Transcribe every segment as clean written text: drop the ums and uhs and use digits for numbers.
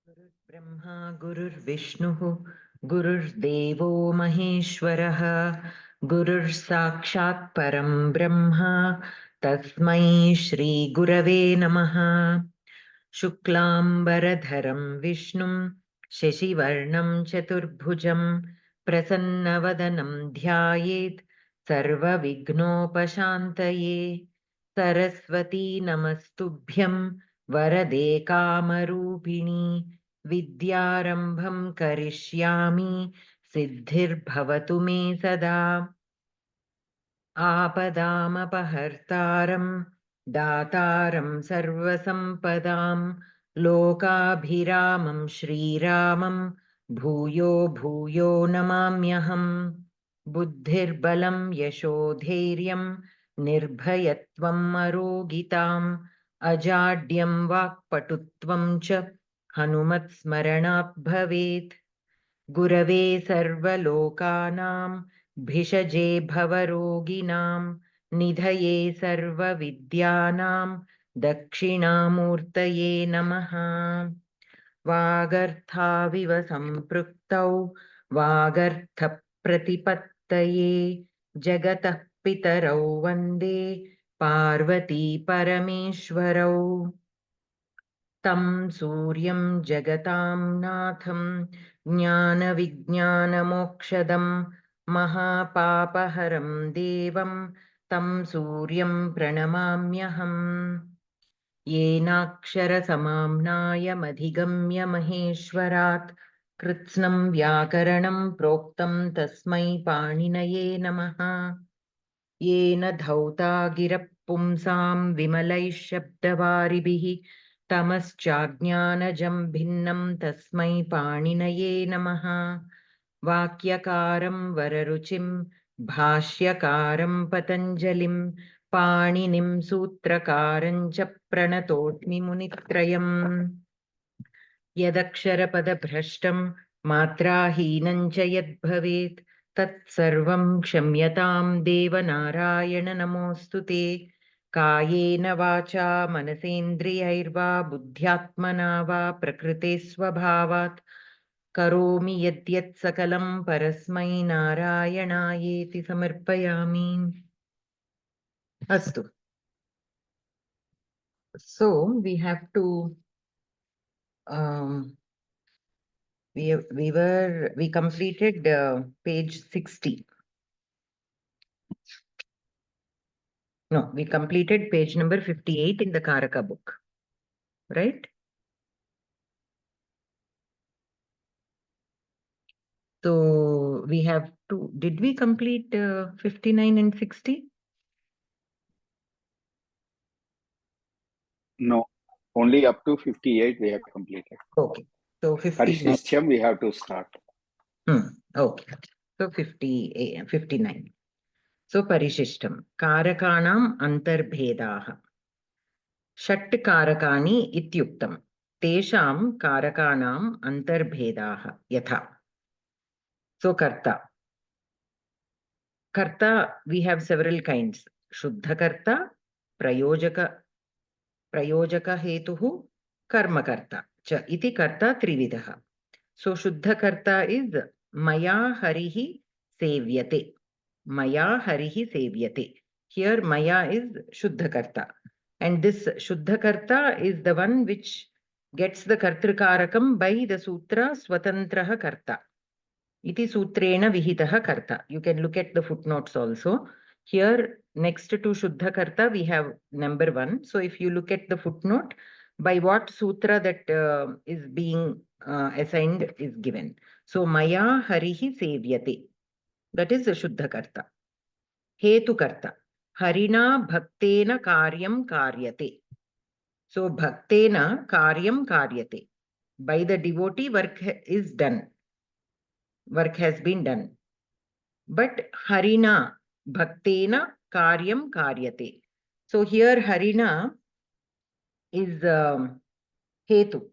गुरुर्ब्रह्मा गुरुर्विष्णुः गुरुर्देवो महेश्वरः गुरुर्साक्षात् परं ब्रह्म तस्मै श्रीगुरवे नमः। शुक्लाम्बरधरं विष्णुं शशिवर्णं चतुर्भुजं प्रसन्नवदनं ध्यायेत् सर्वविघ्नोपशान्तये। सरस्वती नमस्तुभ्यं वरदे कामरूपिणी विद्यारम्भं करिष्यामि सिद्धिर्भवतु मे सदा। आपदामपहर्तारं दातारं सर्वसम्पदां लोकाभिरामं श्रीरामं भूयो भूयो नमाम्यहम्। बुद्धिर्बलं यशोधैर्यं निर्भयत्वम् अरोगिताम् अजाड्यं वाक्पटुत्वं च हनुमत्स्मरणात् भवेत्। गुरवे सर्वलोकानां भिषजे भवरोगिणां निधये सर्वविद्यानां दक्षिणामूर्तये नमः। वागर्थाविव सम्पृक्तौ वागर्थप्रतिपत्तये जगतः पितरौ वन्दे पार्वती परमेश्वरौ। तं सूर्यं जगतां नाथं ज्ञानविज्ञानमोक्षदं महापापहरं देवं तं सूर्यं प्रणमाम्यहम्। येनाक्षरसमाम्नायमधिगम्य महेश्वरात् कृत्स्नं व्याकरणं प्रोक्तं तस्मै पाणिनये नमः। येन धौता गिरः पुंसां विमलैः शब्दवारिभिः तमश्चाज्ञानजं भिन्नं तस्मै पाणिनये नमः। वाक्यकारं वररुचिं भाष्यकारं पतञ्जलिं पाणिनिं सूत्रकारं च प्रणतोऽस्मि मुनित्रयम्। यदक्षरपदभ्रष्टं मात्राहीनं च यद्भवेत् तत्सर्वं क्षम्यतां देवनारायण नमोऽस्तु ते। कायेन वाचा मनसेन्द्रियैर्वा बुद्ध्यात्मना वा प्रकृते स्वभावात् करोमि यद्यत् सकलं परस्मै नारायणायेति समर्पयामि। अस्तु. So we have to we completed page 60. No, we completed page number 58 in the Karaka book, right? So we have to, did we complete 59 and 60? No, only up to 58 we have completed. Okay, so 59. Parishishyam we have to start. Okay, so 59. So Parishishtam, Karakanam Antarbhedaha. षट् कारकाणि इत्युक्तम् तेषां कारकाणाम् अन्तर्भेदाः यथा. So karta we have several kinds. Shuddha karta, prayojaka hetuh, karma karta cha iti karta trividaha. So shuddha karta is maya harihi sevyate. Maya harihi sevyate. Here maya is shuddha karta. And this Shuddha Karta is the one which gets the Kartrikarakam by the sutra Swatantraha Karta. Iti Sutrena Vihitaha Karta. You can look at the footnotes also. Here, next to Shuddha Karta, we have number 1. So if you look at the footnote, by what sutra that is being assigned is given. So Maya Harihi Sevyate. That is the Shuddha Karta. Hetu Karta. Harina Bhaktena Karyam Karyate. So bhaktena karyam karyate. By the devotee work is done. Work has been done. But harina bhaktena karyam karyate. So here harina is hetu.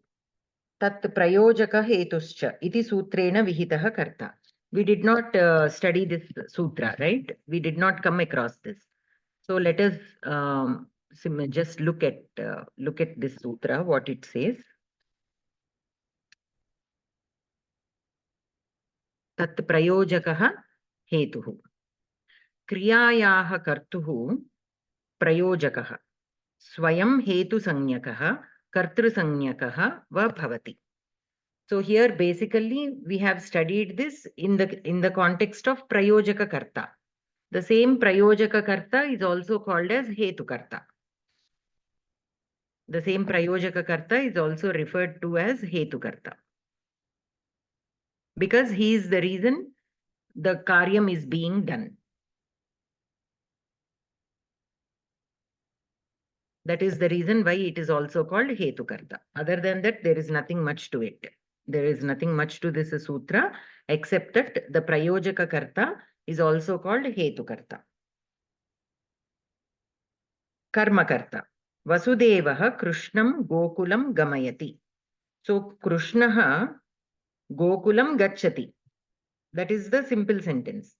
Tat prayojaka hetuscha iti sutrena vihitaha karta. We did not study this sutra, right? We did not come across this. So let us just look at this sutra, what it says. तत् प्रयोजकः हेतुः। क्रियायाः कर्तुः प्रयोजकः स्वयं हेतुसंज्ञकः कर्तृसंज्ञकः वा भवति. So here basically we have studied this in the context of prayojaka karta. The same prayojaka karta is also called as hetukarta. The same prayojaka karta is also referred to as hetukarta, because he is the reason the karyam is being done. That is the reason why it is also called hetukarta. Other than that, there is nothing much to it. There is nothing much to this sutra except that the prayojaka karta is also called hetukarta. Karmakarta. Vasudevah Krishnam Gokulam Gamayati. So Krishnaha Gokulam Gachati. That is the simple sentence.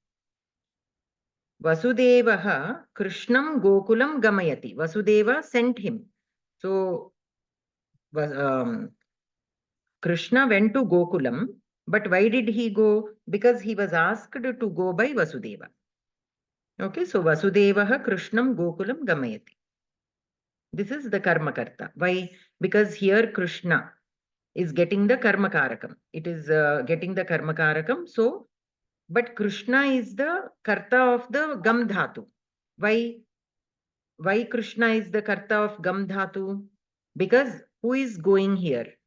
Vasudevah Krishnam Gokulam Gamayati. Vasudeva sent him. So Krishna went to Gokulam, but why did he go? Because he was asked to go by Vasudeva. Okay, so Vasudevah Krishnam Gokulam Gamayati. This is the Karmakarta. Why? Because here Krishna is getting the kArakam. It is getting the kArakam. So, but Krishna is the karta of the gam dhatu. Why Krishna is the karta of gam dhatu? Because who is going here?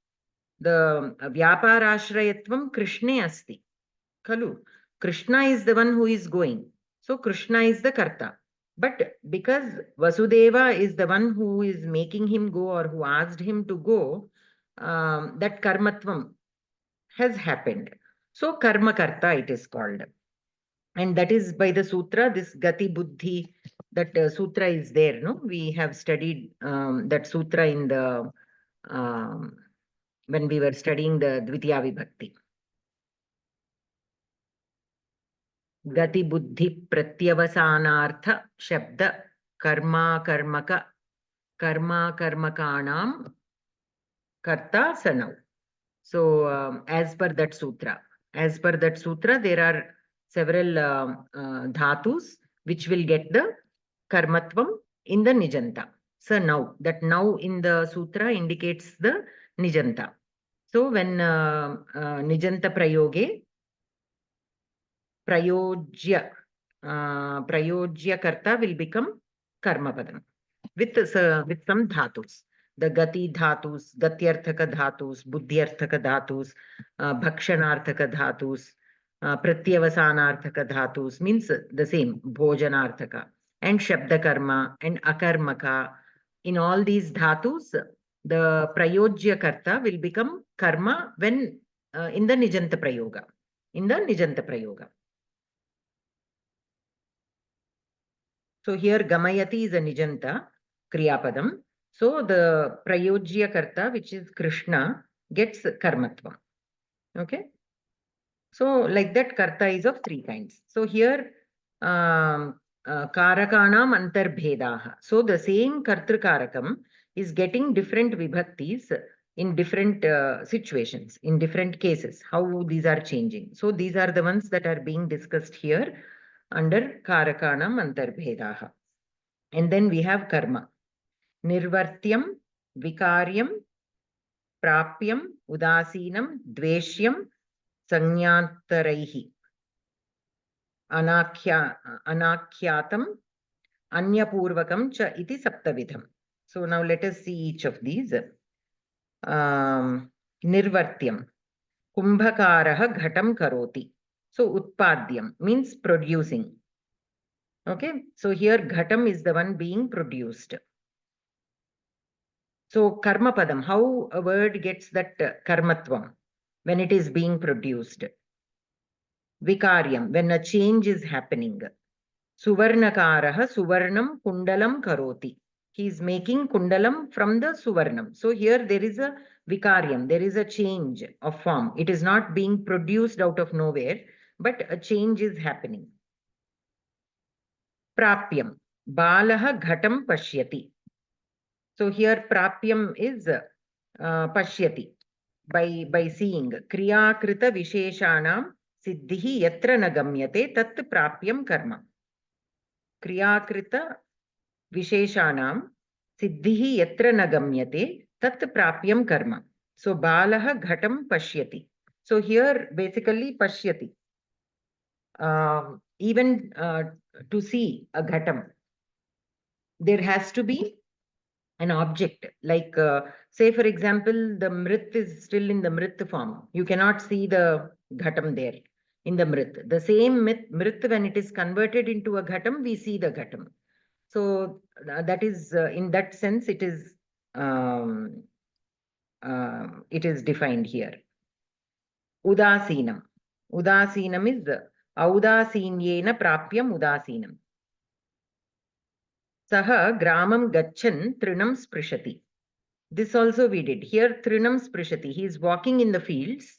The vyaparashrayatvam Krishne asti. Kalu. Krishna is the one who is going. So Krishna is the karta. But because Vasudeva is the one who is making him go, or who asked him to go, that karmatvam has happened. So karma karta it is called. And that is by the sutra, this gati buddhi, that sutra is there. No, we have studied that sutra in the when we were studying the Dvitiya Vibhakti. Gati buddhi pratyavasanartha shabda karma karmaka karmakanam karta sanau. So as per that sutra, there are several dhatus which will get the karmatvam in the nijanta. So now, that now in the sutra indicates the nijanta. So when nijanta prayoge, prayojya karta will become karmapadam with some dhatus. The gati dhatus, gatyarthaka dhatus, buddhyarthaka dhatus, bhakshanarthaka dhatus, pratyavasanarthaka dhatus means the same, bhojanarthaka, and shabda karma and akarmaka. In all these dhatus, the prayojya karta will become karma when in the nijanta prayoga. So here gamayati is a nijanta kriyapadam. So the prayojya karta, which is Krishna, gets karmatvam. Okay. So like that, karta is of three kinds. So here karakanam antarbhedaha. So the same kartrukarakam is getting different vibhaktis in different situations, in different cases, how these are changing. So these are the ones that are being discussed here under karakanam antarbhedaha. And then we have karma. Nirvartyam, vikaryam, prapyam, udasinam, dveshyam, sanyantaraihi, anakyatam, anyapurvakam cha iti saptavidham. So now let us see each of these. Nirvartyam, kumbhakaraha ghatam karoti. So utpadyam means producing. Okay, so here ghatam is the one being produced. So karma padam, how a word gets that karmatvam? When it is being produced. Vikaryam, when a change is happening. Suvarnakaraha suvarnam kundalam karoti. He is making kundalam from the suvarnam. So here there is a vikaryam, there is a change of form. It is not being produced out of nowhere, but a change is happening. Prapyam, balaha ghatam pashyati. So here prapyam is pashyati, by seeing. Kriyakrita visheshanam siddhihi yatra na gamyate tat prapyam karma. Kriyakrita visheshanam siddhihi yatra na gamyate tat prapyam karma. So balaha ghatam pashyati. So here basically pashyati. Even to see a ghatam, there has to be an object. Like say for example, the mrit is still in the mrit form. You cannot see the ghatam there in the mrit. The same mrit, when it is converted into a ghatam, we see the ghatam. So that is in that sense it is defined here. Udasinam. Udasinam is audasinyena prapyam udasinam. Saha gramam gachan trinam sprishati. This also we did. Here trinam sprishati. He is walking in the fields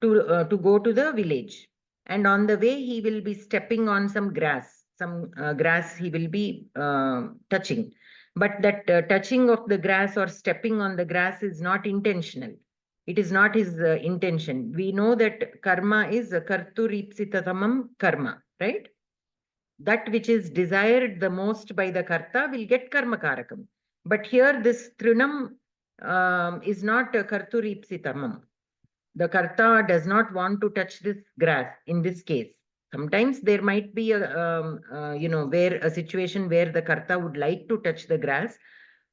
to go to the village. And on the way he will be stepping on some grass. Some grass he will be touching. But that touching of the grass or stepping on the grass is not intentional. It is not his intention. We know that karma is karturipsitatamam karma, right? That which is desired the most by the karta will get karma karakam. But here this trinam is not karturipsitamam. The karta does not want to touch this grass in this case. Sometimes there might be where a situation where the karta would like to touch the grass.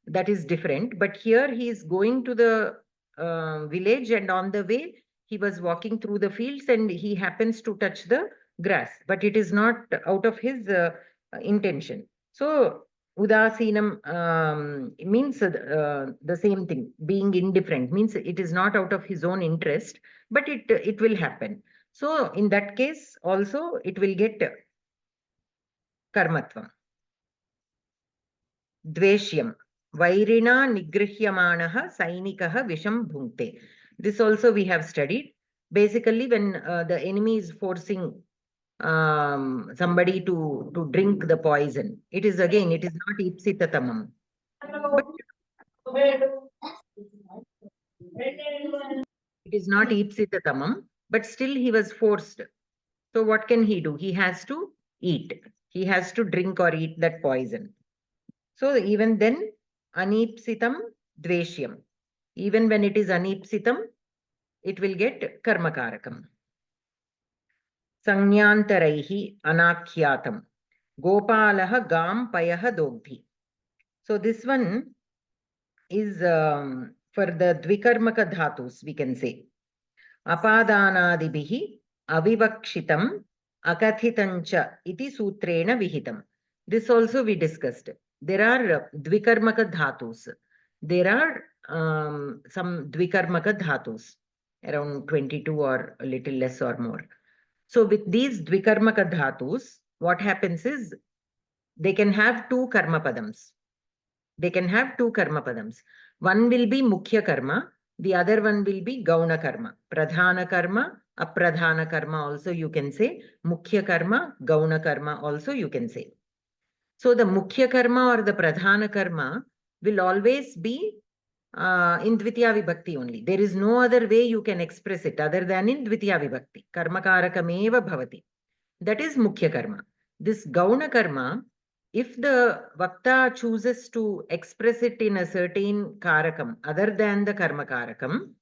That is different. But here he is going to the village, and on the way he was walking through the fields and he happens to touch the grass, but it is not out of his intention. So udasinam means the same thing. Being indifferent means it is not out of his own interest, but it will happen. So in that case also it will get karmatvam. Dveshyam. Vairina nigrihyamanaha sainikah visham bhunkte. This also we have studied. Basically, when the enemy is forcing somebody to drink the poison, it is not ipsitatamam. It is not ipsitatamam, but still he was forced. So what can he do? He has to eat. He has to drink or eat that poison. So even then, anipsitam dveshyam. Even when it is anipsitam, it will get karmakarakam. Sangyantaraihi anakhyatam. Gopalaha gam payaha dogdhi. So this one is for the dvikarmaka dhatus, we can say. Apadanadibihi avivakshitam akathitancha iti sutrena vihitam. This also we discussed. There are dvikarmaka dhatus. There are some dvikarmaka dhatus, around 22 or a little less or more. So with these dvikarmaka dhatus, what happens is they can have two karma padams. They can have two karma padams. One will be mukhya karma. The other one will be gauna karma. Pradhana karma, apradhana karma also you can say. Mukhya karma, gauna karma also you can say. So the mukhya karma or the pradhana karma will always be in dvitiya vibhakti only. There is no other way you can express it other than in dvitiya vibhakti. Karma karakameva bhavati. That is mukhya karma. This gauna karma, if the vakta chooses to express it in a certain karakam other than the karma karakam,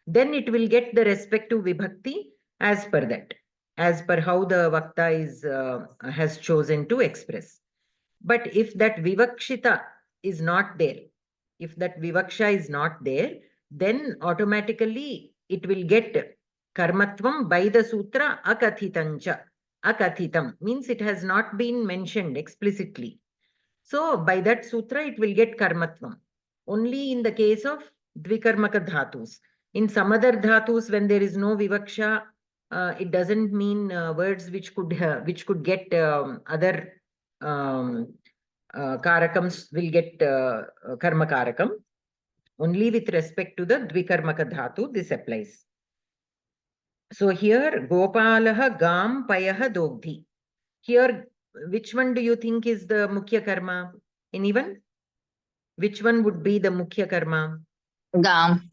then it will get the respective vibhakti as per that, as per how the vakta has chosen to express. But if that vivakshita is not there, if that vivaksha is not there, then automatically it will get karmatvam by the sutra akathitancha. Akathitam means it has not been mentioned explicitly. So by that sutra, it will get karmatvam. Only in the case of dvikarmaka dhatus. In some other dhatus, when there is no vivaksha, it doesn't mean words which could get other karakams will get karma karakam. Only with respect to the dvikarmaka dhatu, this applies. So here, Gopalaha Gam Payaha Dogdhi. Here, which one do you think is the Mukhya Karma? Anyone? Which one would be the Mukhya Karma? Gam.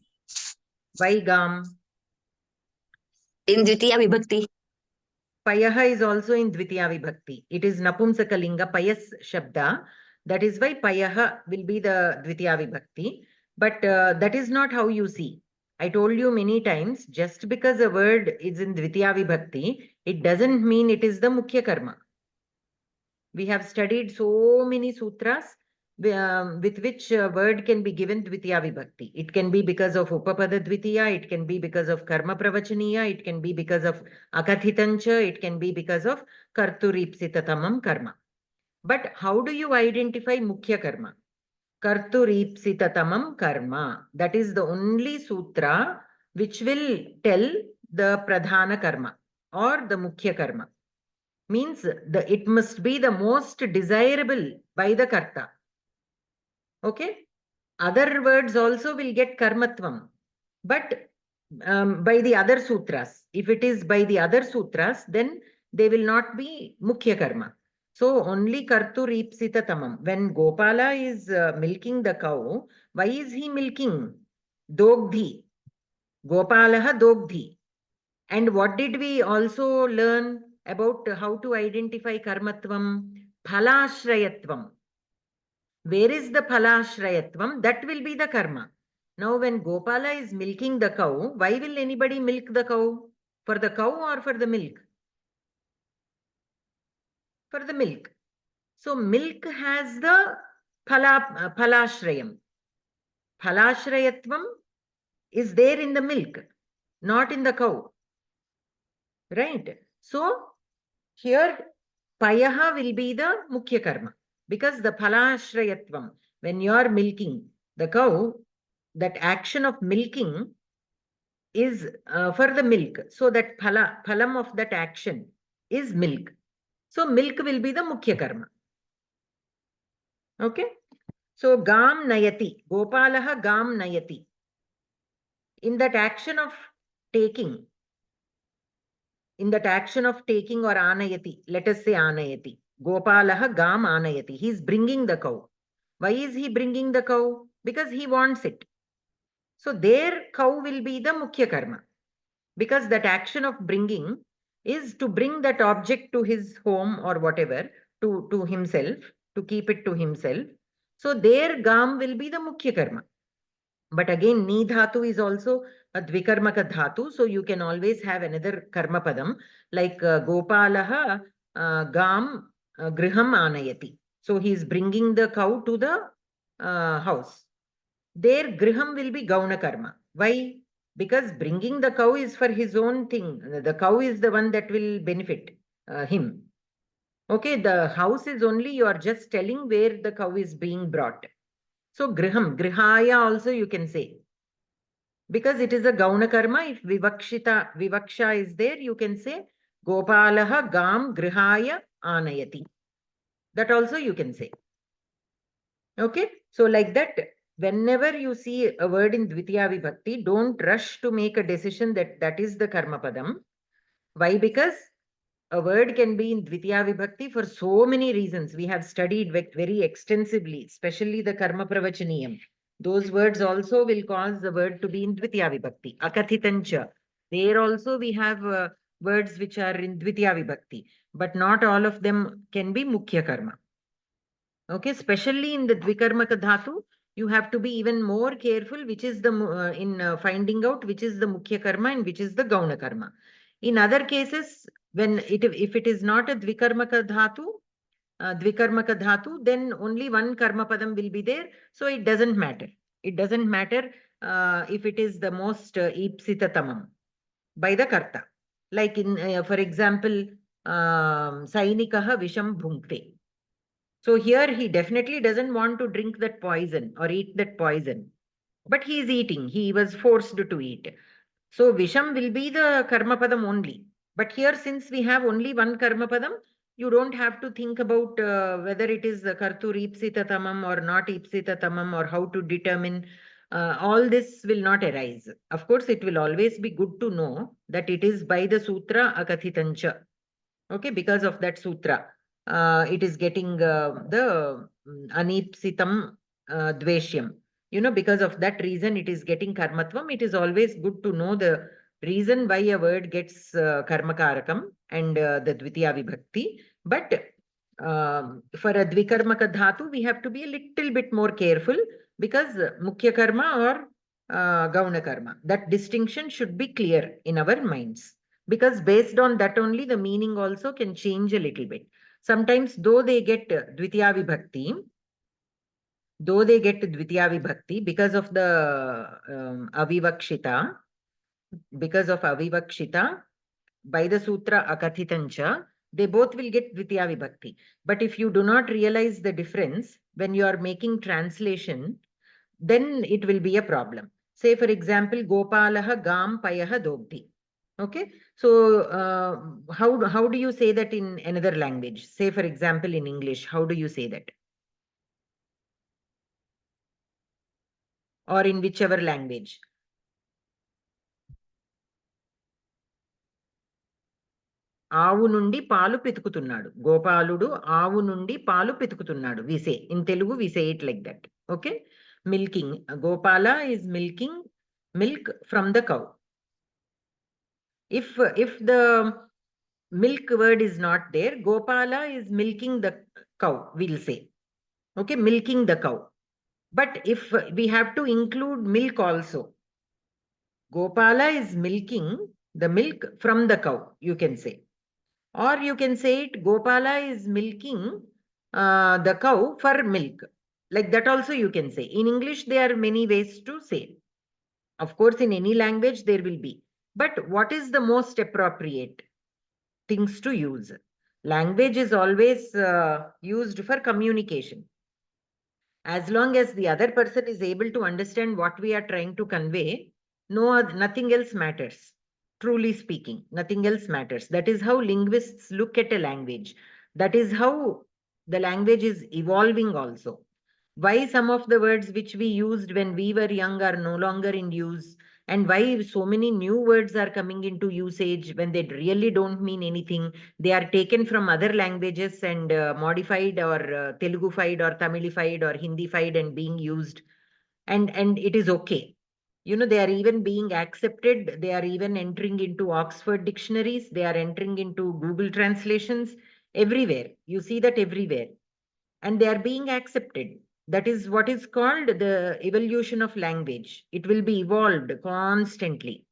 Why Gam? In Dvitiya Vibhakti. Payaha is also in Dvitiya Vibhakti. It is Napumsakalinga Payas Shabda. That is why Payaha will be the Dvitiya Vibhakti. But that is not how you see. I told you many times, just because a word is in Dvitiya Vibhakti, it doesn't mean it is the Mukhya Karma. We have studied so many sutras with which word can be given Dvitiya Vibhakti. It can be because of Upapada Dvitiya, it can be because of Karma Pravachaniya, it can be because of Akathitancha, it can be because of Karturipsitatamam Karma. But how do you identify Mukhya Karma? Karturipsitatamam Karma. That is the only sutra which will tell the Pradhana Karma or the Mukhya Karma. Means it must be the most desirable by the karta. Okay, other words also will get karmatvam, but by the other sutras. If it is by the other sutras, then they will not be mukhya karma. So only karturipsita tamam. When Gopala is milking the cow, why is he milking? Dogdhi. Gopalaha dogdhi. And what did we also learn about how to identify karmatvam? Phalashrayatvam. Where is the phalashrayatvam? That will be the karma. Now, when Gopala is milking the cow, why will anybody milk the cow? For the cow or for the milk? For the milk. So, milk has the phalashrayam. Phalashrayatvam is there in the milk, not in the cow. Right? So, here, payaha will be the mukhya karma. Because the phalashrayatvam, when you are milking the cow, that action of milking is for the milk. So that phalam of that action is milk. So milk will be the mukhya karma. Okay. So gam nayati. Gopalaha gam nayati. In that action of taking, or anayati, let us say anayati. Gopalaha gam anayati. He is bringing the cow. Why is he bringing the cow? Because he wants it. So their cow will be the mukhya karma. Because that action of bringing is to bring that object to his home or whatever, to himself, to keep it to himself. So their gam will be the mukhya karma. But again, ni dhatu is also a dvikarmaka dhatu. So you can always have another karma padam, like Gopalaha gam griham anayati. So he is bringing the cow to the house. Their griham will be gauna karma. Why? Because bringing the cow is for his own thing. The cow is the one that will benefit him. Okay, the house is only, you are just telling where the cow is being brought. So griham, grihaya also you can say. Because it is a gauna karma, if vivaksha is there, you can say Gopalaha gam grihaya anayati. That also you can say. Okay, so like that, whenever you see a word in Dvitiya Vibhakti, don't rush to make a decision that that is the karma padam. Why? Because a word can be in Dvitiya Vibhakti for so many reasons. We have studied very extensively, especially the karma pravachaniyam. Those words also will cause the word to be in Dvitiya Vibhakti. Akathitancha. There also we have words which are in Dvitiya Vibhakti, but not all of them can be Mukhya Karma. Okay, especially in the Dvikarmaka Dhatu, you have to be even more careful which is the in finding out which is the Mukhya Karma and which is the Gauna Karma. In other cases, when if it is not a Dvikarmaka Dhatu, then only one Karma Padam will be there. So it doesn't matter. It doesn't matter if it is the most Ipsita Tamam by the Karta. Like in, for example, Sainikaha Visham Bhunkte. So here he definitely doesn't want to drink that poison or eat that poison. But he is eating. He was forced to eat. So Visham will be the Karma Padam only. But here, since we have only one Karma Padam, you don't have to think about whether it is Kartur Ipsita Tamam or not Ipsita Tamam or how to determine. All this will not arise. Of course, it will always be good to know that it is by the Sutra Akathitancha. Okay, because of that Sutra. It is getting the anipsitam dveshyam. You know, because of that reason, it is getting karmatvam. It is always good to know the reason why a word gets karmakarakam and the dvitiya vibhakti. But for a dvikarmaka dhatu, we have to be a little bit more careful, because mukhya karma or gauna karma, that distinction should be clear in our minds, because based on that only the meaning also can change a little bit. Sometimes though they get dvitiya vibhakti, because of the avivakshita, by the sutra akathitancha, they both will get dvitiya vibhakti. But if you do not realize the difference when you are making translation, then it will be a problem. Say, for example, Gopalaha Gam Payaha Dogdi. Okay, so how do you say that in another language? Say, for example, in English, how do you say that? Or in whichever language? ఆవు నుండి పాలు పితుకుతున్నాడు. గోపాలుడు ఆవు నుండి పాలు పితుకుతున్నాడు. We say in Telugu, we say it like that. Okay, milking. Gopala is milking milk from the cow. If the milk word is not there, Gopala is milking the cow, we'll say. Okay, milking the cow. But if we have to include milk also, Gopala is milking the milk from the cow, you can say. Or you can say it, Gopala is milking the cow for milk. Like that also you can say. In English, there are many ways to say. Of course, in any language, there will be. But what is the most appropriate things to use? Language is always used for communication. As long as the other person is able to understand what we are trying to convey, nothing else matters. Truly speaking, nothing else matters. That is how linguists look at a language. That is how the language is evolving also. Why some of the words which we used when we were young are no longer in use, and why so many new words are coming into usage when they really don't mean anything. They are taken from other languages and modified or Telugufied or Tamilified or Hindified and being used, and it is okay. They are even being accepted. They are even entering into Oxford dictionaries. They are entering into Google translations. Everywhere you see that, everywhere. And they are being accepted. That is what is called the evolution of language. It will be evolved constantly.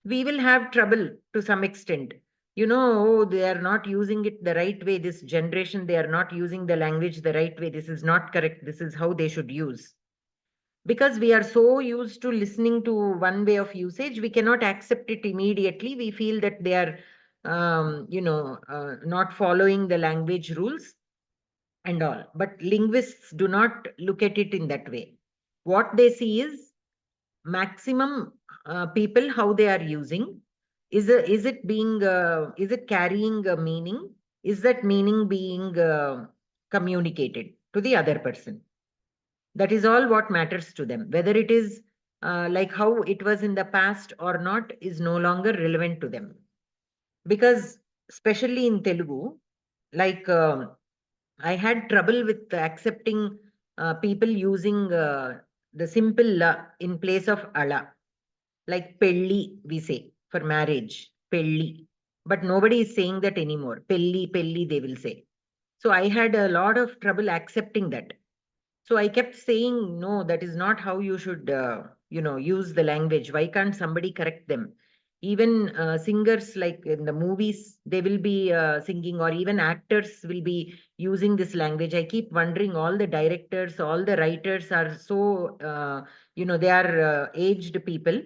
We will have trouble to some extent. Oh, they are not using it the right way. This generation, they are not using the language the right way. This is not correct. This is how they should use. Because we are so used to listening to one way of usage, we cannot accept it immediately. We feel that they are not following the language rules and all. But linguists do not look at it in that way. What they see is maximum people, how they are using. Is it carrying a meaning? Is that meaning being communicated to the other person? That is all what matters to them. Whether it is like how it was in the past or not is no longer relevant to them. Because especially in Telugu, like I had trouble with accepting people using the simple la in place of ala. Like pelli, we say for marriage, pelli. But nobody is saying that anymore. Pelli, pelli, they will say. So I had a lot of trouble accepting that. So I kept saying, no, that is not how you should, use the language. Why can't somebody correct them? Even singers, like in the movies, they will be singing, or even actors will be using this language. I keep wondering, all the directors, all the writers are so, they are aged people.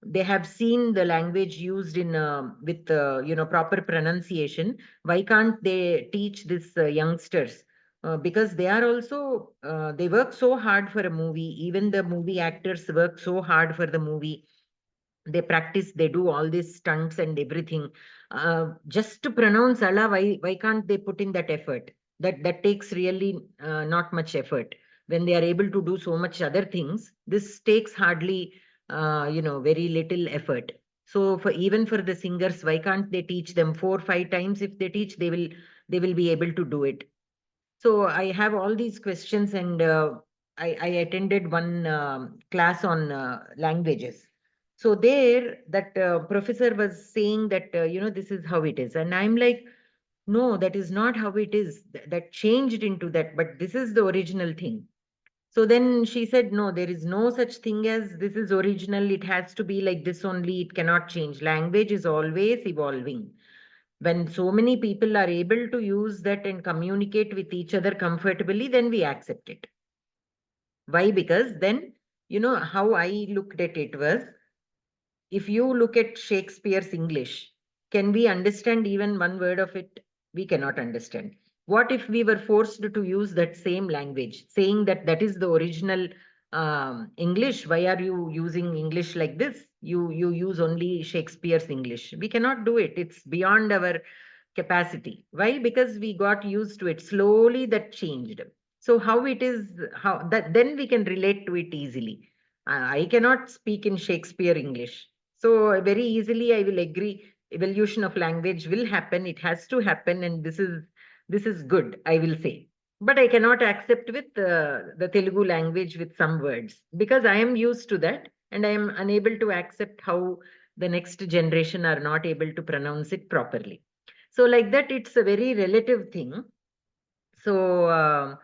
They have seen the language used in with proper pronunciation. Why can't they teach this youngsters? Because they are also they work so hard for a movie. Even the movie actors work so hard for the movie. They practice, they do all these stunts and everything just to pronounce Allah. Why can't they put in that effort? That takes really not much effort. When they are able to do so much other things, this takes hardly very little effort. So for even for the singers, why can't they teach them 4 or 5 times? If they teach, they will be able to do it. So I have all these questions, and I attended one class on languages. So there, that professor was saying that, this is how it is. And I'm like, no, that is not how it is. That changed into that, but this is the original thing. So then she said, no, there is no such thing as this is original. It has to be like this only. It cannot change. Language is always evolving. When so many people are able to use that and communicate with each other comfortably, then we accept it. Why? Because then, how I looked at it was, if you look at Shakespeare's English, can we understand even one word of it? We cannot understand. What if we were forced to use that same language, saying that that is the original English? Why are you using English like this? You use only Shakespeare's English. We cannot do it. It's beyond our capacity. Why? Because we got used to it. Slowly that changed. So how it is, how that then we can relate to it easily. I cannot speak in Shakespeare English. So very easily I will agree evolution of language will happen. It has to happen, and this is good, I will say. But I cannot accept with the Telugu language with some words, because I am used to that and I am unable to accept how the next generation are not able to pronounce it properly. So like that, it's a very relative thing. So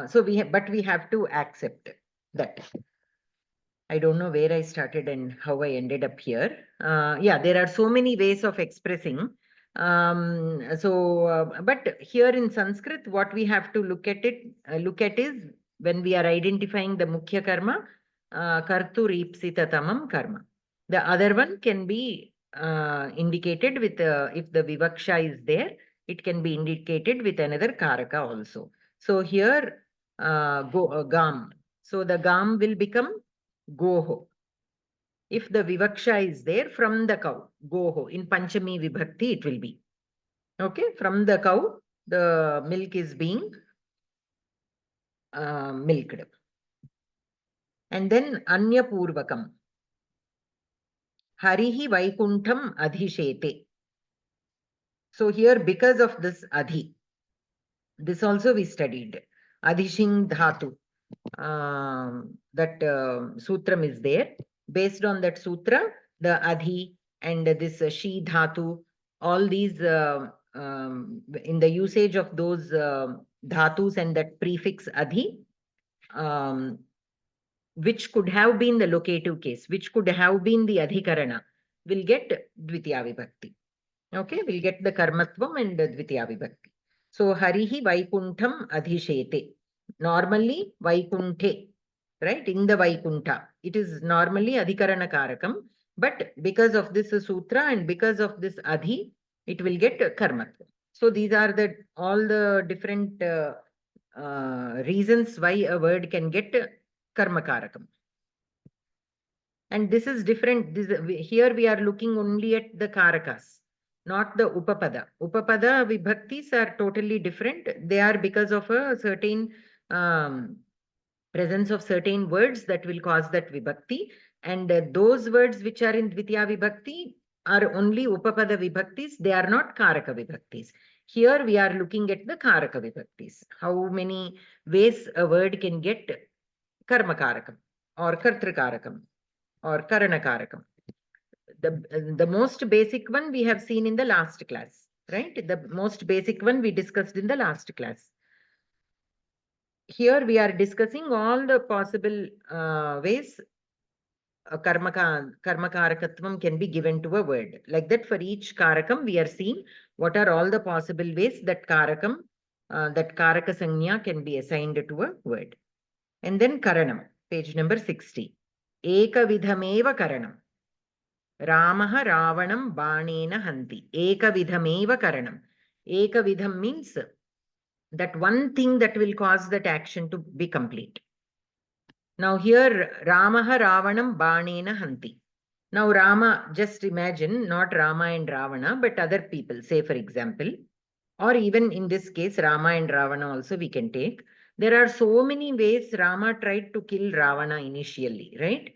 so but we have to accept that. I don't know where I started and how I ended up here. Yeah, there are so many ways of expressing. But here in Sanskrit, what we have to look at is, when we are identifying the mukhya karma, kartu ripsita tamam karma. The other one can be indicated with, if the vivaksha is there, it can be indicated with another karaka also. So here, gam. So the gam will become goho. If the vivaksha is there, from the cow, goho. In Panchami Vibhakti, it will be. Okay, from the cow, the milk is being milked. And then Anya Purvakam. Harihi Vaikuntham Adhishete. So here, because of this Adhi, this also we studied. Adhishing Dhatu. That sutram is there. Based on that sutra, the Adhi and this Shi Dhatu, all these, in the usage of those dhatus and that prefix Adhi, which could have been the locative case, which could have been the Adhikarana, will get Dvitiya Vibhakti. Okay, we'll get the Karmatvam and Dvitiya Vibhakti. So Harihi Vaikuntham Adhishete. Normally Vaikunthe, right? In the Vaikuntha. It is normally Adhikarana Karakam. But because of this sutra and because of this Adhi, it will get Karmatvam. So these are all the different reasons why a word can get Karma Karakam. And this is different. Here we are looking only at the Karakas, not the Upapada. Upapada Vibhaktis are totally different. They are because of a certain presence of certain words that will cause that Vibhakti. And those words which are in Dvitiya Vibhakti are only Upapada Vibhaktis. They are not Karaka Vibhaktis. Here we are looking at the Karaka Vibhaktis. How many ways a word can get Karma Karakam or Kartra Karakam or Karana Karakam. The most basic one we have seen in the last class, right? The most basic one we discussed in the last class. Here we are discussing all the possible ways karma karakatvam can be given to a word. Like that, for each karakam, we are seeing what are all the possible ways that karakam, that karaka sanya can be assigned to a word. And then karanam, page number 60. Ekavidhameva karanam. Ramaha Ravanam Banena Hanti. Ekavidhameva karanam. Ekavidham means that one thing that will cause that action to be complete. Now here, Ramaha Ravanam Banena Hanti. Now Rama, just imagine, not Rama and Ravana, but other people, say for example, or even in this case, Rama and Ravana also we can take. There are so many ways Rama tried to kill Ravana initially, right?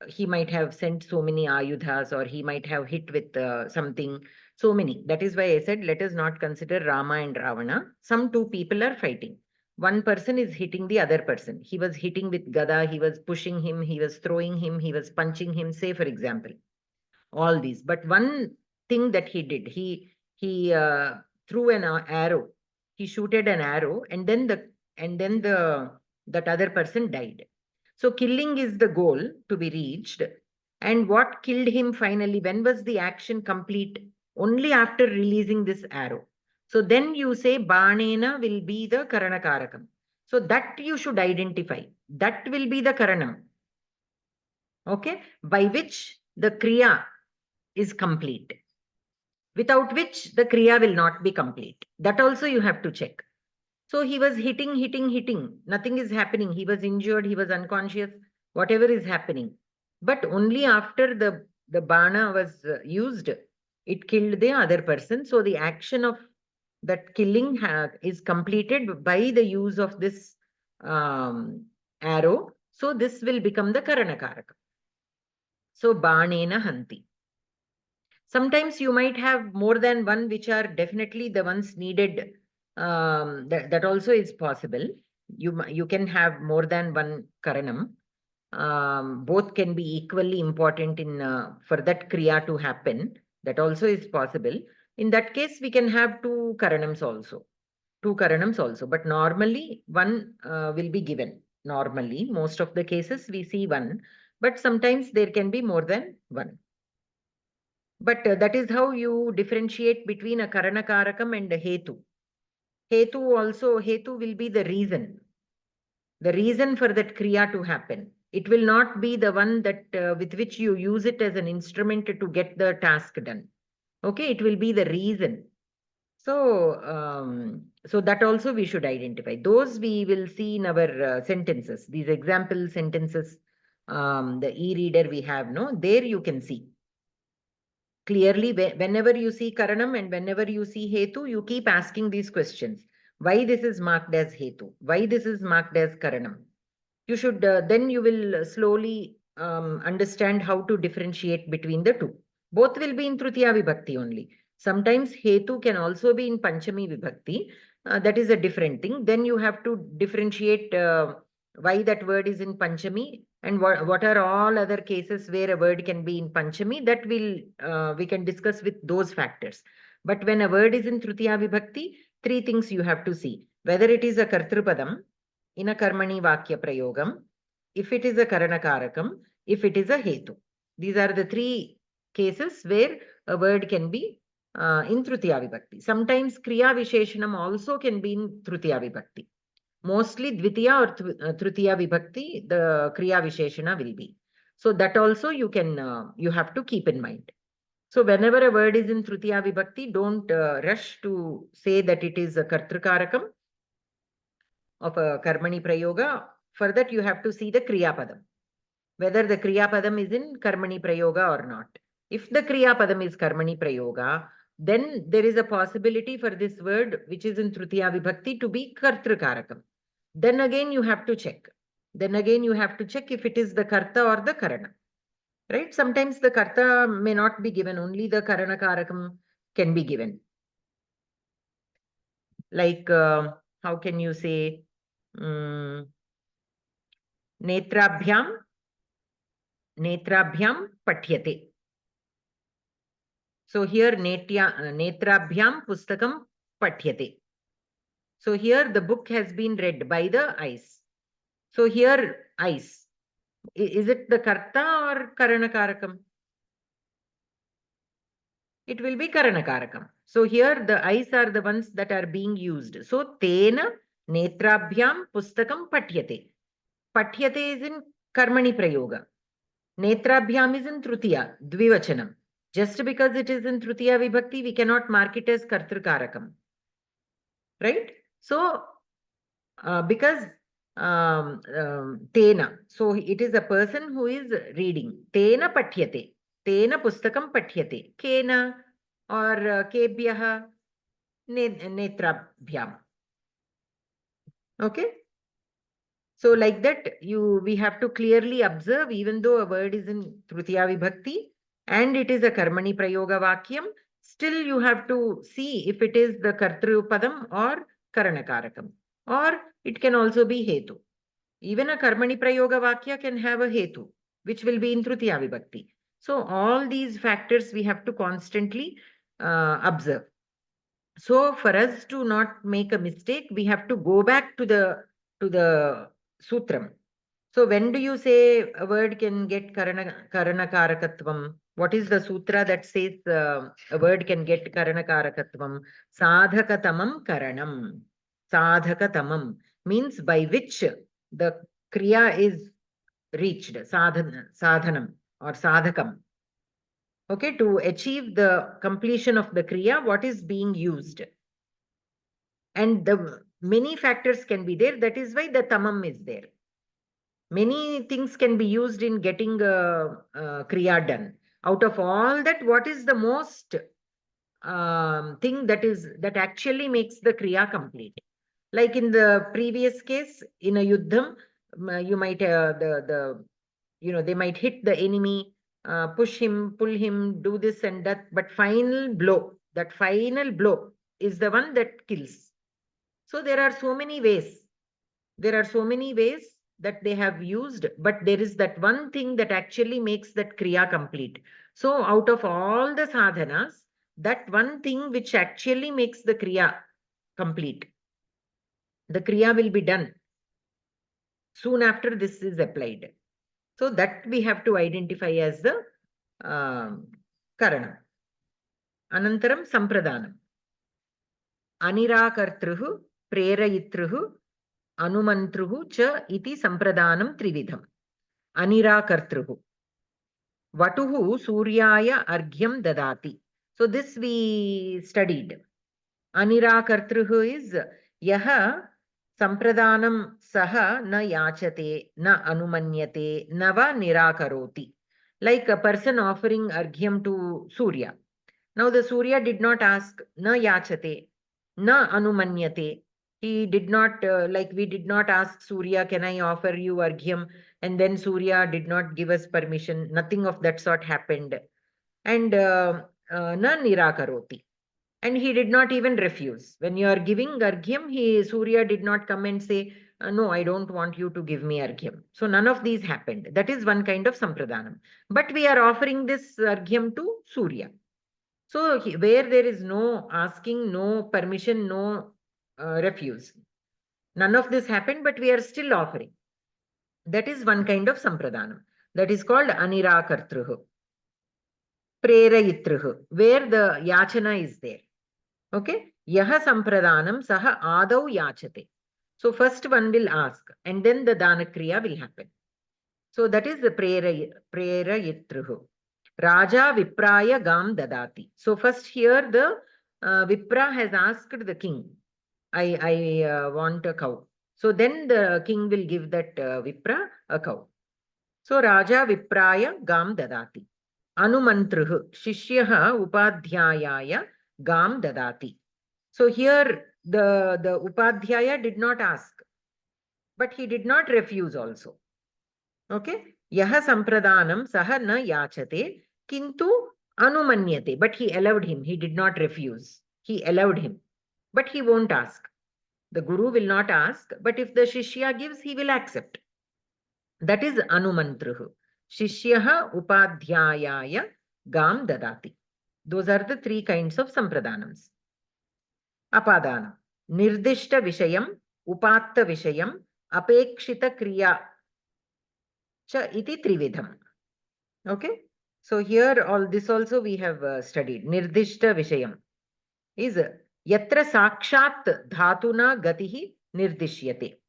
He might have sent so many ayudhas, or he might have hit with something, so many. That is why I said, let us not consider Rama and Ravana. Some two people are fighting. one person is hitting the other person. He was hitting with gada, he was pushing him, he was throwing him, he was punching him, say for example, all these. But one thing that he did, he threw an arrow, he shooted an arrow, and then that other person died. So killing is the goal to be reached. And what killed him finally? When was the action complete? Only after releasing this arrow. So then you say Banena will be the kArakam. So that you should identify. That will be the Karanam. Okay? By which the Kriya is complete. Without which the Kriya will not be complete. That also you have to check. So he was hitting. Nothing is happening. He was injured. He was unconscious. Whatever is happening. But only after the bana was used, it killed the other person. So the action of that killing is completed by the use of this arrow. So this will become the Karanakarakam. So banena hanti. Sometimes you might have more than one, which are definitely the ones needed. That also is possible. You can have more than one karanam. Both can be equally important in for that kriya to happen. That also is possible. In that case, we can have two karanams also. But normally one will be given. Normally, most of the cases we see one, but sometimes there can be more than one. But that is how you differentiate between a Karanakarakam and a Hetu. Hetu will be the reason for that Kriya to happen. It will not be the one that with which you use it as an instrument to get the task done. Okay, it will be the reason. So, so that also we should identify. Those we will see in our sentences. These example sentences, the e-reader we have, no? There you can see. Clearly, whenever you see Karanam and whenever you see Hetu, you keep asking these questions. Why this is marked as Hetu? Why this is marked as Karanam? You should, then you will slowly understand how to differentiate between the two. Both will be in Tritiya Vibhakti only. Sometimes Hetu can also be in Panchami Vibhakti. That is a different thing. Then you have to differentiate why that word is in Panchami and what are all other cases where a word can be in Panchami. That will we can discuss with those factors. But when a word is in Tritiya Vibhakti, three things you have to see. Whether it is a Kartrupadam, in a Karmani Vakya Prayogam, if it is a Karanakarakam, if it is a Hetu. These are the three cases where a word can be in Tritiya Vibhakti. Sometimes Kriya Visheshanam also can be in Tritiya Vibhakti. Mostly Dvitiya or Tritiya Vibhakti, the Kriya Visheshana will be. So that also you can, you have to keep in mind. So whenever a word is in Tritiya Vibhakti, don't rush to say that it is a Kartrikarakam of a Karmani Prayoga. For that, you have to see the Kriya Padam. Whether the Kriya Padam is in Karmani Prayoga or not. If the Kriya Padam is Karmani Prayoga, then there is a possibility for this word, which is in Tritiya Vibhakti, to be Kartrikarakam. Then again, you have to check. If it is the Karta or the Karana. Right? Sometimes the Karta may not be given, only the Karanakarakam can be given. Like, how can you say, Netrabhyam Pathyate. So here Netrabhyam Pustakam Pathyate. So here the book has been read by the eyes. So here eyes. Is it the Karta or Karanakarakam? It will be Karanakarakam. So here the eyes are the ones that are being used. So Tena Netrabhyam Pustakam Pathyate. Pathyate is in Karmani Prayoga. Netrabhyam is in Trutiya, Dvivachanam. Just because it is in Trutiya Vibhakti, we cannot mark it as Kartrikarakam. Right? So, because Tena, so it is a person who is reading. Tena Pathyate. Tena Pustakam Pathyate. Kena or Kebhyaha Netrabhyam. Okay? So like that, we have to clearly observe, even though a word is in Trutiya Vibhakti and it is a Karmani Prayoga Vakyam, still you have to see if it is the Kartru Padam or Karanakarakam. or it can also be hetu. Even a karmani prayoga vakya can have a hetu, which will be in tritiya vibhakti. So all these factors we have to constantly observe. So for us to not make a mistake, we have to go back to the sutram. So when do you say a word can get karana karakatvam? What is the sutra that says a word can get karana karakatvam? Sadhakatamam karanam. Sadhakatamam means by which the kriya is reached, sadhanam or sadhakam. Okay, to achieve the completion of the kriya, what is being used? And the many factors can be there. That is why the tamam is there. Many things can be used in getting kriya done. Out of all that, what is the most thing that actually makes the kriya complete? Like in the previous case, in a yuddham, you might they might hit the enemy, push him, pull him, do this and that, but that final blow is the one that kills. So there are so many ways. There are so many ways that they have used, but there is that one thing that actually makes that kriya complete. So out of all the sadhanas, that one thing which actually makes the kriya complete, the kriya will be done soon after this is applied. So that we have to identify as the karanam. Anantaram sampradhanam. Anirakartruhu, prerayitruhu, Anumantruhu cha iti sampradhanam trividham. Anirakartruhu. Vatuhu suryaya arghyam dadati. So this we studied. Anirakartruhu is yaha sampradhanam saha na yachate, na anumanyate, nava nirakaroti. Like a person offering arghyam to Surya. Now the Surya did not ask na yachate, na anumanyate. He did not, like we did not ask Surya, can I offer you arghyam? And then Surya did not give us permission. Nothing of that sort happened. And na nirakaroti. And he did not even refuse. When you are giving arghyam, Surya did not come and say, no, I don't want you to give me arghyam. So none of these happened. That is one kind of sampradhanam. But we are offering this arghyam to Surya. So where there is no asking, no permission, no refuse. None of this happened, but we are still offering. That is one kind of sampradhanam. That is called anirakartruhu. Prerayitruhu, where the yachana is there. Okay? Yaha sampradhanam saha adau yachate. So first one will ask, and then the danakriya will happen. So that is the prerayitruhu. Raja Vipraya Gam Dadati. So first here the Vipra has asked the king, I want a cow. So then the king will give that Vipra a cow. So Raja Vipraya Gam Dadati. Anumantruhu Shishyaha Upadhyayaya Gam Dadati. So here the Upadhyaya did not ask, but he did not refuse also. Okay? Yaha sampradhanam saha na yachate kintu anumanyate. But he allowed him. He did not refuse. He allowed him. But he won't ask. The guru will not ask. But if the shishya gives, he will accept. That is anumantruhu. Shishyaha upadhyayaya gam dadati. Those are the three kinds of sampradhanams. Apadana. Nirdishta vishayam, upatta vishayam, apekshita kriya cha iti trividham. Okay. So here all this also we have studied. Nirdishta vishayam is yatra sakshat dhatuna gatihi nirdishyate.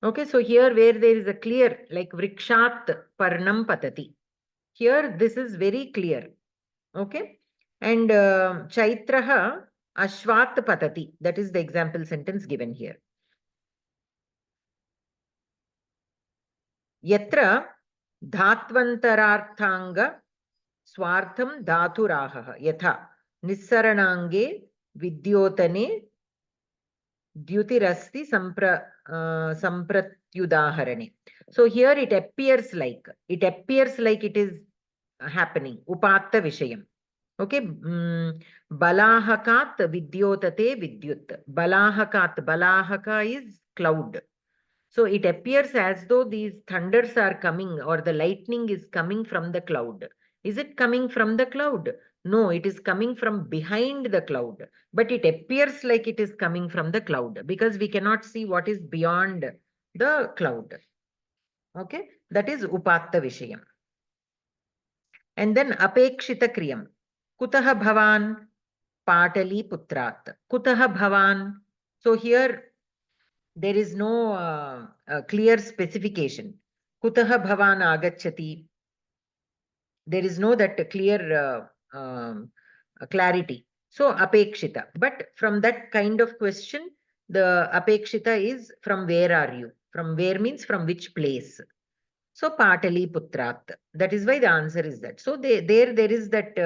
Okay. So here where there is a clear, like vrikshat parnam patati. Here this is very clear. Okay. And chaitraha ashvat patati. That is the example sentence given here. Yatra dhatvantararthanga Swartham dhaturaha yatha nissaranange vidyotane dyutirasti sampratyudaharane. So here it appears like it is happening. Upatta vishayam. Okay, balahakat vidyotate vidyut. Balahaka is cloud. So it appears as though these thunders are coming or the lightning is coming from the cloud. Is it coming from the cloud? No, it is coming from behind the cloud. But it appears like it is coming from the cloud because we cannot see what is beyond the cloud. Okay, that is upatta vishayam. And then apekshita kriyam. Kutaha bhavan patali putrat. Kutaha bhavan. So here there is no clear specification. Kutaha bhavan agacchati. There is no that clear clarity. So apekshita. But from that kind of question, the apekshita is from where are you? From where means from which place? So Patali Putrat. That is why the answer is that. So there is that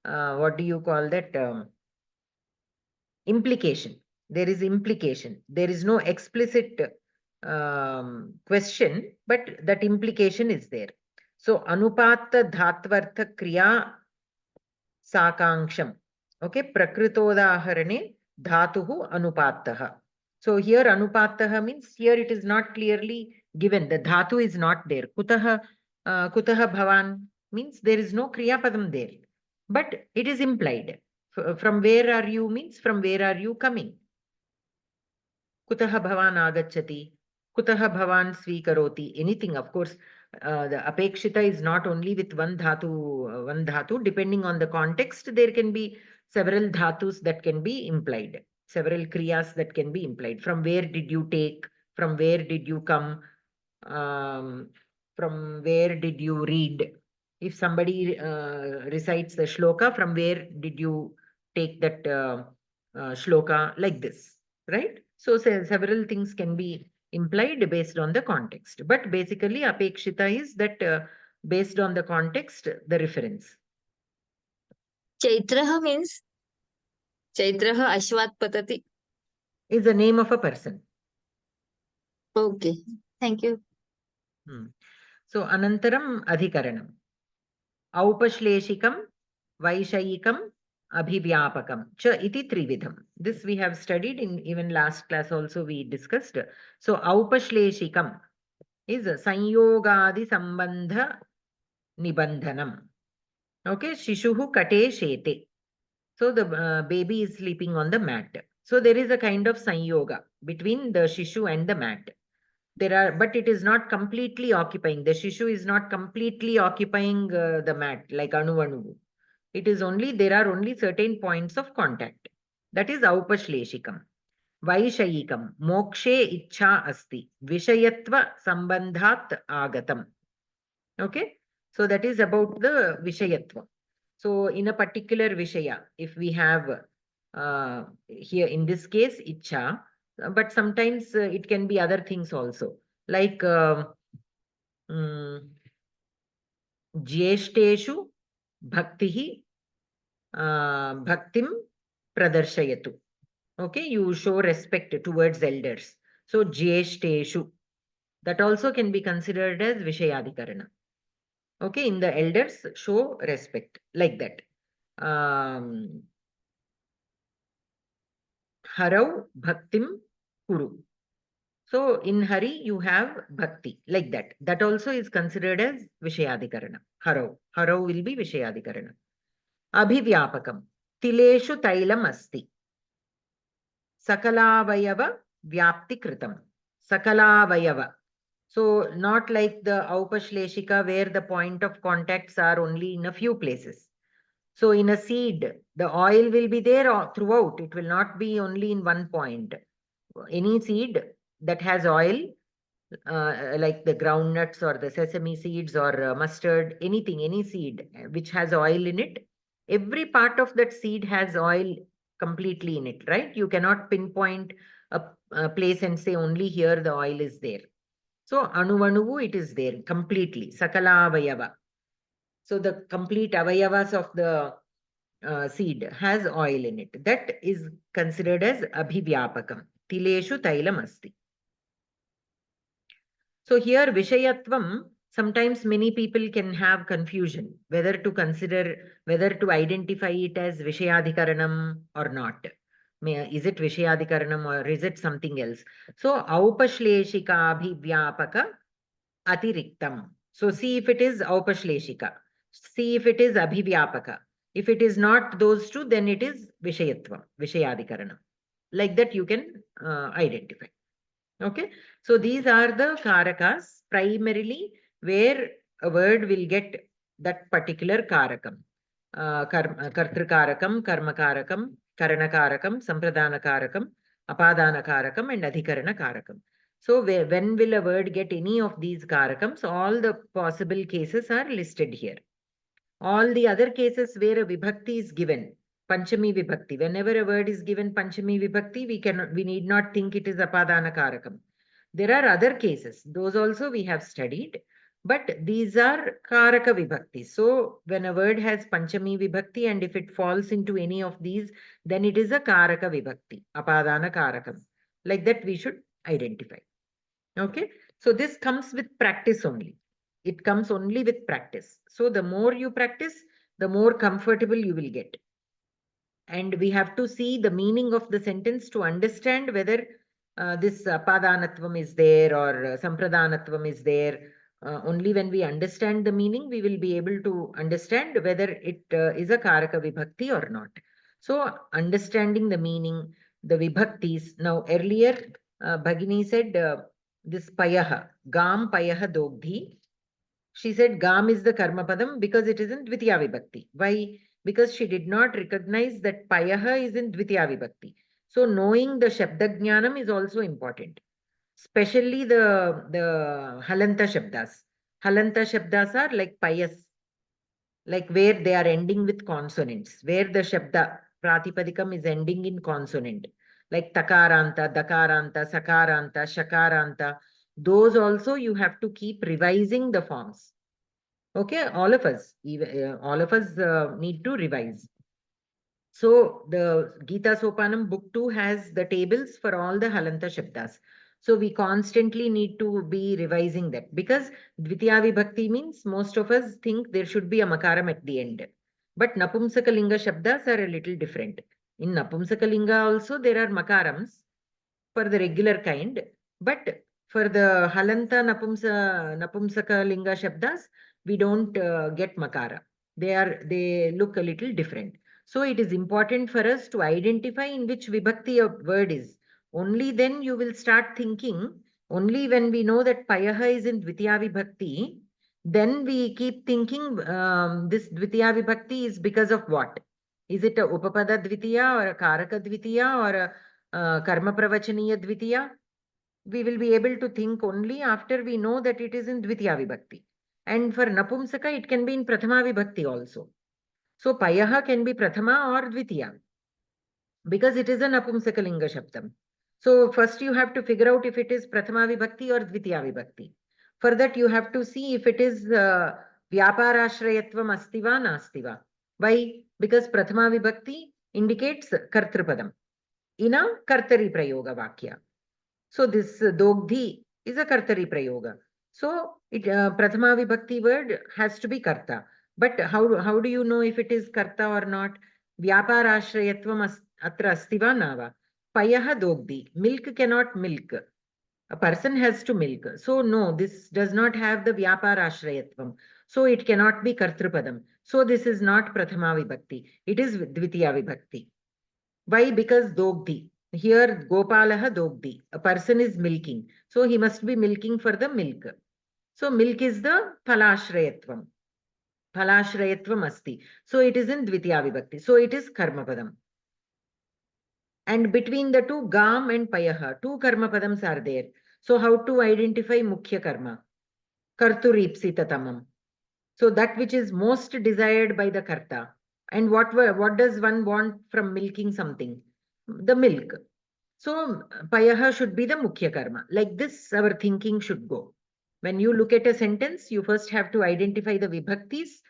what do you call that implication. There is implication. There is no explicit question, but that implication is there. So Anupatta Dhatvartha Kriya Sakangsham. Okay, Prakritodaharane Dhatuhu Anupattaha. So here Anupattaha means here it is not clearly given. The Dhatu is not there. Kutaha Bhavan means there is no Kriya Padam there. But it is implied. From where are you means from where are you coming? Kutaha Bhavan Agachati. Kutaha Bhavan Svikaroti. Anything, of course. The apekshita is not only with one dhatu. Depending on the context, there can be several dhatus that can be implied, several kriyas that can be implied. From where did you take? From where did you come? From where did you read? If somebody recites the shloka, from where did you take that shloka? Like this, right? So several things can be implied based on the context. But basically, apekshita is that based on the context, the reference. Chaitraha means Chaitraha Ashwat Patati. Is the name of a person. Okay. Thank you. So Anantaram Adhikaranam. Aupashleshikam, Vaishayikam, Abhivyapakam. Cha iti trividham. This we have studied in even last class also we discussed. So Aupashleshikam is Sanyogadi Sambandha Nibandhanam. Okay, Shishuhu Kate Shete. So the baby is sleeping on the mat. So there is a kind of sanyoga between the Shishu and the mat. But it is not completely occupying. The Shishu is not completely occupying the mat like Anu. It is only, there are only certain points of contact. That is Aupashleshikam. Vaishayikam. Mokshe Ichha Asti. Vishayatva Sambandhat Agatam. Okay. So that is about the Vishayatva. So in a particular Vishaya, if we have here in this case, Ichha, but sometimes it can be other things also. Like Jyeshteshu Bhaktihi Bhaktim Pradarshayatu. Okay, you show respect towards elders. So Jyeshteshu, that also can be considered as Vishayadhikarana. Okay, in the elders, show respect like that. Harau Bhaktim Kuru. So in Hari, you have Bhakti like that. That also is considered as Vishayadhikarana. Harau. Harau will be Vishayadhikarana. Abhivyapakam. Tileshu Tailam Asti. Sakalavayava Vyapti Kritam. Sakalavayava. So not like the Aupashleshika where the point of contacts are only in a few places. So in a seed, the oil will be there throughout. It will not be only in one point. Any seed that has oil, like the groundnuts or the sesame seeds or mustard, anything, any seed which has oil in it, every part of that seed has oil completely in it, right? You cannot pinpoint a place and say only here the oil is there. So Anuvanuvu, it is there completely. Sakala Avayava. So the complete Avayavas of the seed has oil in it. That is considered as Abhivyapakam. Tileshu Tailam Asti. So here Vishayatvam sometimes many people can have confusion whether to identify it as Vishayadhikaranam or not. Is it Vishayadhikaranam or is it something else? So, Aupashleshika Abhivyapaka Atiriktam. So, see if it is Aupashleshika. See if it is Abhivyapaka. If it is not those two, then it is Vishayatva, Vishayadhikaranam. Like that, you can identify. Okay, so these are the karakas primarily where a word will get that particular karakam. Kartrikarakam, karmakarakam, karanakarakam, sampradhanakarakam, apadanakarakam, and adhikarana-karakam. So when will a word get any of these karakams? All the possible cases are listed here. All the other cases where a vibhakti is given, Panchami vibhakti, whenever a word is given Panchami vibhakti, we need not think it is apadana karakam. There are other cases, those also we have studied, but these are karaka vibhakti. So when a word has Panchami vibhakti and if it falls into any of these, then it is a karaka vibhakti, apadana karakam. Like that we should identify. Okay, so this comes with practice only. It comes only with practice. So the more you practice, the more comfortable you will get. And we have to see the meaning of the sentence to understand whether this padanatvam is there or sampradhanatvam is there. Only when we understand the meaning, we will be able to understand whether it is a karaka vibhakti or not. So understanding the meaning, the vibhaktis. Now earlier, Bhagini said this payaha, gam payaha dogdhi. She said gam is the karma padam because it isn't dvitiya vibhakti. Why? Because she did not recognize that payaha is in dvitiya vibhakti. So knowing the shabda jnanam is also important. Especially the halanta shabdas. Halanta shabdas are like payas, like where they are ending with consonants, where the shabda pratipadikam is ending in consonant, like takaranta, dakaranta, sakaranta, shakaranta. Those also you have to keep revising the forms. Okay, all of us need to revise. So the Gita Sopanam book 2 has the tables for all the halanta shabdas. So we constantly need to be revising that because Dvitiya Vibhakti means most of us think there should be a makaram at the end. But Napumsakalinga shabdas are a little different. In Napumsakalinga also there are makarams for the regular kind, but for the halanta Napumsakalinga shabdas, we don't get makara. They look a little different. So it is important for us to identify in which vibhakti a word is. Only then you will start thinking, only when we know that payaha is in dvitiya vibhakti, then we keep thinking this dvitiya vibhakti is because of what? Is it a upapada dvitiya or a karaka dvitiya or a karma pravachaniya dvitiya? We will be able to think only after we know that it is in dvitiya vibhakti. And for napumsaka, it can be in prathama vibhakti also. So payaha can be prathama or dvitiya because it is a napumsakalinga shabdam. So first you have to figure out if it is prathama vibhakti or dvitiya vibhakti. For that you have to see if it is vyaparashrayatvam astiva nastiva. Why? Because prathama vibhakti indicates kartripadam in a kartari prayoga vakya. So this dogdhi is a kartari prayoga. So it prathama vibhakti word has to be karta. But how do you know if it is karta or not? Vyaparashrayatvam atra astiva nava. Payaha dogdhi. Milk cannot milk. A person has to milk. So no, this does not have the vyaparashrayatvam. So it cannot be kartripadam. So this is not prathama vibhakti. It is dvitiya vibhakti. Why? Because dogdhi. Here Gopalaha dogdhi. A person is milking. So he must be milking for the milk. So milk is the phalashrayatvam. Phalashrayatvam asti. So it is in dvitiya vibhakti. So it is karma padam. And between the two, gam and payaha, two karma padams are there. So how to identify mukhya karma? Karturipsitatamam. So that which is most desired by the karta. And what does one want from milking something? The milk. So payaha should be the mukhya karma. Like this, our thinking should go. When you look at a sentence, you first have to identify the vibhaktis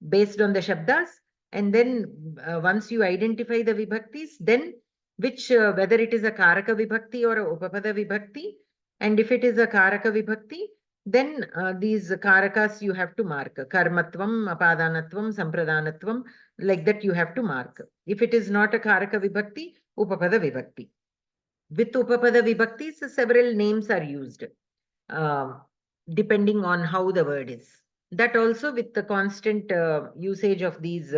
based on the shabdas. And then once you identify the vibhaktis, then whether it is a karaka vibhakti or a upapada vibhakti. And if it is a karaka vibhakti, then these karakas you have to mark. Karmatvam, apadanatvam, sampradanatvam, like that you have to mark. If it is not a karaka vibhakti, upapada vibhakti. With upapada vibhaktis, several names are used, depending on how the word is. That also with the constant usage of these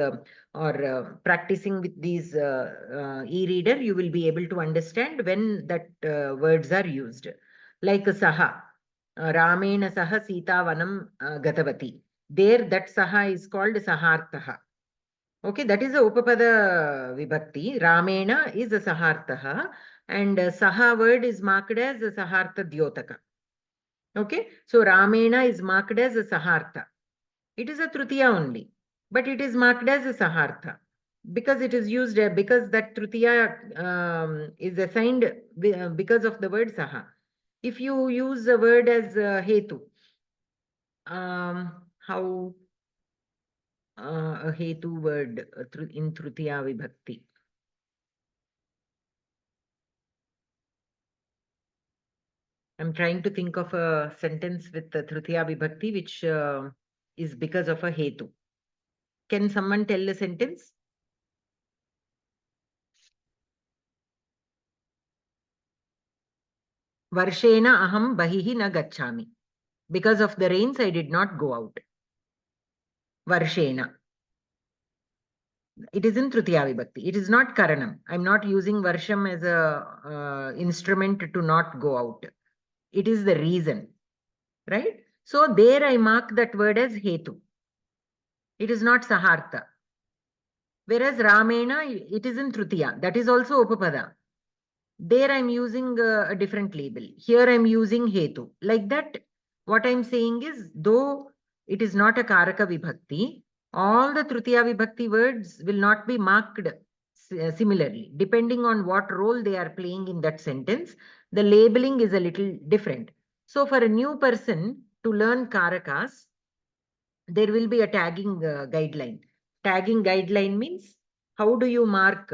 practicing with these e-reader, you will be able to understand when that words are used. Like saha, Ramena saha Sita vanam gatavati. There that saha is called sahartaha. Okay, that is a upapada vibhakti. Ramena is a sahartaha, and saha word is marked as a sahartha dyotaka. Okay, so Ramena is marked as a sahartha. It is a tritiya only, but it is marked as a sahartha because it is used because that tritiya is assigned because of the word saha. If you use the word as hetu, how a hetu word in tritiya vibhakti? I'm trying to think of a sentence with the tritiya vibhakti which is because of a hetu. Can someone tell a sentence? Varshena aham bahihi na gacchami. Because of the rains, I did not go out. Varshena. It is in tritiya vibhakti. It is not karanam. I'm not using varsham as a instrument to not go out. It is the reason, right? So there I mark that word as hetu. It is not sahartha. Whereas Ramena, it is in tritiya. That is also upapada. There I'm using a different label. Here I'm using hetu. Like that, what I'm saying is, though it is not a karaka vibhakti, all the tritiya vibhakti words will not be marked similarly. Depending on what role they are playing in that sentence, the labeling is a little different. So for a new person to learn karakas, there will be a tagging guideline. Tagging guideline means how do you mark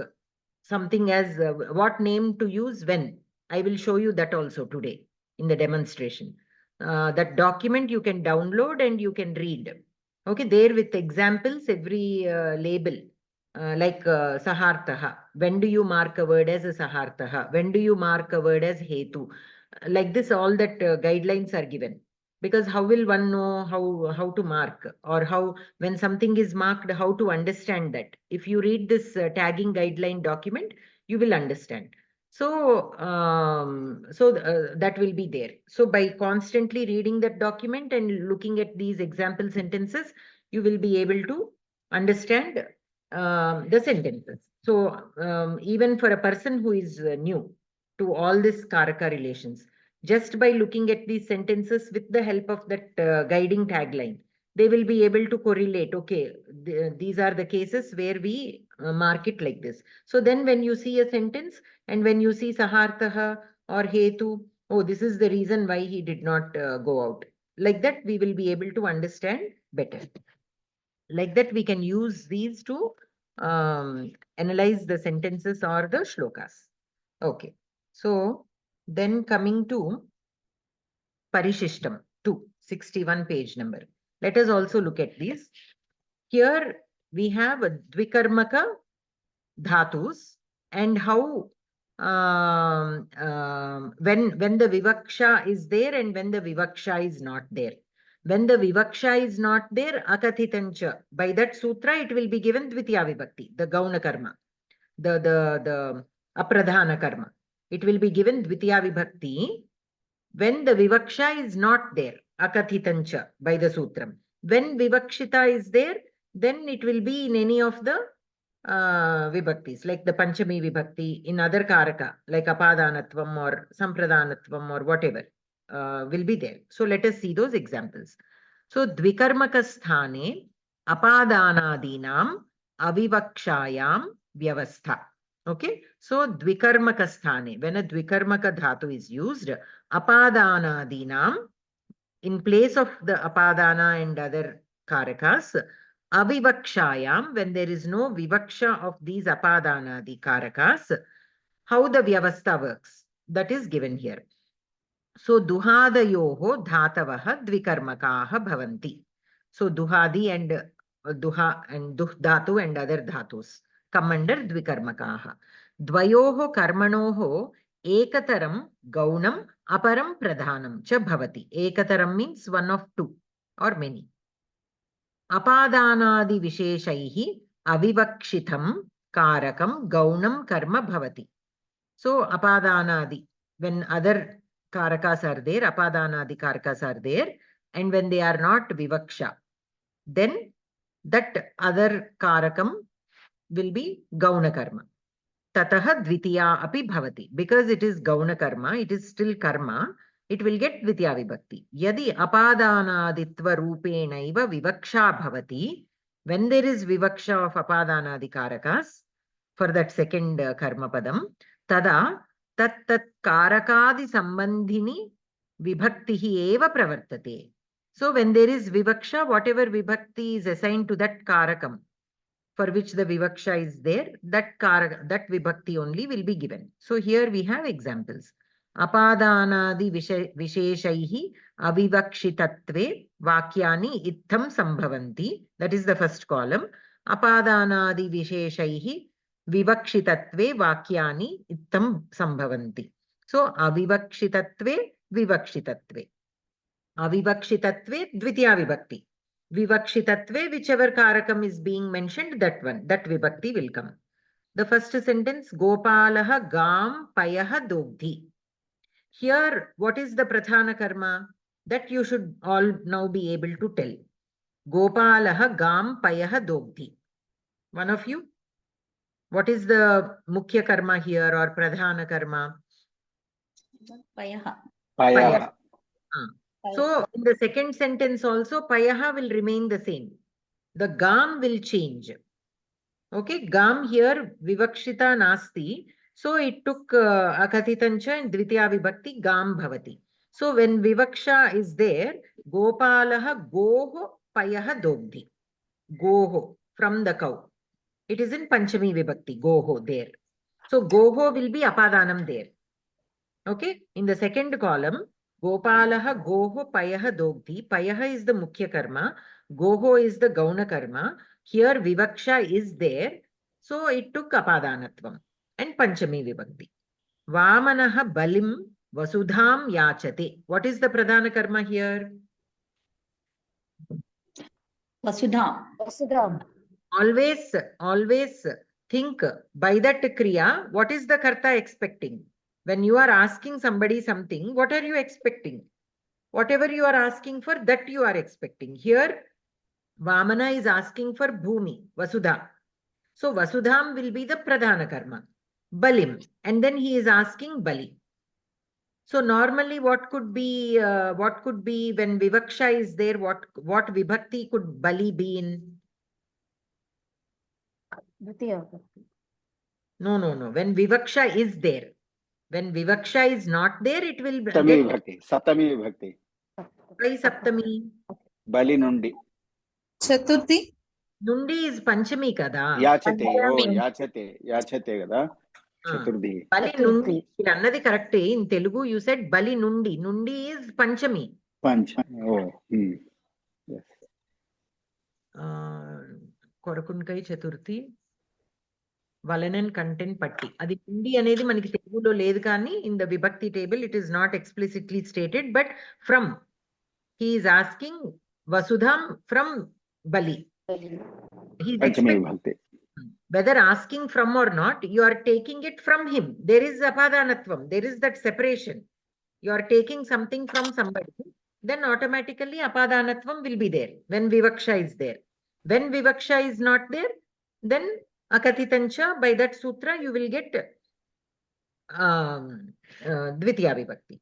something as what name to use when. I will show you that also today in the demonstration. That document you can download and you can read. Okay, there with examples, every label. Like sahartaha. When do you mark a word as a sahartaha? When do you mark a word as hetu? Like this, all that guidelines are given. Because how will one know how to mark, or how, when something is marked, how to understand that? If you read this tagging guideline document, you will understand. So that will be there. So by constantly reading that document and looking at these example sentences, you will be able to understand the sentences. So even for a person who is new to all these karaka relations, just by looking at these sentences with the help of that guiding tagline, they will be able to correlate. Okay, these are the cases where we mark it like this. So then when you see a sentence and when you see sahartaha or hetu, oh, this is the reason why he did not go out. Like that, we will be able to understand better. Like that, we can use these to analyze the sentences or the shlokas. Okay. So then coming to Parishishtam 2, 61 page number. Let us also look at these. Here we have a Dvikarmaka dhatus and how when the vivaksha is there and when the vivaksha is not there. When the vivaksha is not there, akathitancha. By that sutra, it will be given dvitiya vibhakti, the gauna karma, the apradhana karma. It will be given dvitiya vibhakti when the vivaksha is not there, akathitancha, by the sutram. When vivakshita is there, then it will be in any of the vibhaktis, like the Panchami vibhakti, in other karaka, like apadanatvam or sampradhanatvam or whatever, will be there. So let us see those examples. So dvikarmaka sthane apadanadinam avivakshayam vyavastha. Okay, so dvikarmaka sthane, when a dvikarmaka dhatu is used, apadanadinam, in place of the apadana and other karakas, avivakshayam, when there is no vivaksha of these apadanadi karakas, how the vyavastha works, that is given here. So duhadayoho dhatavaha dvikarmakaha bhavanti. So duhadi and duha and duh dhatu and other dhatus come under dvikarmakaha. Dvayoho karmanoho ekataram gaunam aparam pradhanam cha bhavati. Ekataram means one of two or many. Apadanadi visheshaihi avivakshitam karakam gaunam karma bhavati. So apadanadi, when other karakas are there, apadanadi karakas are there, and when they are not vivaksha, then that other karakam will be gauna karma. Tataha dvitiya api bhavati. Because it is gauna karma, it is still karma, it will get dvitiya vibhakti. Yadi apadanaditva rupenaiva vivaksha bhavati, when there is vivaksha of apadanadi karakas, for that second karma padam, tada tat karakadi sambandhini vibhaktihi eva pravartate. So when there is vivaksha, whatever vibhakti is assigned to that karakam, for which the vivaksha is there, that vibhakti only will be given. So here we have examples. Apadanadi visheshaihi avivakshitatve vakyani ittham sambhavanti. That is the first column. Apadanadi visheshaihi vivakshitatve vakyani ittham sambhavanti. So avivakshitatve vivakshitatve. Avivakshitatve dvitiya vibhakti. Vivakshitatve, whichever karakam is being mentioned, that one, that vibhakti will come. The first sentence, Gopalaha gam payaha dogdhi. Here, what is the pradhana karma? That you should all now be able to tell. Gopalaha gam payaha dogdhi. One of you? What is the mukhya karma here or pradhana karma? Payaha. Payaha. So in the second sentence also, payaha will remain the same. The gam will change. Okay, gam here vivakshita nasti. So it took akatitancha and dvitiya vibhakti gam bhavati. So when vivaksha is there, gopalaha goho payaha dogdhi. Goho, from the cow. It is in panchami vibhakti, goho there. So goho will be apadanam there. Okay, in the second column, Gopalaha Goho Payaha Dogdhi. Payaha is the Mukhya Karma. Goho is the Gauna Karma. Here Vivaksha is there. So it took Apadanatvam and Panchami Vibhakti. Vamanaha Balim Vasudham Yachate. What is the Pradhana Karma here? Vasudha. Always think by that Kriya, what is the Karta expecting? When you are asking somebody something, what are you expecting? Whatever you are asking for, that you are expecting. Here, Vamana is asking for Bhumi, Vasudha. So Vasudham will be the Pradhana Karma. Balim. And then he is asking Bali. So normally what could be when Vivaksha is there, what Vibhakti could Bali be in? No. When Vivaksha is there. When Vivaksha is not there, it will be. Saptami Vibhakti. Why Saptami? Bali Nundi. Chaturthi. Nundi is Panchami kada. Yachate. Oh, Yachate kada. Chaturthi. Bali Nundi. Annadi correct. In Telugu, you said Bali Nundi. Nundi is Panchami. Panch. Oh. Yes. Korakunkai Chaturthi. Valanan content patti. Adi Nundi anedi maniki Telugulo ledhu kaani in the Vibhakti table it is not explicitly stated, but from. He is asking Vasudham from Bali. He is expecting. Whether asking from or not, you are taking it from him. There is apadanatvam. There is that separation. You are taking something from somebody. Then automatically apadanatvam will be there when Vivaksha is there. When Vivaksha is not there, then akatitancha, by that sutra, you will get dvitiya vibhakti.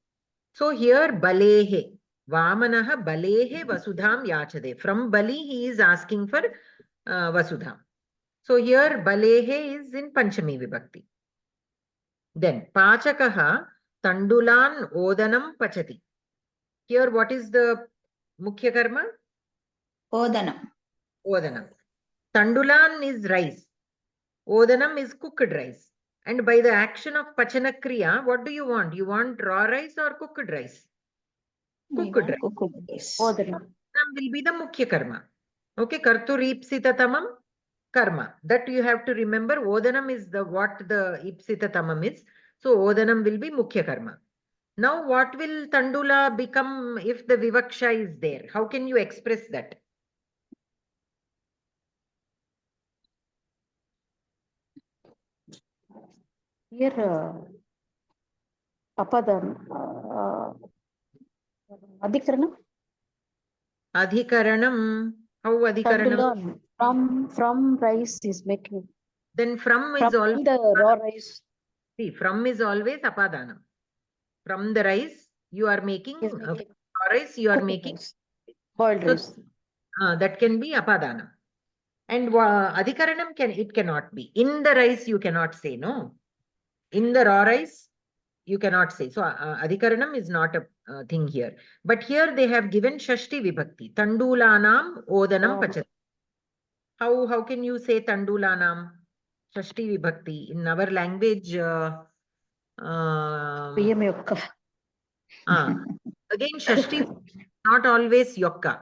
So here balehe. Vamanaha balehe vasudham yachade. From Bali, he is asking for vasudham. So here balehe is in Panchami Vibhakti. Then Pachakaha tandulan odanam pachati. Here what is the mukhya karma? Odanam. Odanam. Tandulan is rice. Odanam is cooked rice. And by the action of Pachana Kriya, what do you want? You want raw rice or cooked rice? Cooked rice. Odanam. Will be the Mukhya Karma. Okay, Kartur Ipsitatamam Karma. That you have to remember. Odanam is the what the Ipsitatamam is. So Odanam will be Mukhya Karma. Now what will Tandula become if the Vivaksha is there? How can you express that? Here, Apadam, Adhikaranam. Adhikaranam. How Adhikaranam? Tandula, from rice is making. Then from is From always the raw rice. see, from is always apadanam. From the rice you are making raw rice you are making rice. Boiled rice. That can be apadanam. And adhikaranam cannot be. In the rice you cannot say, no. In the raw rice you cannot say. So adhikaranam is not a thing here. But here they have given Shashti Vibhakti. Tandulanam Odanam Pachati. How can you say Tandulanam Shashti Vibhakti? In our language, Biyam yokka. again, Shashti not always Yokka.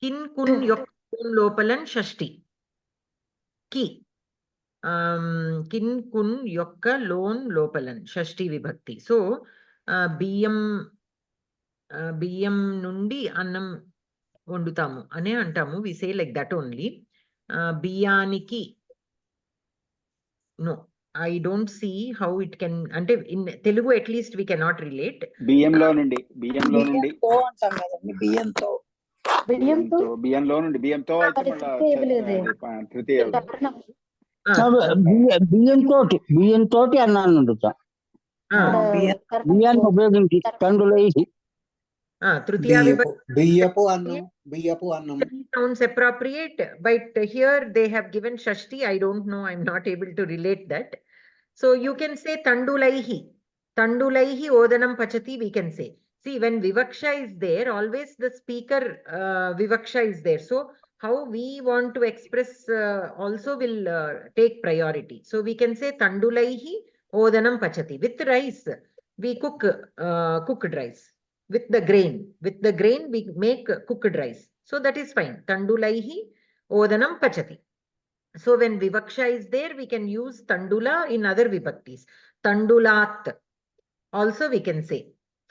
Kin kun yokka lopalan Shashti. Ki. Kin kun yokka lon lopalan Shashti Vibhakti. So, biyam nundi annam ondutamu ane antamu. We say like that only. Biyaniki. No, I don't see how it can. Ante in Telugu at least we cannot relate. బియ్యంలో నుండి బియ్యంతో బియ్యంలో నుండి బియ్యంతో అయితే మళ్ళీ తృతీయ బియ్యంతో అన్నాన్ని వండుతాం. బియ్యాన్ని ఉపయోగించి తండ్రులై బియ్యపు అన్నం sounds appropriate, but here they have given Shashti. I don't know. I'm not able to relate that. So you can say Tandulaihi. Tandulaihi Odanam Pachati, we can say. See, when Vivaksha is there, always the speaker Vivaksha is there. So how we want to express also will take priority. So we can say Tandulaihi Odanam Pachati. With rice, we cook cooked rice. With the grain we make cooked rice. So that is fine. Tandulaihi Odanam Pachati. So when Vivaksha is there, we can use Tandula in other Vibhaktis. Tandulat also we can say.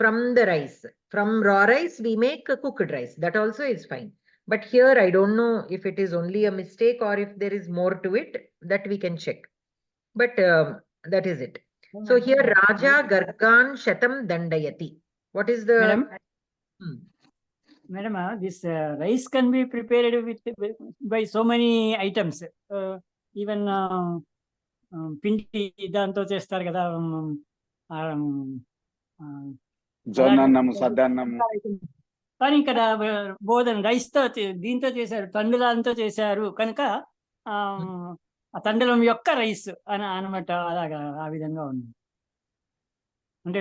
From the rice. From raw rice, we make cooked rice. That also is fine. But here, I don't know if it is only a mistake or if there is more to it. That we can check. But that is it. So here, Raja Gargan Shatam Dandayati. What is the... Madam, this rice can be prepared by so many items. Even pindi danto chestar kada జొన్నన్నము సద్దన్నము. కానీ ఇక్కడ బోధన rice తో దీంతో చేశారు, తండులంతో చేశారు కనుక ఆ తండులం యొక్క రైస్ అని అనమాట. అలాగా ఆ విధంగా ఉంది. అంటే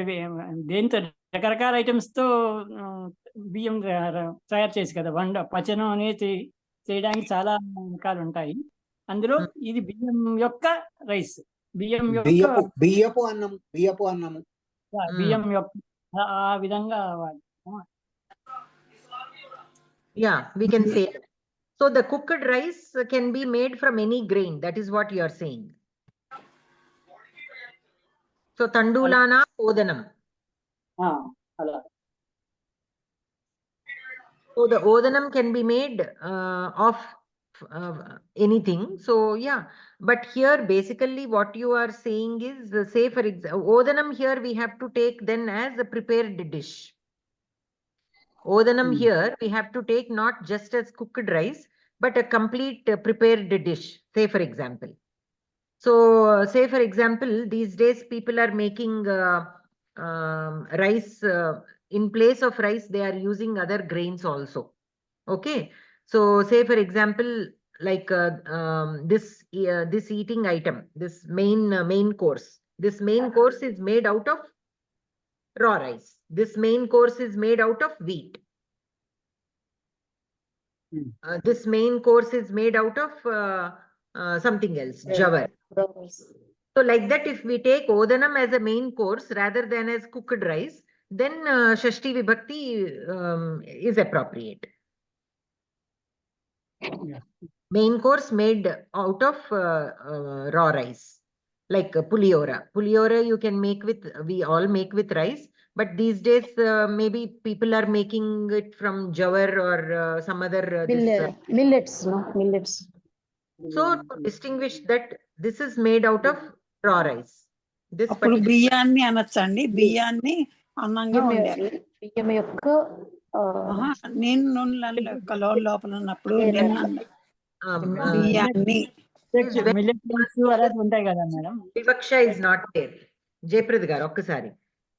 దేంతో రకరకాల ఐటమ్స్ తో బియ్యం తయారు చేసి కదా పచనం అనేది చేయడానికి చాలా రకాలు ఉంటాయి. అందులో ఇది బియ్యం యొక్క రైస్, బియ్యపు అన్నము బియ్యం యొక్క ఆ విధంగా. Yeah, we can say. So the cooked rice can be made from any grain. That is what you are saying. So Tandulana Odanam. So the Odanam can be made of anything. So yeah, but here basically what you are saying is, say for example, Odanam here we have to take then as a prepared dish. Odanam here we have to take not just as cooked rice, but a complete prepared dish, say for example. So say for example, these days people are making rice, in place of rice, they are using other grains also. Okay. So say for example, like this eating item, this main course. This main course is made out of raw rice. This main course is made out of wheat. This main course is made out of something else, jawar. So like that, if we take Odanam as a main course rather than as cooked rice, then Shashti Vibhakti is appropriate. Yeah. Main course made out of raw rice, like puliora. Puliora you can make with, we all make with rice, but these days maybe people are making it from jawar or some other Millets, no? Millets. So to distinguish that this is made out of raw rice. This అప్పుడు particular బియ్యాన్ని అనొచ్చండి, బియ్యాన్ని అన్నంగా వండారు. బియ్యం యొక్క ఆహా, నేను లోపల ఉన్నప్పుడు నిన్న బియ్యాన్ని మిల్లెట్స్ అలాంటి ఉంటాయి కదా మేడం. వివక్ష ఇస్ నాట్ దేర్. జయప్రద్ గారు ఒక్కసారి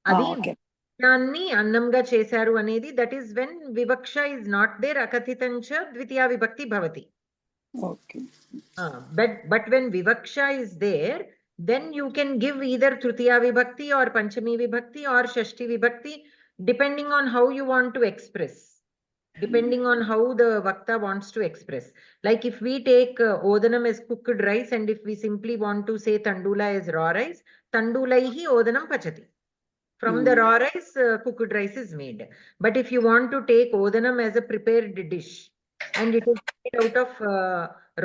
అది బియ్యాన్ని అన్నంగా చేశారు అనేది, దట్ ఈస్ వెన్ వివక్ష ఇస్ నాట్ దేర్, అకథితంచ ద్వితీయ విభక్తి భవతి. But when vivaksha is there, then you can give either tritiya vibhakti or panchami vibhakti or shashti vibhakti, depending on how you want to express, depending on how the vakta wants to express. Like if we take odanam as cooked rice, and if we simply want to say tandula as raw rice, tandulaihi odanam pachati. From the raw rice, cooked rice is made. But if you want to take odanam as a prepared dish, and it is made out of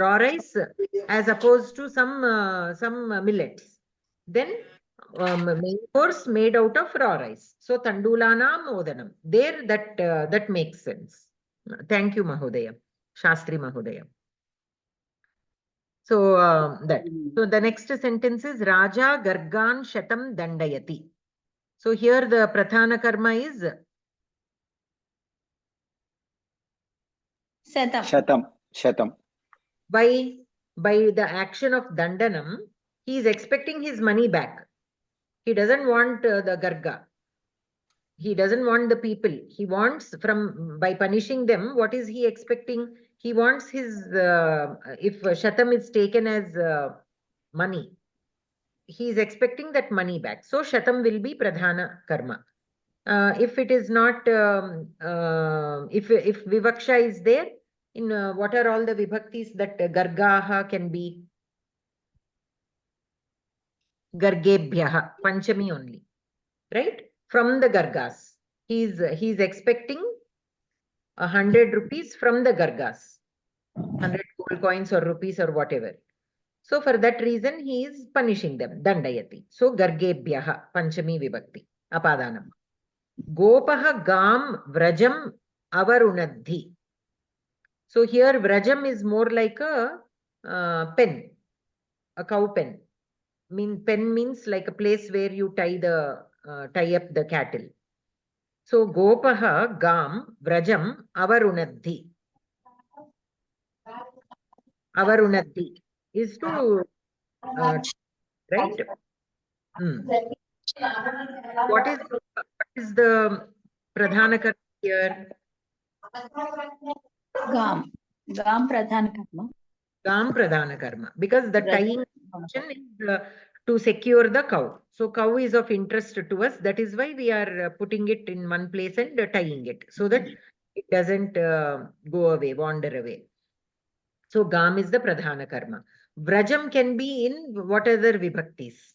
raw rice as opposed to some millets, then main course made out of raw rice. So tandulanam odanam. There that makes sense. Thank you, Mahodaya. Shastri Mahodaya. So so the next sentence is Raja Gargan Shatam Dandayati. So here the Prathana Karma is Shatam. By the action of Dandanam, he is expecting his money back. He doesn't want the Garga. He doesn't want the people. He wants, by punishing them, what is he expecting? He wants his, if Shatam is taken as money, he is expecting that money back. So Shatam will be Pradhana Karma. If it is not, if Vivaksha is there, in what are all the Vibhaktis that Gargaha can be? Gargebhyaha, Panchami only, right? From the Gargas. He's expecting 100 rupees from the Gargas. 100 gold coins or rupees or whatever. So for that reason, he is punishing them. Dandayati. So Gargebhyaha, Panchami Vibhakti, Apadanam. Gopaha Gam Vrajam Avarunadhi. So here Vrajam is more like a pen, a cow pen. Pen means like a place where you tie up the cattle. So Gopaha Gam Vrajam Avarunadhi. Avarunadhi is to right. What is the Pradhana Karma here? Gam Pradhana Karma. Gam Pradhana Karma, because the tying function is to secure the cow. So cow is of interest to us. That is why we are putting it in one place and tying it, so that it doesn't go away, wander away. So Gam is the Pradhana Karma. Vrajam can be in what other Vibhaktis?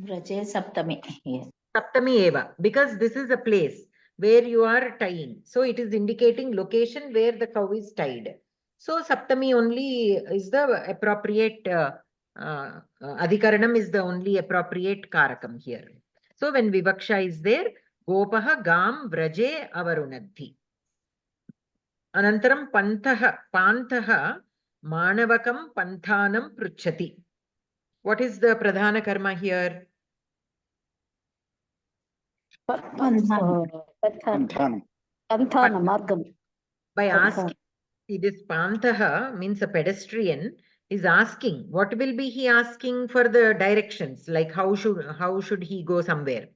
Vraje Saptami. Yes. Saptami eva, because this is a place where you are tying. So it is indicating location where the cow is tied. So Saptami only is the appropriate, Adhikaranam is the only appropriate Karakam here. So when Vivaksha is there, Gopaha Gam Vraje Avarunadhi. Anantaram Pantaha Manavakam Panthanam Pruchati. What is the Pradhana Karma here? Panthana Margam. By asking, see, this Pantaha means a pedestrian is asking. What will be he asking for the directions? Like how should he go somewhere?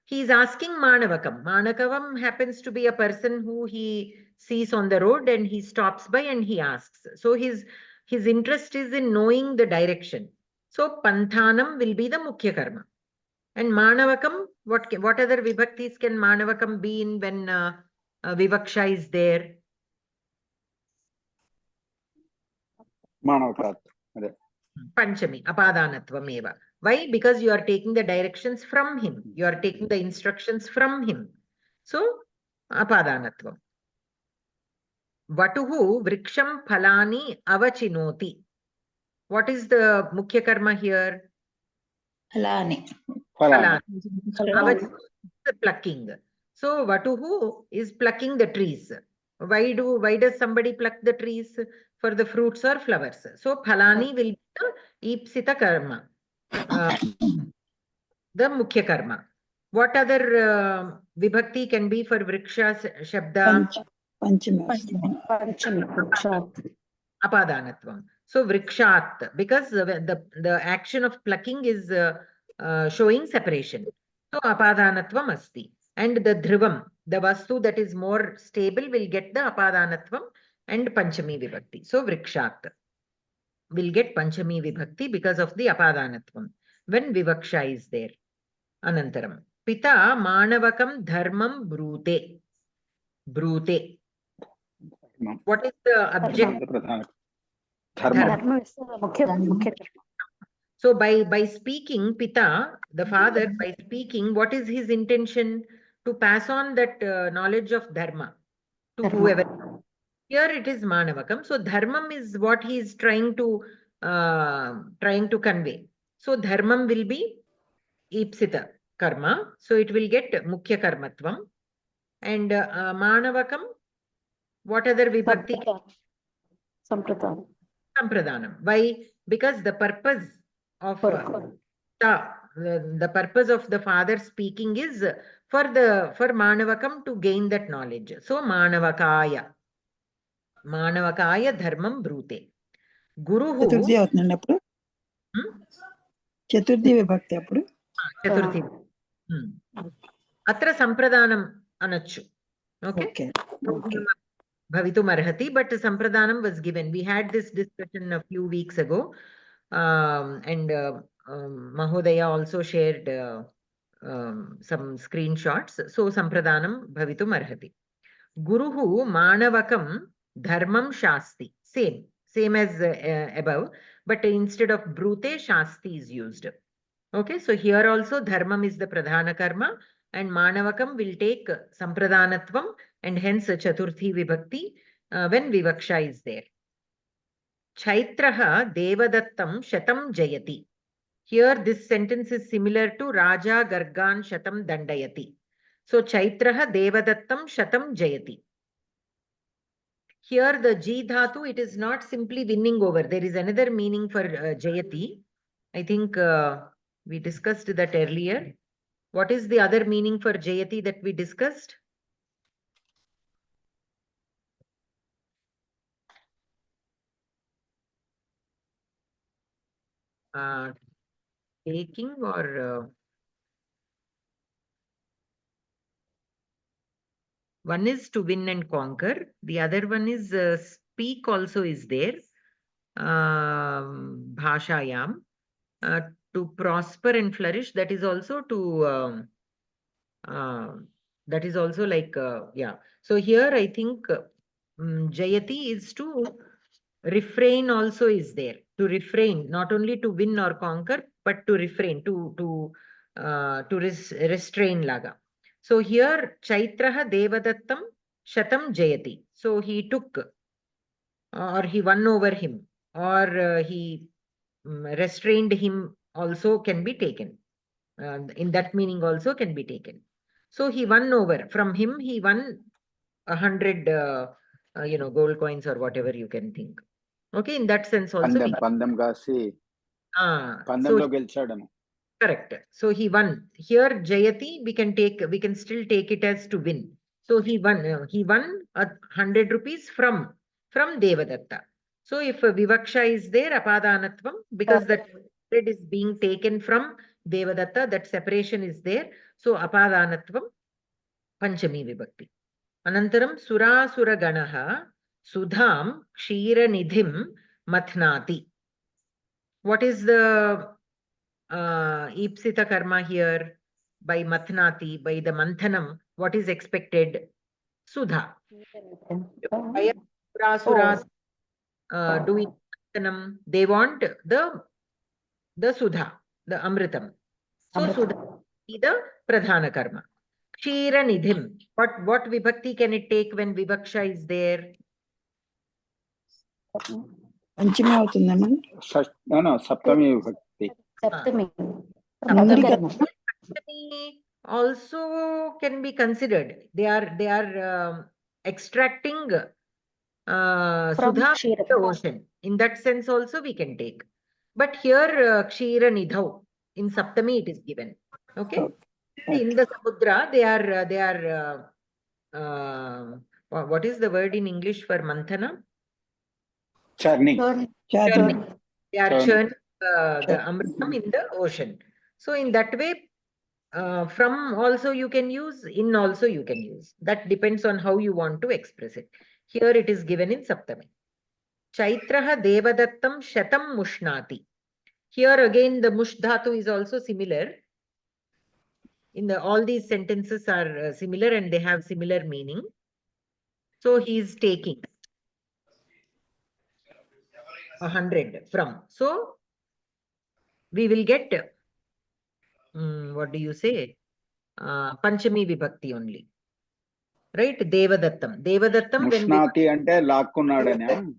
He is asking Manavakam. Manakavam happens to be a person who he sees on the road and he stops by and he asks. So his interest is in knowing the direction. So Panthanam will be the Mukhya Karma. And Manavakam, what other Vibhaktis can Manavakam be in when Vivaksha is there? Manavakat. Panchami, apadanatvam eva. Why? Because you are taking the directions from him. You are taking the instructions from him. So, apadanatvam. Vatuhu vriksham phalani avachinoti. What is the mukhya karma here? Phalani. Phalani. Avachinoti is plucking. So, Vatuhu is plucking the trees. Why does somebody pluck the trees? For the fruits or flowers. So, phalani will be the ipsita karma. The mukhya karma. What other vibhakti can be for vriksha shabda? Panchami vasti. Panchami. Vrikshat. Apadanatvam. So vrikshat, because the action of plucking is showing separation. So apadanatvam asti. And the dhruvam, the vastu that is more stable will get the apadanatvam and panchami vibhakti. So vrikshat will get panchami vibhakti because of the apadanatvam when vivaksha is there. Anantaram. Pita manavakam dharmam brute. Brute. What is the object? Dharma. Dharma is the mukhya karma. So by speaking, Pita, the father, by speaking, what is his intention? To pass on that knowledge of dharma to whoever. Here it is manavakam. So dharmam is what he is trying to convey. So dharmam will be ipsita karma. So it will get mukhya karmatvam. And manavakam, what other vibhakti? Sampradhanam. Sampradhanam. Why? Because the purpose of the purpose of the father speaking is for manavakam to gain that knowledge. So manavakaya dharmam brute. Guruhu. Chaturthi అవుతుందండి అప్పుడు చతుర్థి విభక్తి అప్పుడు Chaturthi. Atra sampradhanam anachu. Okay. Bhavitum arhati, but sampradhanam was given. We had this discussion a few weeks ago, and Mahodaya also shared some screenshots. So sampradhanam bhavitum arhati. Guruhu manavakam dharmam shasti. Same as above, but instead of brute, shasti is used. Okay, so here also dharmam is the pradhana karma and manavakam will take sampradhanatvam and hence chaturthi vibhakti when vivaksha is there. Chaitraha devadattam shatam jayati. Here this sentence is similar to Raja Gargan shatam dandayati. So Chaitraha devadattam shatam jayati. Here the ji dhatu, it is not simply winning over. There is another meaning for jayati. I think we discussed that earlier. What is the other meaning for jayati that we discussed? Taking or one is to win and conquer. The other one is speak also is there. Bhashayam. To prosper and flourish, that is also to that is also like yeah. So here I think jayati is to refrain also is there. To refrain, not only to win or conquer, but to refrain, to restrain laga. So here Chaitraha devadattam shatam jayati. So he took or he won over him or he restrained him also can be taken. In that meaning also can be taken. So he won over. From him, he won 100, gold coins or whatever you can think. Okay, in that sense also. Pandam gasi. Pandamlo gelchadanu. Correct. So he won. Here Jayati, we can still take it as to win. So he won 100 rupees from Devadatta. So if Vivaksha is there, Apadanatvam, because that is being taken from Devadatta, that separation is there. So Apadanatvam, Panchami Vibhakti. Anantaram Surasura Ganaha Sudham Kshira Nidhim Mathnati. What is the Ipsita karma here? By Mathnati, by the Manthanam, what is expected? Sudha. Surasuras doing They want the Sudha, the Amritam. So Sudha is the Pradhana Karma. Kshira Nidhim. What vibhakti can it take when Vivaksha is there? పంచమి అవుతుందమ్మా. Saptami vibhakti. Saptami. Saptami. Saptami also can be considered. They are extracting Sudha from the ocean. In that sense also we can take. But here Kshira Nidhau, in Saptami it is given. Okay. In the Samudra, they are what is the word in English for Manthana? Churning. Churning. They are churning the Amritam in the ocean. So in that way, from also you can use, in also you can use. That depends on how you want to express it. Here it is given in Saptami. Chaitraha Devadattam Shatam Mushnati. Here again the Mush Dhatu is also similar. All these sentences are similar and they have similar meaning. So he is taking 100 from. So we will get, what do you say? Panchami Vibhakti only. Right? Devadattam. Devadattam. Mushnati ante laakkunnadana.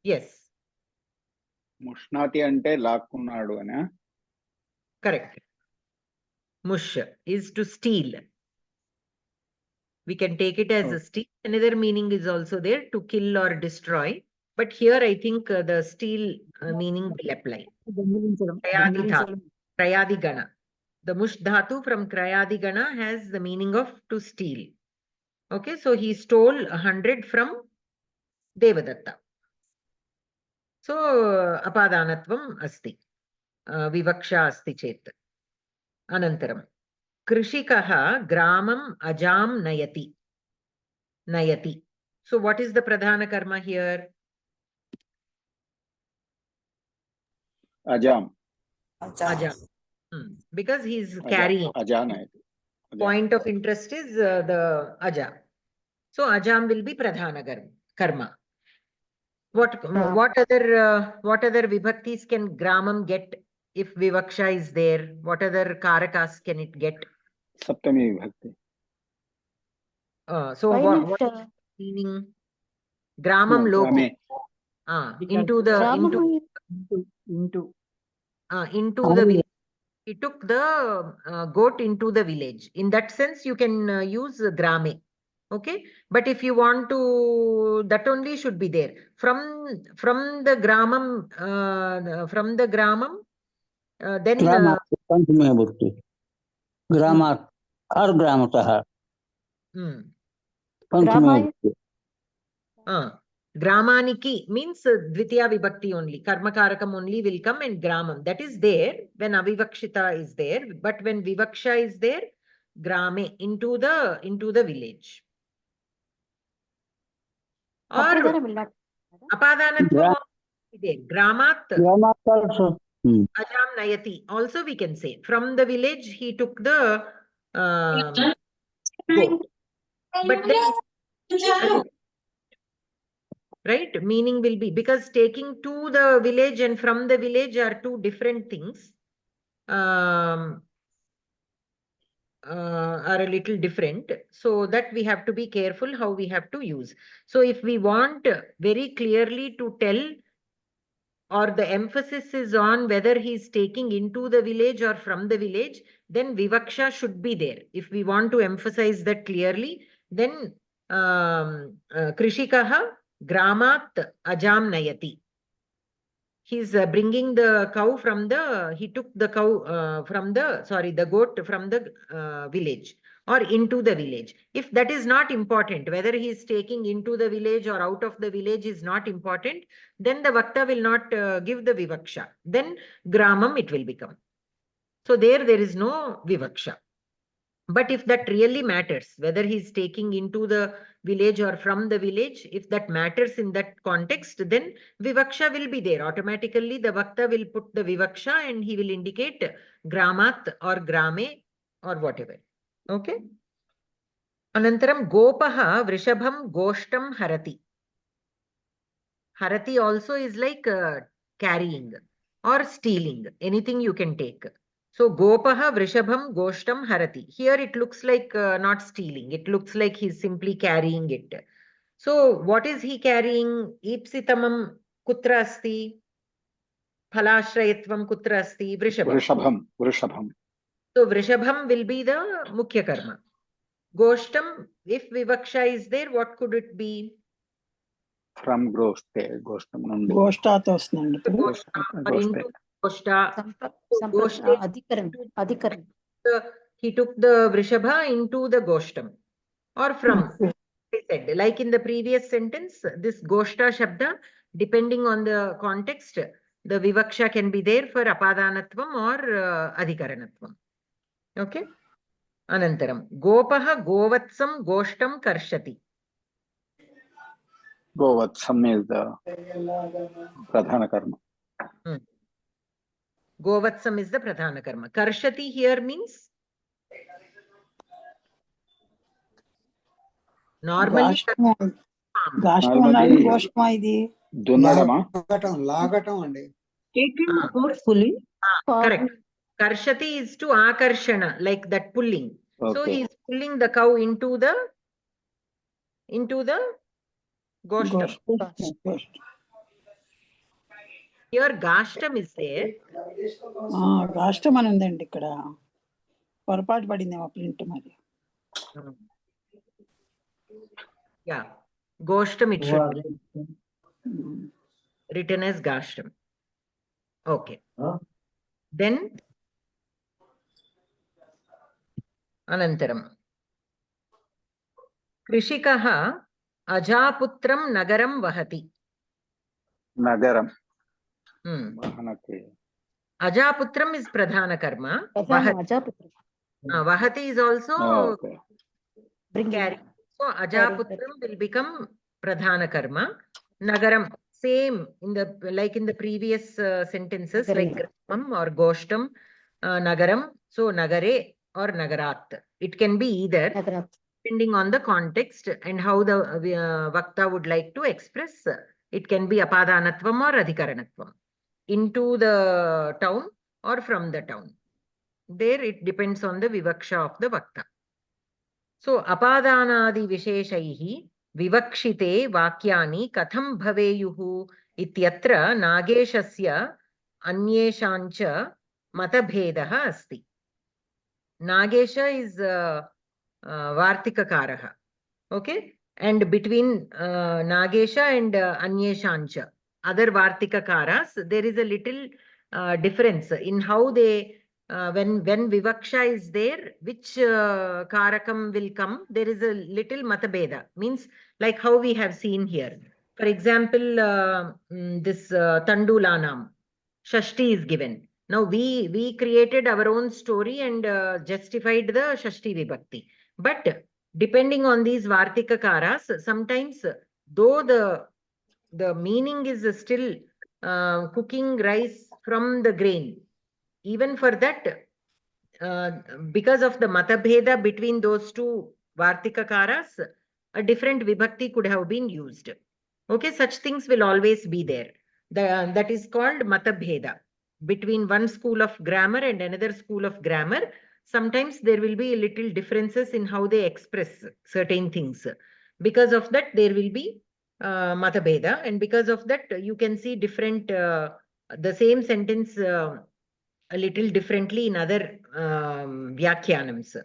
Yes. Mushnati ante laakkunnadu ana. Correct. Mush is to steal. We can take it as a steal. Another meaning is also there, to kill or destroy. But here I think the steal meaning will apply. Krayadigana. The Mush Dhatu from Krayadigana has the meaning of to steal. Okay, so he stole 100 from Devadatta. So apadanatvam asti. Vivaksha asti chet. Anantaram. Krishikaha gramam ajam nayati. Nayati. So what is the pradhana karma here? Ajam. Ajam. Because he is carrying. Ajanayati. Point of interest is the aja. So ajam will be pradhana karma. What other vibhaktis can gramam get if vivaksha is there? What other karakas can it get? Saptami vibhakti. So what is meaning? Gramam loki. Into the village. He took the goat into the village. In that sense, you can use grame. Okay, but if you want to, that only should be there. From the gramam, then Panchami vibhakti. Gramat or gramatah. Panchami vibhakti. Gramaniki means dvitiya vibhakti only. Karma karakam only will come, and gramam, that is there when avivakshita is there. But when vivaksha is there, grame, into the village. Or apadanatvam there. Gramat also. ajam nayati. Also we can say, from the village he took the goat. But then, right, meaning will be, because taking to the village and from the village are two different things. Are a little different, so that we have to be careful how we have to use. So if we want very clearly to tell, or the emphasis is on whether he is taking into the village or from the village, then vivaksha should be there. If we want to emphasize that clearly, then krishikaha gramat ajam nayati. He's bringing the cow from the, he took the cow the goat from the village or into the village. If that is not important, whether he is taking into the village or out of the village is not important, then the Vakta will not give the Vivaksha. Then Gramam it will become. So there is no Vivaksha. But if that really matters, whether he is taking into the village or from the village, if that matters in that context, then Vivaksha will be there. Automatically, the Vakta will put the Vivaksha and he will indicate Gramat or Grame or whatever. Okay. Anantaram Gopaha Vrishabham Goshtam Harati. Harati also is like carrying or stealing. Anything you can take. So Gopaha Vrishabham Goshtam Harati. Here it looks like not stealing. It looks like he's simply carrying it. So what is he carrying? Ipsitamam kutra asti? Phalashrayatvam kutra asti? Vrishabham. Vrishabham. So Vrishabham will be the Mukhya Karma. Goshtam, if Vivaksha is there, what could it be? From Goshte. Goshtam nundi. గోష్ఠాతో వస్తుందండి ఇప్పుడు Goshta or into Goshta. అధికరణం He took the Vrishabha into the Goshtam or from. I said, like in the previous sentence, this Goshta Shabda, depending on the context, the Vivaksha can be there for Apadanatvam or Adhikaranatvam. Okay. Anantaram. Gopaha Govatsam Goshtam Karshati. Govatsam is the Pradhana Karma. Govatsam is the Pradhana Karma. Karshati here means? Normally, గాష్టం గోష్టమా ఇది దున్నడమా? లాగటం అండి. forcefully. Correct. Karshati is to akarshana, like that pulling. Okay. So he is pulling the cow into the Goshtam. Here Gashtam is there. గాష్టం అని ఉందండి ఇక్కడ పొరపాటు పడిందేమో print మరి. Yeah. Goshtam it should be. Written as Gashtam. Okay. Then Anantaram. Krishikaha Ajaputram Nagaram Vahati. Nagaram. Ajaputram is Pradhana Karma. Vahati is also carrying. So Ajaputram will become Pradhana Karma. Nagaram, same in the like in the previous sentences, like Gramam or Goshtam, Nagaram. So Nagare or Nagarat. It can be either, depending on the context and how the Vakta would like to express. It can be Apadanatvam or Adhikaranatvam. Into the town or from the town. There it depends on the Vivaksha of the Vakta. So, apadanadi visheshaihi vivakshite vakyani katham bhaveyuhu ityatra nageshasya anyeshancha matabhedaha asti. Nagesha is vartikakaraha. Okay? And between Nagesha and anyeshancha, other vartikakaras, there is a little difference in how they when Vivaksha is there, which kArakam will come, there is a little matabeda. Means like how we have seen here. For example, this Tandulanam, Shashti is given. Now we created our own story and justified the Shashti Vibhakti. But depending on these Vartika Karas, sometimes though the meaning is still cooking rice from the grain, even for that, because of the matabheda between those two Vartika Karas, a different Vibhakti could have been used. Okay, such things will always be there. That is called matabheda. Between one school of grammar and another school of grammar, sometimes there will be little differences in how they express certain things. Because of that, there will be matabheda, and because of that, you can see different, the same sentence a little differently in other vyakyanams.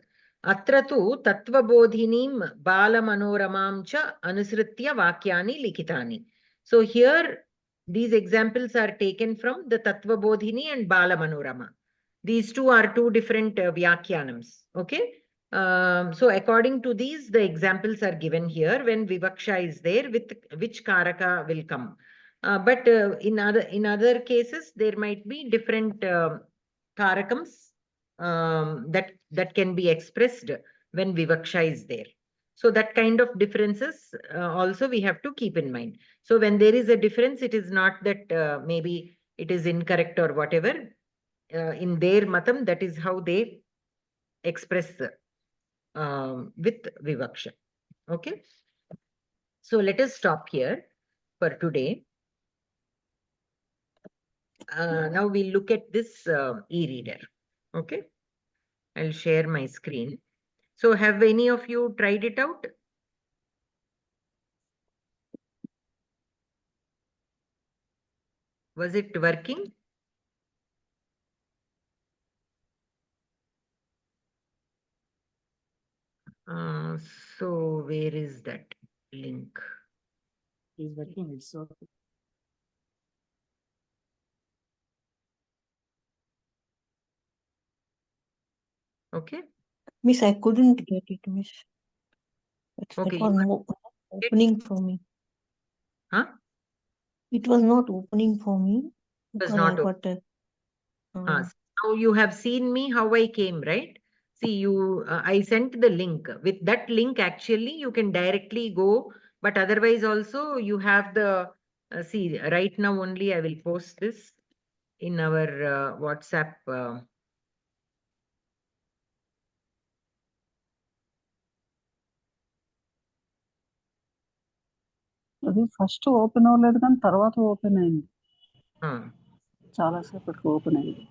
Atra tu tattvabodhinim balamanoramam cha anusritya vakyani likitani. So here these examples are taken from the Tattvabodhini and Balamanorama. These two are two different vyakyanams. Okay. So according to these, the examples are given here when Vivaksha is there, with which Karaka will come. But in other cases, there might be different Karakams that can be expressed when Vivaksha is there. So that kind of differences also we have to keep in mind. So when there is a difference, it is not that maybe it is incorrect or whatever. In their matam, that is how they express with Vivaksha. Okay. So let us stop here for today. now we'll look at this e-reader. Okay. I'll share my screen. So have any of you tried it out? Was it working? So where is that link? Is working. It's okay. Okay. Miss, I couldn't get it, Miss. Okay. It was not opening for me. Huh? It was not opening for me It was because not I got a. Now you have seen me how I came, right? See, you, I sent the link. With that link, actually, you can directly go. But otherwise, also you have the. See, right now only I will post this in our WhatsApp. అది first open అవ్వలేదు కానీ తర్వాత open అయింది. uh, చాలాసేపటికి open అయింది.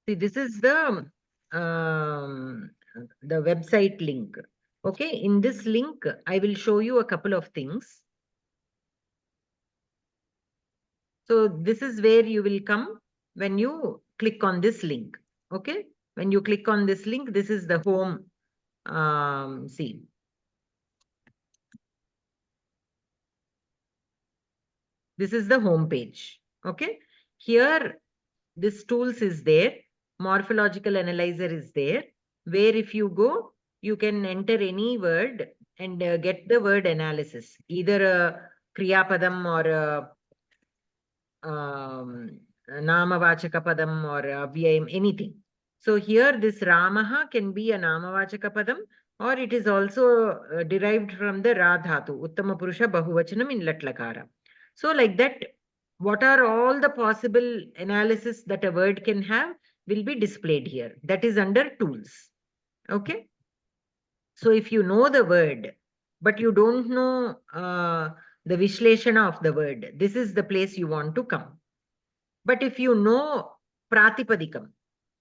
See, this is the website link. Okay, in this link, I will show you a couple of things. So this is where you will come when you click on this link. Okay, when you click on this link, this is the home. See, this is the home page. Okay, here this tools is there. Morphological analyzer is there, where if you go, you can enter any word and get the word analysis, either a kriya padam or a namavachaka padam or avyayam, anything. So here this Ramaha can be a namavachaka padam, or it is also derived from the Ra dhatu, Uttama Purusha Bahuvachanam in Latlakara. So like that, what are all the possible analysis that a word can have will be displayed here. That is under tools. Okay. So if you know the word, but you don't know the Vishleshana of the word, this is the place you want to come. But if you know Pratipadikam,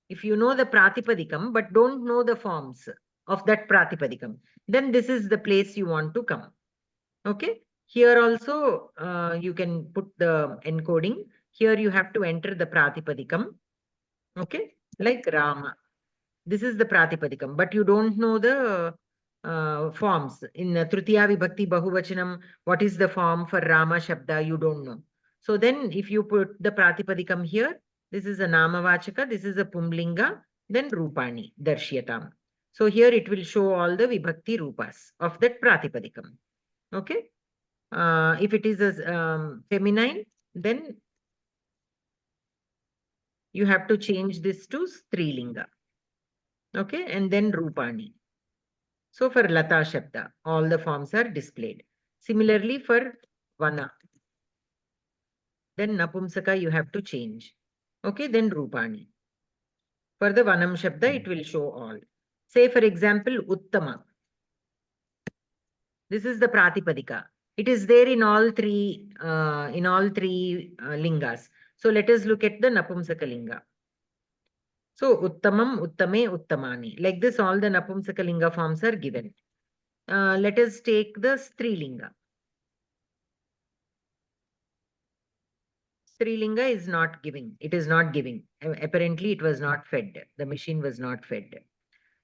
if you know the Pratipadikam, but don't know the forms of that Pratipadikam, then this is the place you want to come. Okay. Here also, you can put the encoding. Here you have to enter the Pratipadikam. Okay. Like Rama. This is the Pratipadikam, but you don't know the forms. In Tritiya Vibhakti Bahuvachanam, what is the form for Rama Shabda? You don't know. So then if you put the Pratipadikam here, this is a Namavachaka, this is a Pumlinga, then Rupani, Darshiyatam. So here it will show all the Vibhakti Rupas of that Pratipadikam. Okay. If it is a feminine, then you have to change this to Strilinga. Okay. And then Rupani. So for Lata Shabda, all the forms are displayed. Similarly for Vana. Then Napumsaka you have to change. Okay, then Rupani. For the Vanam Shabda, it will show all. Say for example, Uttama. This is the Pratipadika. It is there in all three lingas. So let us look at the Napumsaka linga. So Uttamam, Uttame, Uttamani. Like this, all the Napumsaka linga forms are given. Let us take the Strilinga. Strilinga is not giving. It is not giving. Apparently, it was not fed. The machine was not fed.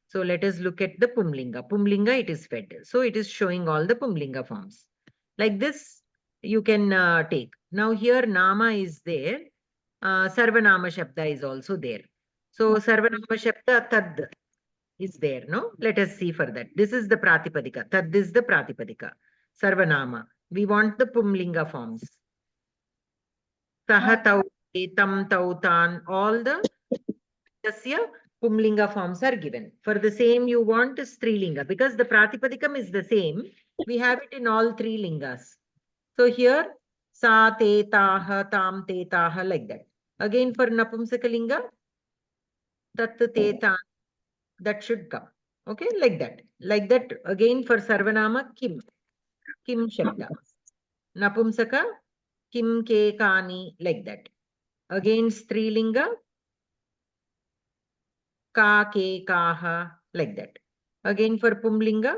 So let us look at the Pumlinga. Pumlinga, it is fed. So it is showing all the Pumlinga forms. Like this, you can take. Now here Nama is there. Sarvanama Shabda is also there. So Sarvanama Shabda Tad is there. No? Let us see for that. This is the Pratipadika. Tad is the Pratipadika. Sarvanama. We want the Pumlinga forms. Saha tau, etam tau tan, all the tasya Pumlinga forms are given. For the same, you want Strilinga because the Pratipadikam is the same. We have it in all three lingas. So here, sa te taha, tam te taha, like that. Again for Napumsakalinga, tat te tan, that should come. Okay, like that. Like that again for Sarvanama, Kim. Kim Shabda. Napumsaka, Kim Ke Kani, like that. Again Strilinga, Ka Ke Kaha, like that. Again for Pumlinga,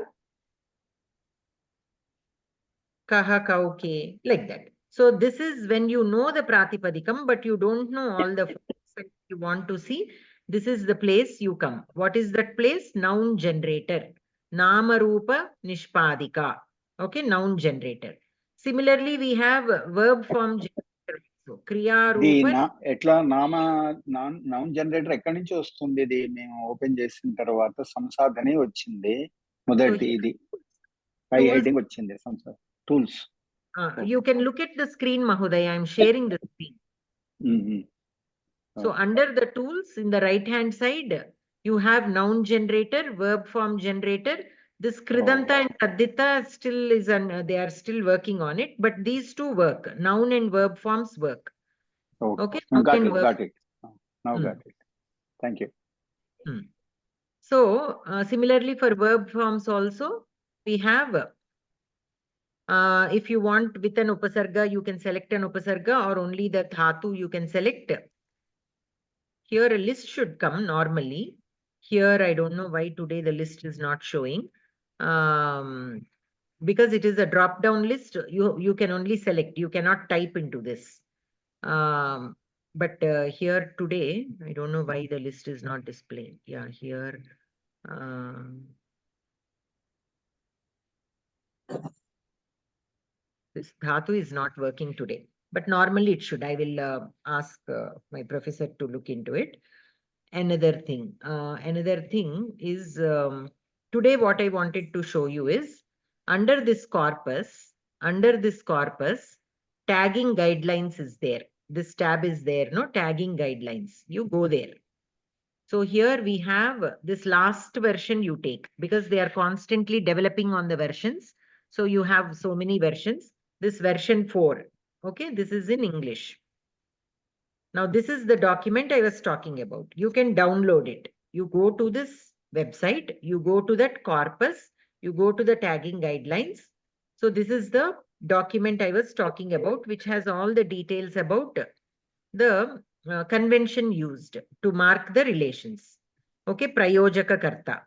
Kaha Kau Ke, like that. So this is when you know the Pratipadikam, but you don't know all the forms you want to see. This is the place you come. What is that place? Noun generator. Nama Rupa Nishpadika. Okay, noun generator. Similarly, we have verb form generator. So, Kriya ఇది Rupa. ఎట్లా noun generator ఎక్కడి నుంచి వస్తుంది? ఇది మేము open చేసిన తర్వాత సంసాధని వచ్చింది మొదటి, ఇది హైడింగ్ వచ్చింది tools. You can look at the screen, Mahodaya. I am sharing the screen. So under the tools in the right hand side, you have noun generator, verb form generator. This Kridanta and Taddita still is they are still working on it, but these two work. Noun and verb forms work. Okay. Got it. Now got it. Thank you. So similarly for verb forms also, we have if you want with an upasarga, you can select an upasarga, or only the dhatu you can select. Here a list should come normally. Here I don't know why today the list is not showing. Because it is a drop down list, you can only select, you cannot type into this. But here today, I don't know why the list is not displayed. Yeah, here. This dhatu is not working today, but normally it should. I will ask my professor to look into it. Another thing is today what I wanted to show you is under this corpus, tagging guidelines is there. This tab is there, no, tagging guidelines. You go there. So here we have this last version you take, because they are constantly developing on the versions. So you have so many versions. This version 4, okay, this is in English. Now, this is the document I was talking about. You can download it. You go to this website, you go to that corpus, you go to the tagging guidelines. So this is the document I was talking about, which has all the details about the convention used to mark the relations. Okay, Prayojaka Karta.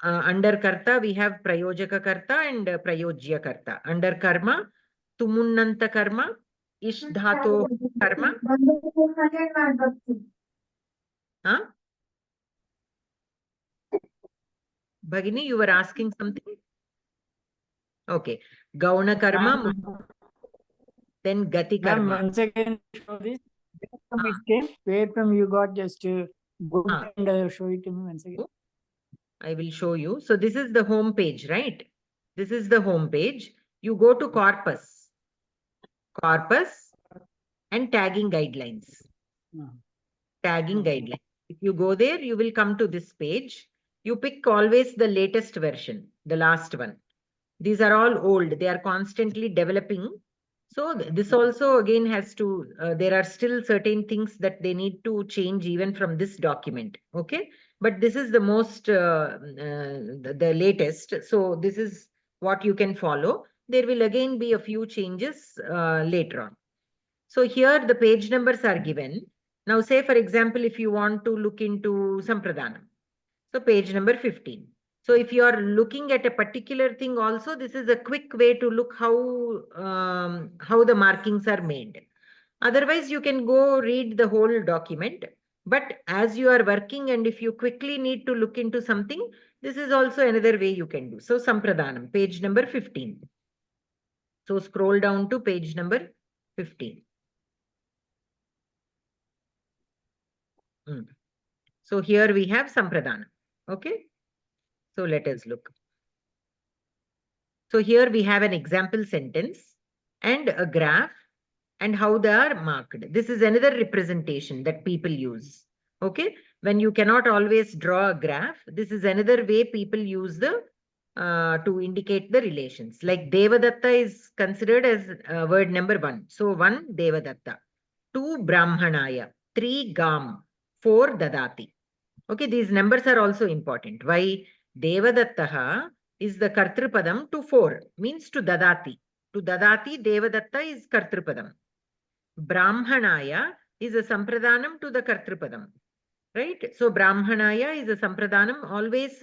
Under Karta, we have Prayojaka Karta and Prayojya Karta. Under Karma, Tumunnanta Karma, Ish Dhato Karma. Huh? Bhagini, you were asking something? Okay. Gauna Karma, then Gati Karma. Once again, show this. Where from you got, just go and show it to me once again. I will show you. So this is the home page, right? This is the home page. You go to corpus and tagging guidelines. Tagging guidelines. If you go there, you will come to this page. You pick always the latest version, the last one. These are all old. They are constantly developing. So this also again has to, there are still certain things that they need to change even from this document. Okay. But this is the most, the latest. So this is what you can follow. There will again be a few changes later on. So here the page numbers are given. Now say for example, if you want to look into Sampradhanam. So page number 15. So if you are looking at a particular thing also, this is a quick way to look how the markings are made. Otherwise, you can go read the whole document. But as you are working and if you quickly need to look into something, this is also another way you can do. So Sampradhanam, page number 15. So scroll down to page number 15. So here we have Sampradhanam. Okay. So let us look. So here we have an example sentence and a graph and how they are marked. This is another representation that people use. Okay. When you cannot always draw a graph, this is another way people use the to indicate the relations. Like Devadatta is considered as word number 1. So 1 Devadatta, 2 Brahmanaya, 3 Gam, 4 Dadati. Okay, these numbers are also important. Why? Devadattaha is the Kartrupadam to 4, means to Dadati. To Dadati, Devadatta is Kartrupadam. Brahmanaya is a Sampradhanam to the Kartrupadam. Right? So Brahmanaya is a Sampradhanam, always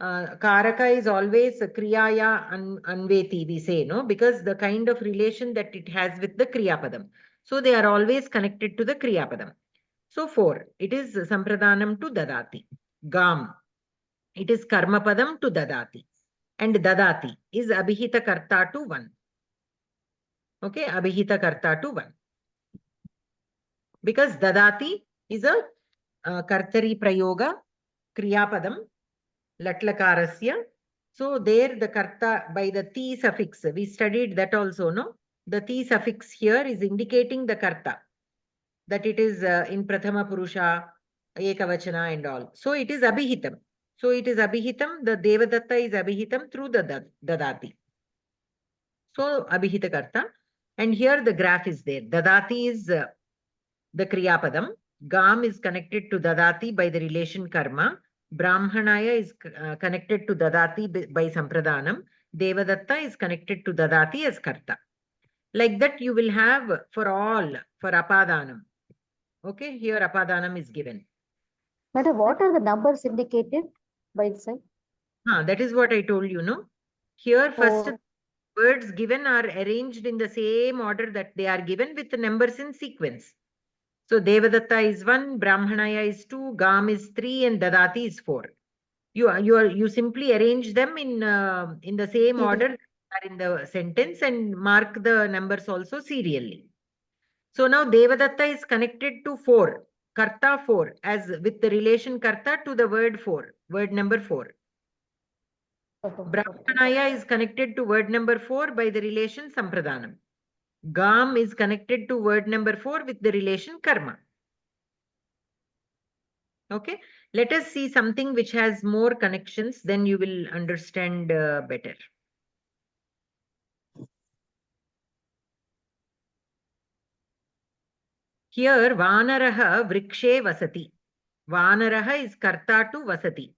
Karaka is always Kriyaya Anveti, we say, no? Because the kind of relation that it has with the Kriyapadam. So they are always connected to the Kriyapadam. So 4, it is Sampradhanam to Dadati. Gam, it is Karmapadam to Dadati. And Dadati is Abhihita Karta to 1. Okay, Abhihita Karta to 1. Because Dadati is a Kartari Prayoga, Kriyapadam, Latlakarasya. So there the Karta by the Ti suffix, we studied that also, no? The Ti suffix here is indicating the Karta, that it is in Prathama Purusha, Ekavachana and all. So it is Abhihitam. So it is Abhihitam, the Devadatta is Abhihitam through the Dadati. So Abhihita Karta. And here the graph is there. Dadati is the Kriyapadam. Gam is connected to Dadati by the relation karma. Brahmanaya is connected to Dadati by Sampradhanam. Devadatta is connected to Dadati as Karta. Like that you will have for all, for Apadhanam. Okay, here Apadhanam is given. Madam, what are the numbers indicated by the side? That is what I told you, no? Here first words given are arranged in the same order that they are given with the numbers in sequence. So Devadatta is 1, Brahmanaya is 2, Gam is 3, and Dadati is 4. You simply arrange them in the same order are in the sentence and mark the numbers also serially. So now Devadatta is connected to 4, Karta 4, as with the relation Karta to the word 4, word number 4. Brahmanaya is connected to word number 4 by the relation Sampradhanam. Gam is connected to word number 4 with the relation Karma. Okay, let us see something which has more connections, then you will understand better. Here, Vanaraha Vrikshe Vasati. Vanaraha is Karta to Vasati.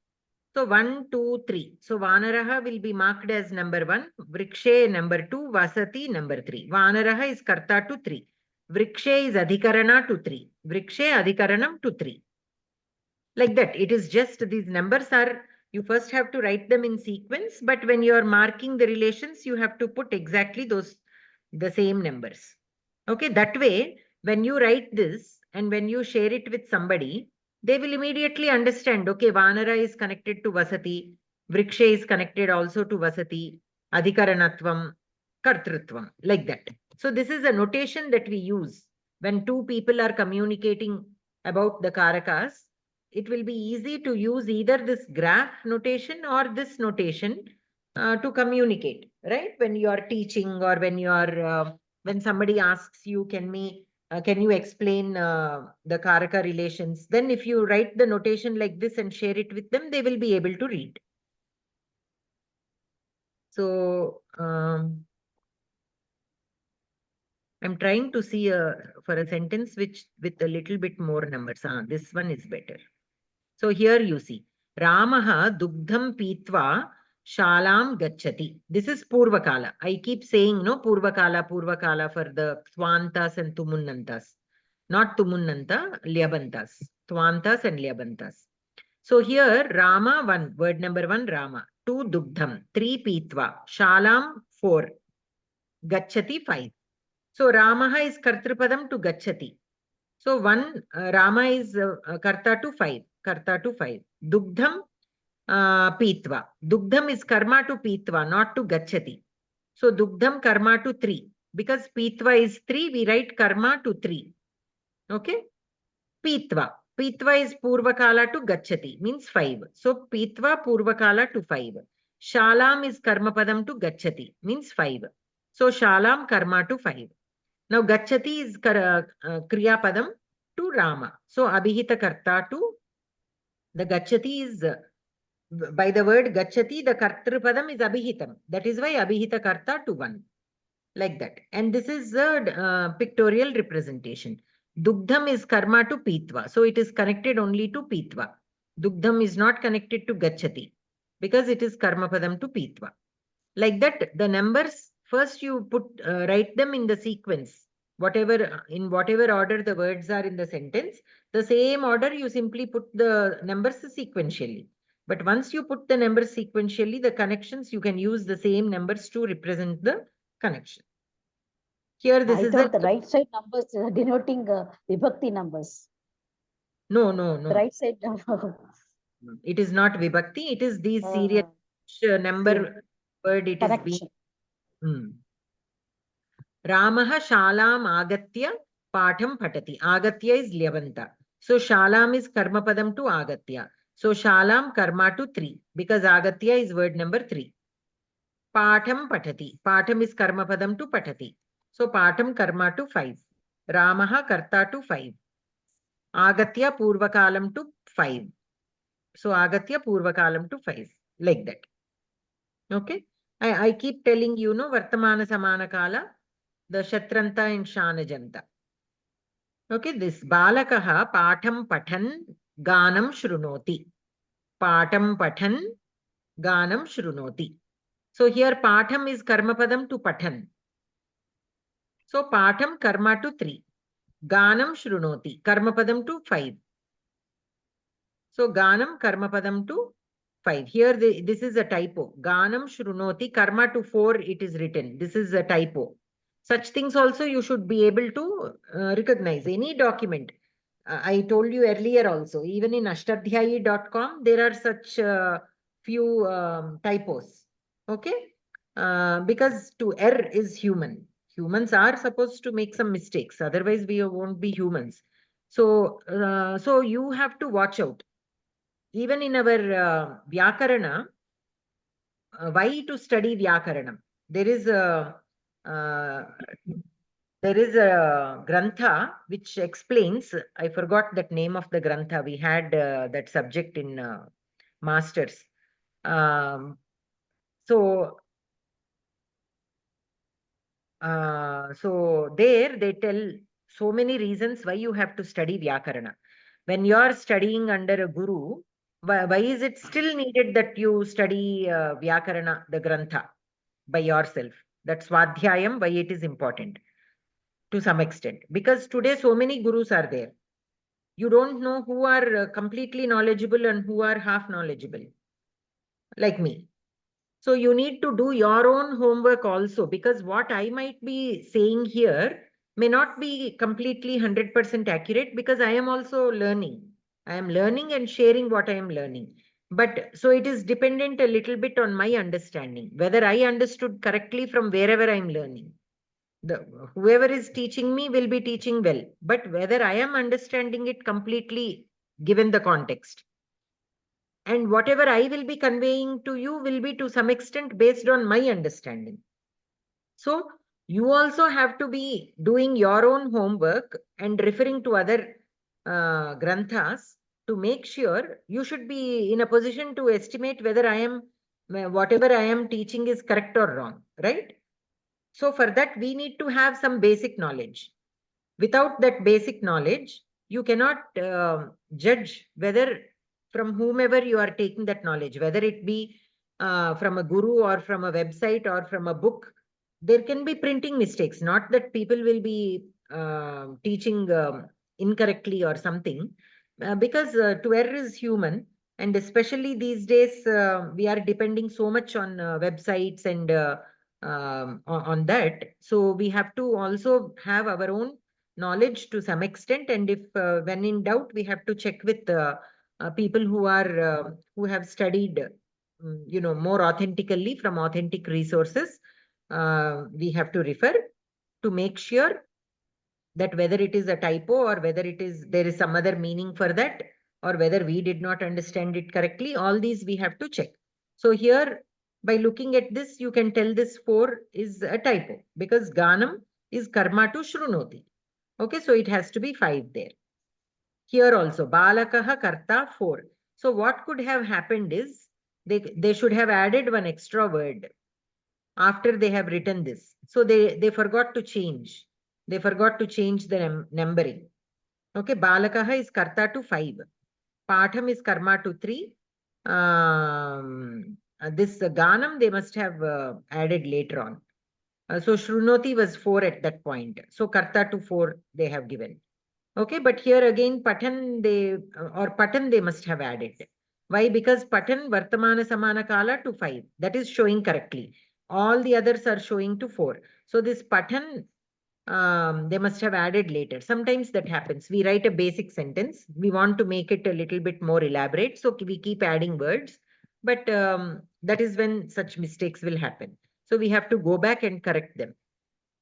So 1, 2, 3. So Vanaraha will be marked as number 1, Vrikshe number 2, Vasati number 3. Vanaraha is Karta to 3. Vrikshe is Adhikarana to 3. Vrikshe Adhikaranam to 3. Like that, it is just these numbers are, you first have to write them in sequence, but when you are marking the relations, you have to put exactly the same numbers. Okay, that way, when you write this and when you share it with somebody, they will immediately understand, okay, Vanara is connected to Vasati, Vriksha is connected also to Vasati, Adhikaranatvam, Kartrutvam, like that. So this is a notation that we use when two people are communicating about the Karakas. It will be easy to use either this graph notation or this notation to communicate, right? When you are teaching or when you are, when somebody asks you, can you explain the Karaka relations? Then if you write the notation like this and share it with them, they will be able to read. So I'm trying to see for a sentence which with a little bit more numbers. This one is better. So here you see, Ramaha Dugdham Pitva Shalam Gachati. This is Purvakala. I keep saying, no, Purvakala for the Twantas and Tumunnantas. Not Tumunnanta, Lyabantas. Twantas and Lyabantas. So here, Rama 1, word number 1, Rama. 2, Dugdham. 3, Pitva. Shalam 4. Gachati 5. So Ramaha is Kartrupadam to Gachati. So 1, Rama is Karta to 5. Karta to 5. Dugdham Pitva. Dugdham is Karma to Pitva, not to Gachati. So Dugdham Karma to 3. Because Pitva is 3, we write Karma to 3. Okay. Pitva. Pitva is Purvakala to Gachati, means 5. So Pitva Purvakala to 5. Shalam is Karmapadam to Gachati, means 5. So Shalam Karma to 5. Now Gachati is Kriyapadam to Rama. So Abhihita Karta to the Gachati is, by the word Gachati, the Kartrupadam is Abhihitam. That is why Abhihita Karta to 1. Like that. And this is a pictorial representation. Dugdham is Karma to Pitva. So it is connected only to Pitva. Dugdham is not connected to Gachati. because it is karmapadam to pitva. Like that, the numbers, first you write them in the sequence, in whatever order the words are in the sentence, the same order you simply put the numbers sequentially. But once you put the numbers sequentially, the connections, you can use the same numbers to represent the connection. Here, this I is thought the right side numbers denoting vibhakti numbers. No. The right side. It is not vibhakti. It is these serial number word it is being. Ramaha shalam agatya patham patati. Agatya is lyavanta. So shalam is karmapadam to agatya. So shalam karma to 3 because agatya is word number 3. Patham patati. Patham is karmapadam to patati. So patham karma to 5. Ramaha karta to 5. Agatya purvakalam to 5. So agatya purvakalam to 5. Like that. Okay. I keep telling you, Vartamana Samana Kala, the Shatranta and Shanajanta. Okay, this Balakaha Patham Pathan Ganam Shrunoti. Patham Pathan Ganam Shrunoti. So here Patham is Karmapadam to Pathan. So Patham Karma to 3. Ganam Shrunoti. Karmapadam to 5. So Ganam Karmapadam to 5. Here this is a typo. Ganam Shrunoti. Karma to 4 it is written. This is a typo. Such things also you should be able to recognize. Any document. I told you earlier also, even in ashtadhyayi.com, there are such few typos. Okay? Because to err is human. Humans are supposed to make some mistakes. Otherwise, we won't be humans. So, so you have to watch out. Even in our vyakarana, why to study vyakarana? There is a grantha which explains. I forgot that name of the grantha. We had that subject in masters. So there they tell so many reasons why you have to study vyakarana. When you are studying under a guru, why is it still needed that you study vyakarana, the grantha, by yourself? That's Svadhyayam, why it is important to some extent. Because today so many gurus are there. You don't know who are completely knowledgeable and who are half knowledgeable, like me. So you need to do your own homework also, because what I might be saying here may not be completely 100% accurate, because I am also learning. I am learning and sharing what I am learning. But so it is dependent a little bit on my understanding, whether I understood correctly from wherever I am learning. Whoever is teaching me will be teaching well, but whether I am understanding it completely given the context. And whatever I will be conveying to you will be to some extent based on my understanding. So you also have to be doing your own homework and referring to other granthas to make sure you should be in a position to estimate whether whatever I am teaching is correct or wrong, right? So for that, we need to have some basic knowledge. Without that basic knowledge, you cannot judge whether from whomever you are taking that knowledge, whether it be from a guru or from a website or from a book. There can be printing mistakes, not that people will be teaching incorrectly or something, because to err is human. And especially these days, we are depending so much on websites and on that. So we have to also have our own knowledge to some extent. And if when in doubt, we have to check with people who have studied, more authentically from authentic resources. We have to refer to make sure that whether it is a typo or whether there is some other meaning for that, or whether we did not understand it correctly. All these we have to check. So here, by looking at this, you can tell this 4 is a typo, because Ganam is karma to Shrunoti. Okay, so it has to be 5 there. Here also, Balakaha karta 4. So what could have happened is, they should have added one extra word after they have written this. So they forgot to change. They forgot to change the numbering. Okay, Balakaha is karta to 5. Patham is karma to 3. This Ganam they must have added later on. So Shrunoti was 4 at that point. So Karta to 4 they have given. Okay, but here again Patan they must have added. Why? Because Patan Vartamana Samana Kala to 5. That is showing correctly. All the others are showing to 4. So this Patan they must have added later. Sometimes that happens. We write a basic sentence. We want to make it a little bit more elaborate. So we keep adding words. But that is when such mistakes will happen. So we have to go back and correct them.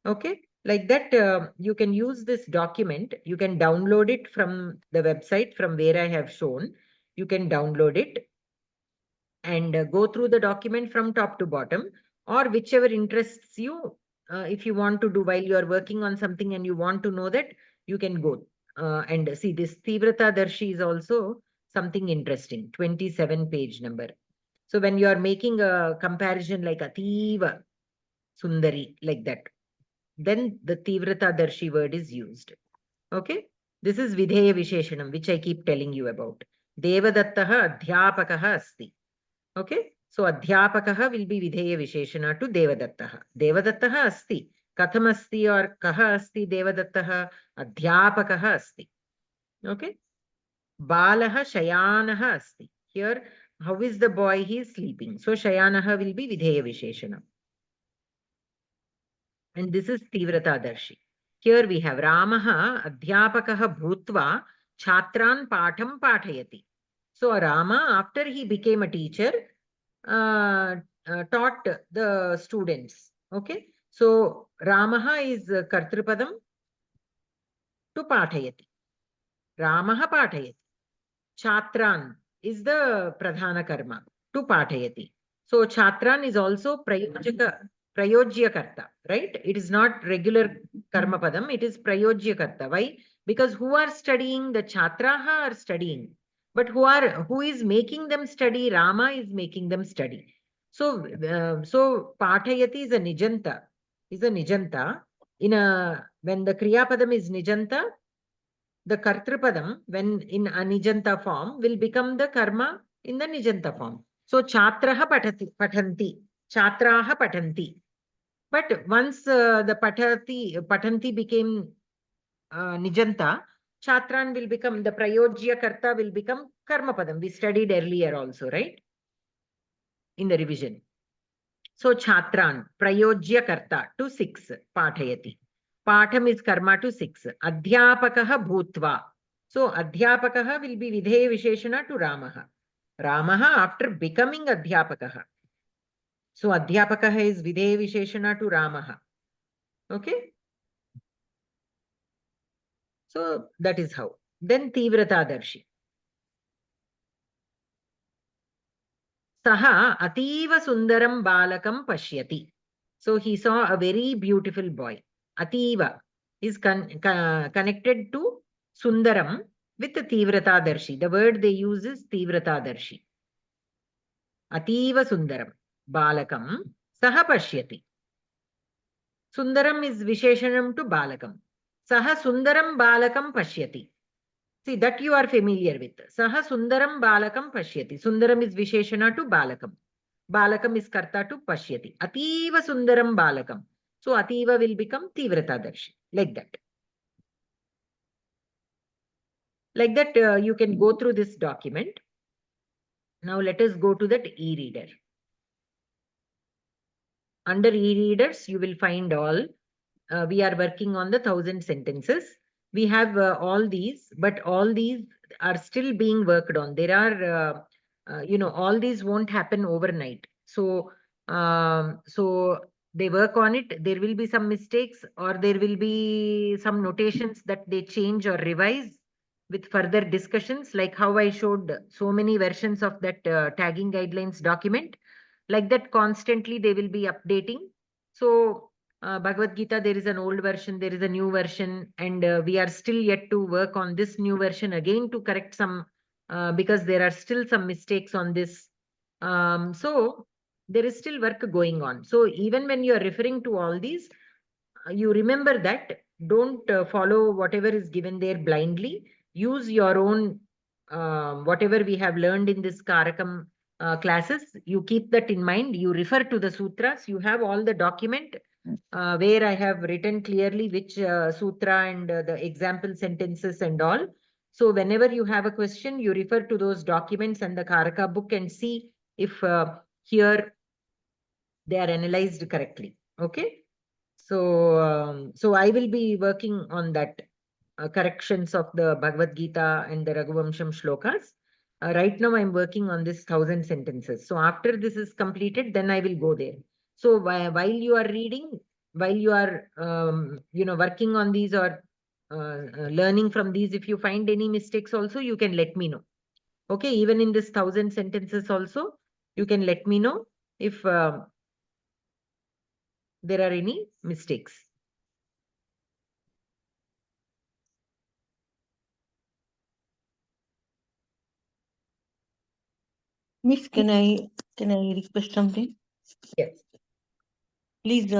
Okay. Like that, you can use this document. You can download it from the website from where I have shown. You can download it and go through the document from top to bottom, or whichever interests you. If you want to do while you are working on something and you want to know that, you can go and see this Tivrata Darshi is also something interesting, 27 page number. So when you are making a comparison like Ativa Sundari, like that, then the Tivrata Darshi word is used. Okay. This is Videya Visheshanam, which I keep telling you about. Devadattaha Adhyapakaha Asti. Okay. So Adhyapakaha will be Videya Visheshana to Devadattaha. Devadattaha Asti. Katham Asti or Kaha Asti Devadattaha. Adhyapakaha Asti. Okay. Balaha Shayanaha Asti. Here, how is the boy? He is sleeping. So Shayanaha will be Videya Visheshana. And this is Tivrata Darshi. Here we have Ramaha Adhyapakaha Bhutva Chatran Patham Pathayati. So Rama, after he became a teacher, taught the students. Okay. So Ramaha is Kartripadam to Pathayati. Ramaha Pathayati. Chatran is the Pradhana Karma to Pathayati. So Chatran is also Prayojya Karta, right? It is not regular Karma Padam, it is Prayojya Karta. Why? Because who are studying? The Chatraha are studying. But who is making them study? Rama is making them study. So Pathayati is a Nijanta. When the Kriya Padam is Nijanta, the Kartripadam, when in Anijanta form, will become the karma in the Nijanta form. So Chatraha Patanti. Chatraha Patanti. But once the Patanti became Nijanta, Chatran will become, the Prayojya Karta will become Karmapadam. We studied earlier also, right? In the revision. So Chatran, Prayojya Karta to 6, Pathayati. Patham is karma to 6. Adhyapakaha Bhutva. So Adhyapakaha will be Videya Visheshana to Ramaha. Ramaha after becoming Adhyapakaha. So Adhyapakaha is Videya Visheshana to Ramaha. Okay. So that is how. Then Tivrata Darshi. Saha Ativa Sundaram Balakam Pashyati. So he saw a very beautiful boy. Ativa is connected to Sundaram with Tivrata Darshi. The word they use is Tivrata Darshi. Ativa Sundaram Balakam Saha Pashyati. Sundaram is Visheshanam to Balakam. Saha Sundaram Balakam Pashyati. See, that you are familiar with. Saha Sundaram Balakam Pashyati. Sundaram is Visheshana to Balakam. Balakam is Karta to Pashyati. Ativa Sundaram Balakam. So Ativa will become Tivrata Darshi. Like that. Like that, you can go through this document. Now let us go to that e-reader. Under e-readers, you will find all. We are working on the 1000 sentences. We have all these, but all these are still being worked on. There are, all these won't happen overnight. So they work on it. There will be some mistakes, or there will be some notations that they change or revise with further discussions, like how I showed so many versions of that tagging guidelines document. Like that, constantly they will be updating. So Bhagavad Gita, there is an old version, there is a new version, and we are still yet to work on this new version again to correct some, because there are still some mistakes on this. So there is still work going on. So even when you are referring to all these, you remember that don't follow whatever is given there blindly. Use your own whatever we have learned in this kArakam classes, you keep that in mind. You refer to the sutras. You have all the document where I have written clearly which sutra and the example sentences and all. So whenever you have a question, you refer to those documents and the Karaka book and see if here they are analyzed correctly. Okay. So, so I will be working on that corrections of the Bhagavad Gita and the Raghuvamsham shlokas. Right now, I'm working on this 1,000 sentences. So after this is completed, then I will go there. So while you are reading, while you are working on these or learning from these, if you find any mistakes also, you can let me know. Okay, even in this 1,000 sentences also, you can let me know if there are any mistakes. Miss, can I request something? Yes. Please,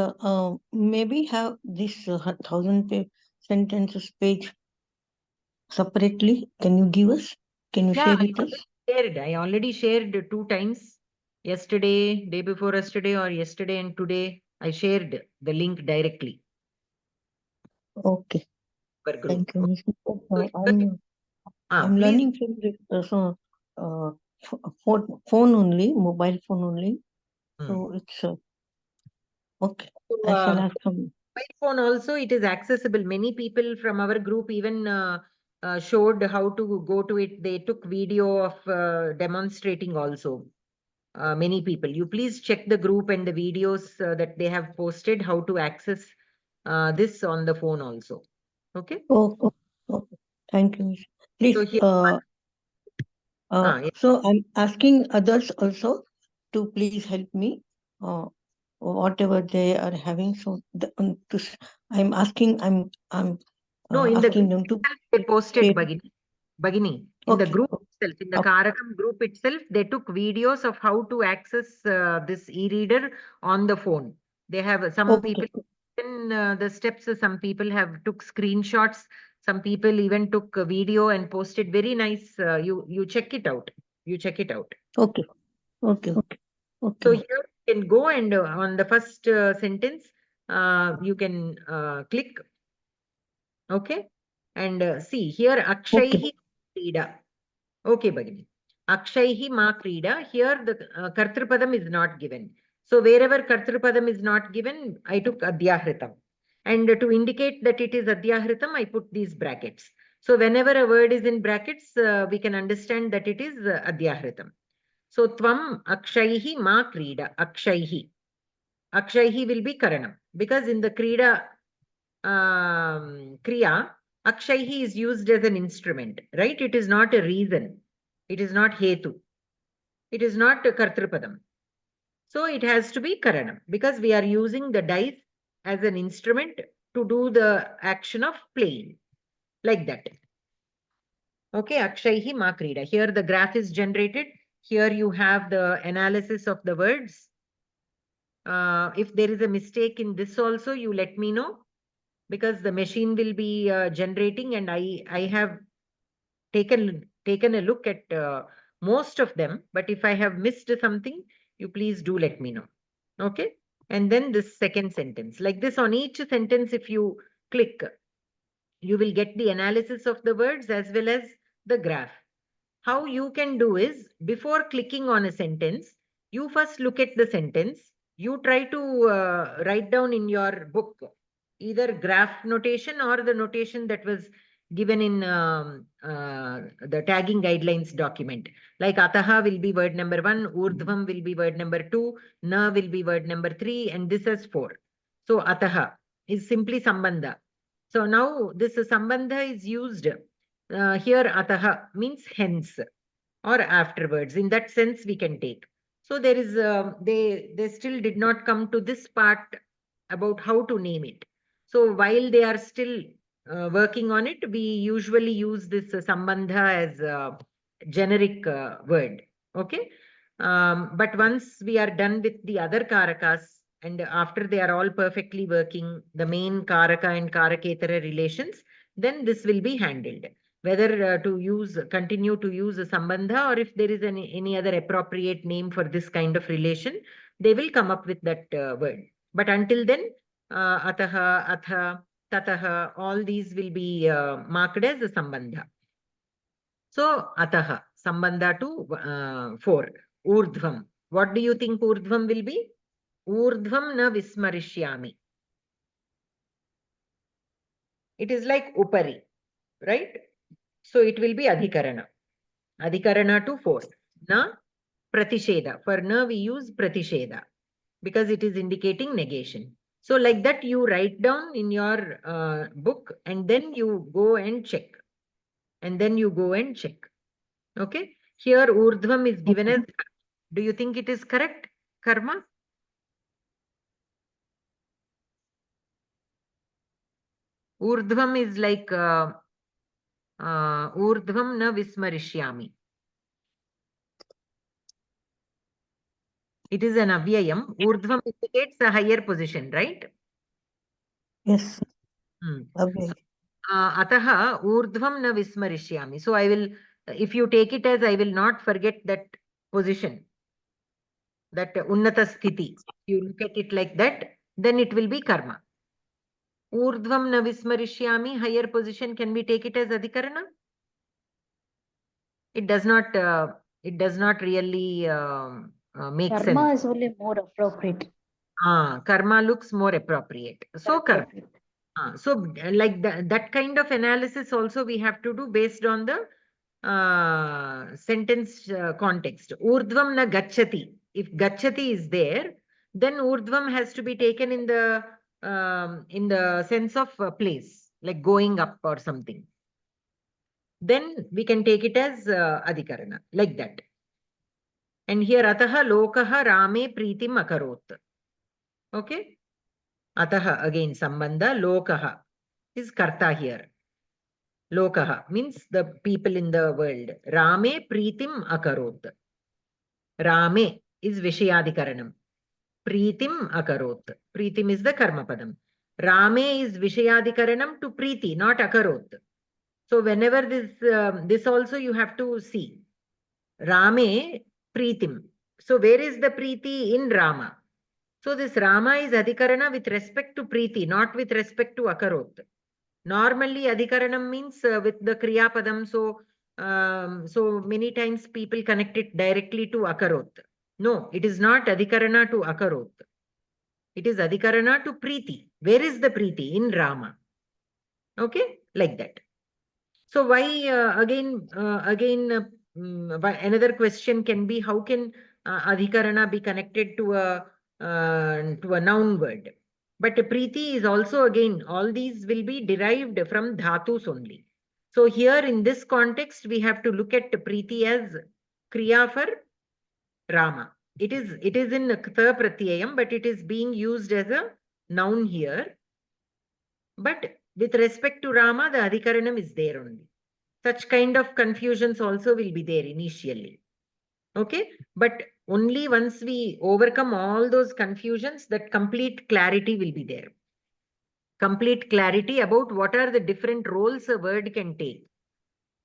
maybe have this 1,000 sentences page separately. Can you give us? Can you share with us? I already shared 2 times. Yesterday, day before yesterday, or yesterday and today. I shared the link directly. Okay. Per group. Thank you, Miss. Please. I'm learning from the phone only, mobile phone only. So it's okay. So, I shall ask some. mobile phone also, it is accessible. Many people from our group even showed how to go to it. They took video of demonstrating also. Many people. You please check the group and the videos that they have posted, how to access this on the phone also. Okay. Okay. Thank you, Miss. Please. So here, yes. So I'm asking others also to please help me. Whatever they are having, so I'm asking. I'm No, in asking the them to. they posted share. Bhagini. In the group itself, in the kArakam group itself, they took videos of how to access this e-reader on the phone. They have some people in the steps. Some people have took screenshots. Some people even took a video and posted. Very nice. You check it out. You check it out. Okay. So here you can go and on the first sentence, you can click. Okay. And see here, Akshaihi Krida. Okay, Bhagini. Akshaihi ma Krida. Here the Kartrupadam is not given. So wherever Kartrupadam is not given, I took Adhyahritam. And to indicate that it is Adhyahritam, I put these brackets. So whenever a word is in brackets, we can understand that it is Adhyahritam. So Tvam Akshaihi ma Krida. Akshaihi. Akshaihi will be Karanam. Because in the Krida Kriya, Akshaihi is used as an instrument, right? It is not a reason. It is not Hetu. It is not Kartrupadam. So it has to be Karanam because we are using the dice as an instrument to do the action of playing. Like that. Okay, Akshaihi ma Krida. Here the graph is generated. Here you have the analysis of the words. If there is a mistake in this also, you let me know. Because the machine will be generating, and I have taken a look at most of them. But if I have missed something, you please do let me know. Okay. And then this second sentence, like this on each sentence, if you click, you will get the analysis of the words as well as the graph. How you can do is, before clicking on a sentence, you first look at the sentence. You try to write down in your book either graph notation or the notation that was given in the tagging guidelines document. Like Ataha will be word number 1, Urdhvam will be word number 2, Na will be word number 3, and this is 4. So Ataha is simply Sambandha. So now this Sambandha is used. Here Ataha means hence or afterwards. In that sense we can take. So there is they still did not come to this part about how to name it. So while they are still working on it, we usually use this Sambandha as a generic word. Okay. But once we are done with the other Karakas, and after they are all perfectly working, the main Karaka and Karaketara relations, then this will be handled. whether to continue to use a sambandha, or if there is any other appropriate name for this kind of relation, they will come up with that word. But until then, ataha, atha, tataha, all these will be marked as a sambandha. So, ataha, sambandha to 4. Urdhvam. What do you think urdhvam will be? Urdhvam na vismarishyami. It is like upari, right? So it will be adhikarana. Adhikarana to 4. Na pratisheda. For na we use pratisheda because it is indicating negation. So like that you write down in your book and then you go and check. Okay. Here urdhvam is given as, do you think it is correct? Karma? Urdhvam is like urdhvam na vismarishyami. It is an avyayam. Urdhvam indicates a higher position, right? Yes. Okay. Ataha urdhvam na vismarishyami. So I will, if you take it as I will not forget that position, that unnata sthiti, you look at it like that, then it will be karma. Urdhvam na vismarishyami, higher position, can we take it as adhikarana? It does not really make sense. Karma is only more appropriate. Karma looks more appropriate. So karma. So like that kind of analysis also we have to do based on the sentence context. Urdhvam na gacchati. If gacchati is there, then urdhvam has to be taken in the sense of place, like going up or something. Then we can take it as adhikarana, like that. And here ataha lokaha rame pritim akarot. Okay. Ataha, again sambandha, lokaha is karta here. Lokaha means the people in the world. Rame pritim akarot. Rame is vishayadhikaranam. Pritim akarot. Pritim is the karma padam. Rame is vishayadhikaranam to priti, not akarot. So whenever this also you have to see. Rame pritim. So where is the priti in Rama? So this Rama is adhikarana with respect to priti, not with respect to akarot. Normally adhikaranam means with the kriya padam. So many times people connect it directly to akarot. No, it is not adhikarana to akarot. It is adhikarana to priti. Where is the priti? In Rama. Okay, like that. So why again another question can be, how can adhikarana be connected to a noun word? But priti is also, again, all these will be derived from dhatus only. So here in this context, we have to look at priti as kriya for Rama. It is in tha pratyayam, but it is being used as a noun here. But with respect to Rama, the adhikaranam is there only. Such kind of confusions also will be there initially. Okay, but only once we overcome all those confusions, that complete clarity will be there. Complete clarity about what are the different roles a word can take.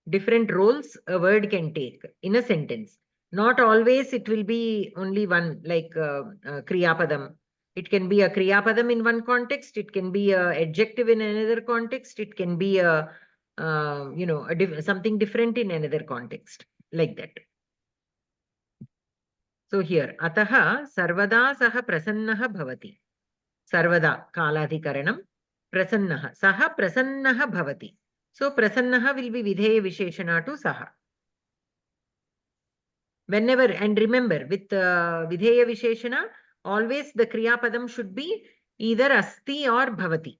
Different roles a word can take in a sentence. Not always it will be only one, like kriya padam. It can be a kriya padam in one context. It can be a adjective in another context. It can be a something different in another context, like that. So here, ataha sarvada saha prasannaha bhavati. Sarvada kaladhikaranam, prasannaha. Saha prasannaha bhavati. So prasannaha will be vidheya visheshana to saha. Whenever, and remember, with vidheya visheshana, always the kriya padam should be either asti or bhavati.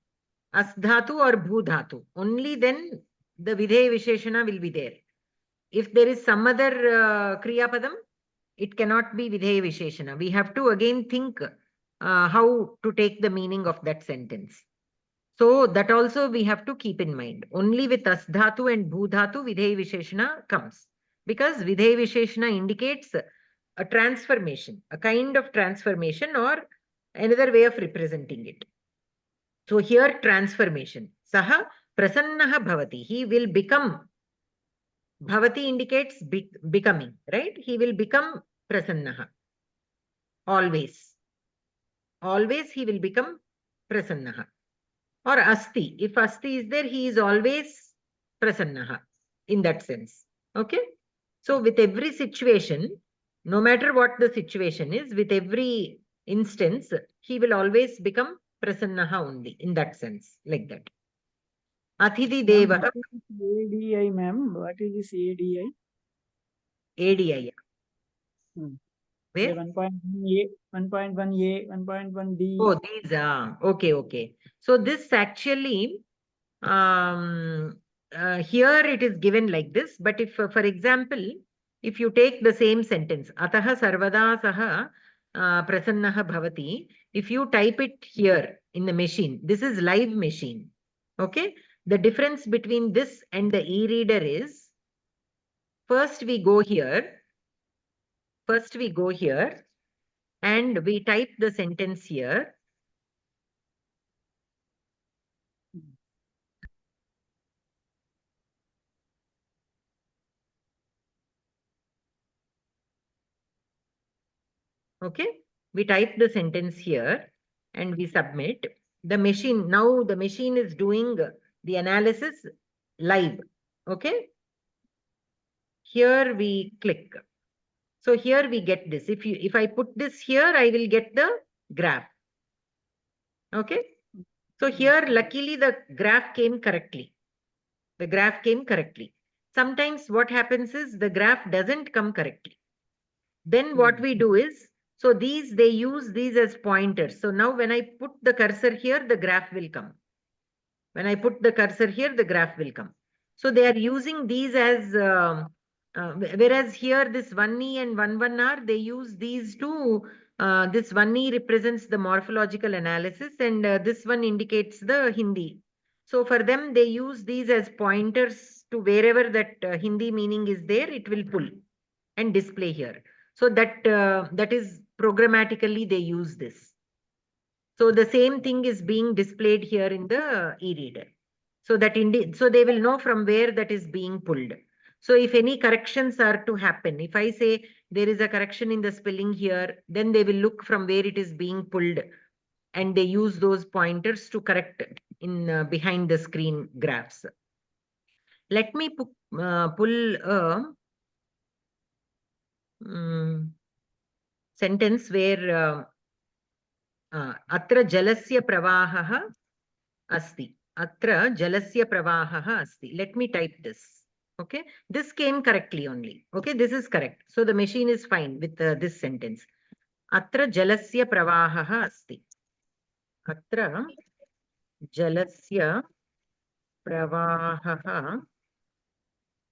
Asdhatu or bhudhatu. Only then the vidheya visheshana will be there. If there is some other kriya padam, it cannot be vidheya visheshana. We have to again think how to take the meaning of that sentence. So that also we have to keep in mind. Only with asdhatu and bhudhatu vidheya visheshana comes. Because vidheya visheshana indicates a transformation, a kind of transformation or another way of representing it. So here transformation. Saha prasannaha bhavati. He will become Bhavati indicates becoming, right? He will become prasannaha. Always. Always he will become prasannaha. Or asti. If asti is there, he is always prasannaha. In that sense. Okay? So with every situation, no matter what the situation is, with every instance, he will always become prasannaha only. In that sense. Like that. Athithi devaha. ADI, ma'am. What is this ADI? ADI. Where? 1.1A, 1.1A, 1.1D. Oh, these are okay, okay. So this actually, here it is given like this. But if, for example, if you take the same sentence, ataha sarvada saha prasannaha bhavati, if you type it here in the machine, this is live machine. Okay. The difference between this and the e-reader is, first we go here. First we go here and we type the sentence here. Okay, we type the sentence here and we submit. The machine, now the machine is doing the analysis live. Okay, here we click. So here we get this. If I put this here, I will get the graph. Okay, so here luckily the graph came correctly. The graph came correctly. Sometimes what happens is the graph doesn't come correctly. Then what we do is, so they use these as pointers. So now when I put the cursor here, the graph will come. When I put the cursor here, the graph will come. So they are using these as, whereas here this 1E and 11R, they use these to, this 1E represents the morphological analysis and this one indicates the Hindi. So for them, they use these as pointers to wherever that Hindi meaning is there, it will pull and display here. So that is programmatically they use this. So the same thing is being displayed here in the e-reader. So that so they will know from where that is being pulled. So if any corrections are to happen, if I say there is a correction in the spelling here, then they will look from where it is being pulled and they use those pointers to correct in behind the screen graphs. Let me pull a sentence where atra jalasya pravahaha asti. Atra jalasya pravahaha asti. Let me type this. Okay, this came correctly only. Okay, this is correct. So the machine is fine with this sentence. Atra jalasya pravahaha asti. Atra jalasya pravahaha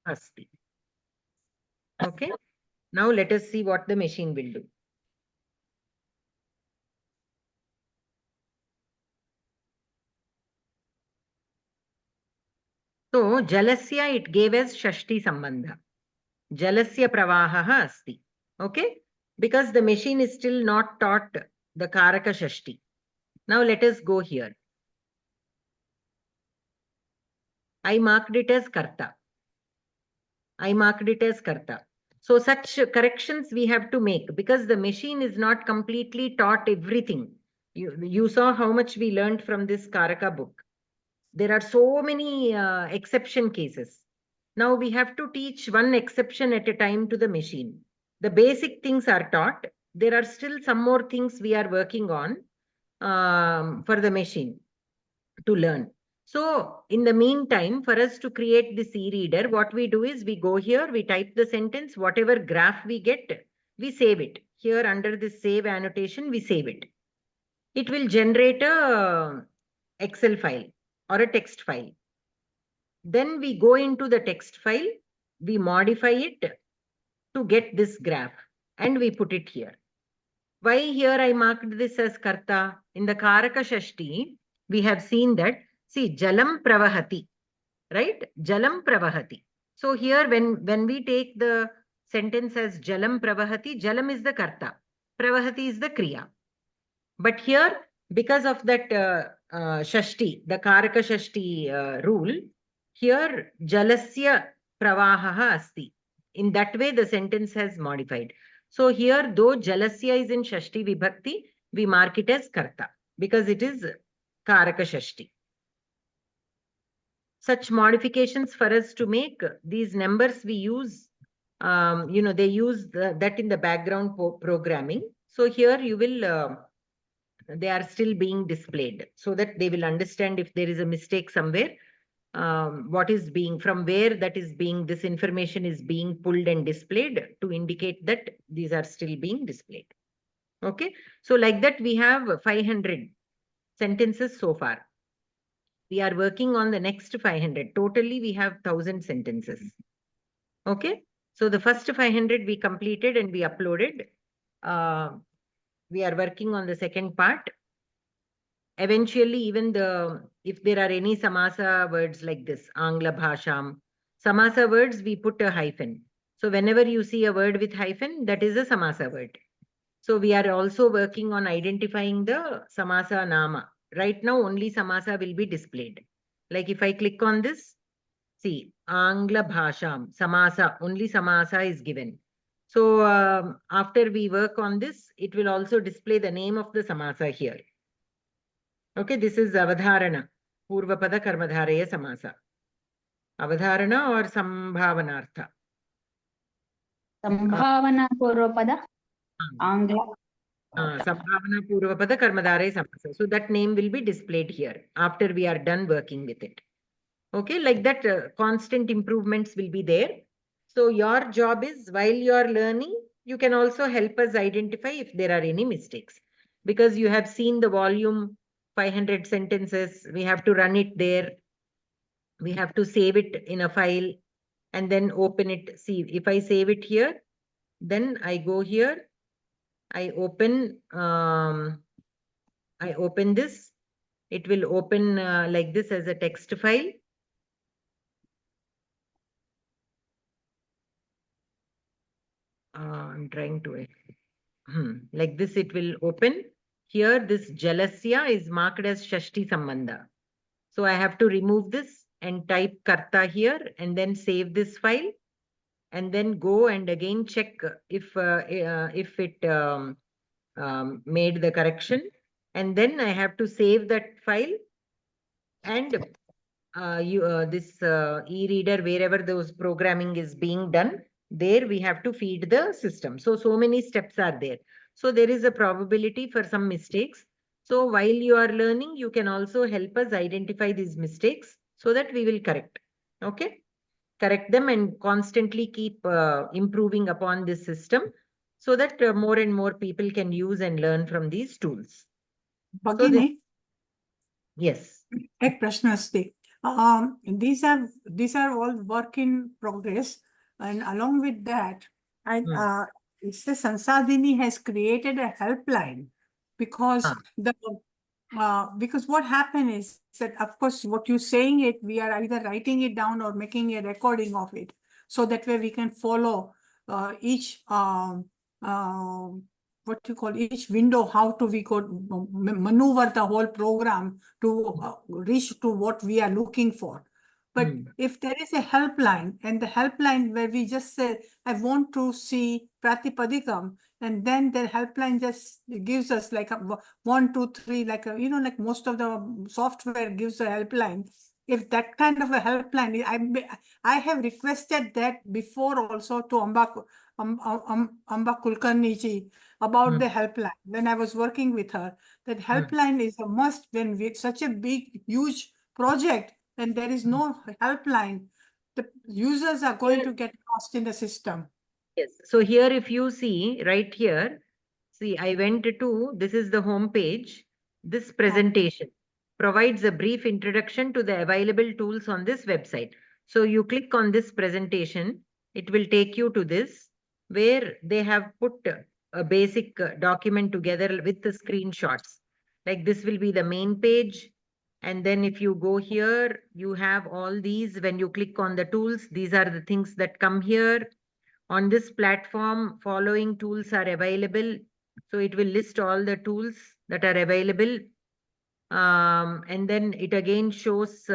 asti. Okay, now let us see what the machine will do. So jalasya it gave as shashti sambandha. Jalasya pravahaha asti. Okay, because the machine is still not taught the karaka shashti. Now let us go here. I marked it as karta. I marked it as karta. So such corrections we have to make because the machine is not completely taught everything. You saw how much we learned from this karaka book. There are so many exception cases. Now we have to teach one exception at a time to the machine. The basic things are taught. There are still some more things we are working on for the machine to learn. So in the meantime, for us to create this e-reader, what we do is we go here, we type the sentence, whatever graph we get, we save it. Here under this save annotation, we save it. It will generate a Excel file or a text file. Then we go into the text file, we modify it to get this graph and we put it here. Why here I marked this as karta? In the karaka shashti, we have seen that, see, jalam pravahati, right? Jalam pravahati. So here when we take the sentence as jalam pravahati, jalam is the karta, pravahati is the kriya. But here, because of that shashti, the karaka shashti rule, here jalasya pravahaha asti. In that way, the sentence has modified. So here, though jalasya is in Shashti Vibhakti, we mark it as karta because it is Karaka Shashti. Such modifications for us to make these numbers we use, they use that in the background programming. So here you will, they are still being displayed so that they will understand if there is a mistake somewhere. What is being, from where that is being, this information is being pulled and displayed to indicate that these are still being displayed. Okay, so like that we have 500 sentences so far. We are working on the next 500. Totally we have 1000 sentences. Okay, so the first 500 we completed and we uploaded. We are working on the second part. Eventually, even if there are any samasa words like this, Angla Bhasham, samasa words, we put a hyphen. So whenever you see a word with hyphen, that is a samasa word. So we are also working on identifying the samasa nama. Right now, only samasa will be displayed. Like if I click on this, see, Angla Bhasham, samasa, only samasa is given. So after we work on this, it will also display the name of the samasa here. Okay, this is avadharana, purvapada karmadharaya samasa. Avadharana or sambhavanartha? Sambhavana purvapada, Angla. Sambhavana purvapada karmadharaya samasa. So that name will be displayed here after we are done working with it. Okay, like that, constant improvements will be there. So your job is, while you are learning, you can also help us identify if there are any mistakes. Because you have seen the volume 500 sentences, we have to run it there. We have to save it in a file and then open it. See, if I save it here, then I go here, I open this. It will open like this as a text file. I'm trying to, like this it will open. Here this jalasya is marked as Shashti Sambandha. So I have to remove this and type karta here and then save this file and then go and again check if it made the correction. And then I have to save that file and this e-reader, wherever those programming is being done, there we have to feed the system. So many steps are there. So there is a probability for some mistakes. So while you are learning, you can also help us identify these mistakes so that we will correct. Okay, correct them and constantly keep improving upon this system so that more and more people can use and learn from these tools. Bhagini, yes. एक प्रश्न अस्ति. These are all work in progress, and along with that, it's the Sansaadhanii has created a helpline because because what happened is that, of course, what you're saying it, we are either writing it down or making a recording of it, so that way we can follow each what you call each window, how to we could maneuver the whole program to reach to what we are looking for. But if there is a helpline, and the helpline where we just say, I want to see Pratipadikam, and then the helpline just gives us like a 1, 2, 3, like a, like most of the software gives a helpline. If that kind of a helpline, I have requested that before also to Amba Kulkarni ji about the helpline when I was working with her. That helpline is a must when we such a big, huge project and there is no helpline. The users are going to get lost in the system. Yes. So here, if you see right here, see, I went to, this is the home page. This presentation provides a brief introduction to the available tools on this website. So you click on this presentation, it will take you to this, where they have put a basic document together with the screenshots. Like this will be the main page. And then if you go here, you have all these. When you click on the tools, these are the things that come here. On this platform, following tools are available. So it will list all the tools that are available. And then it again shows,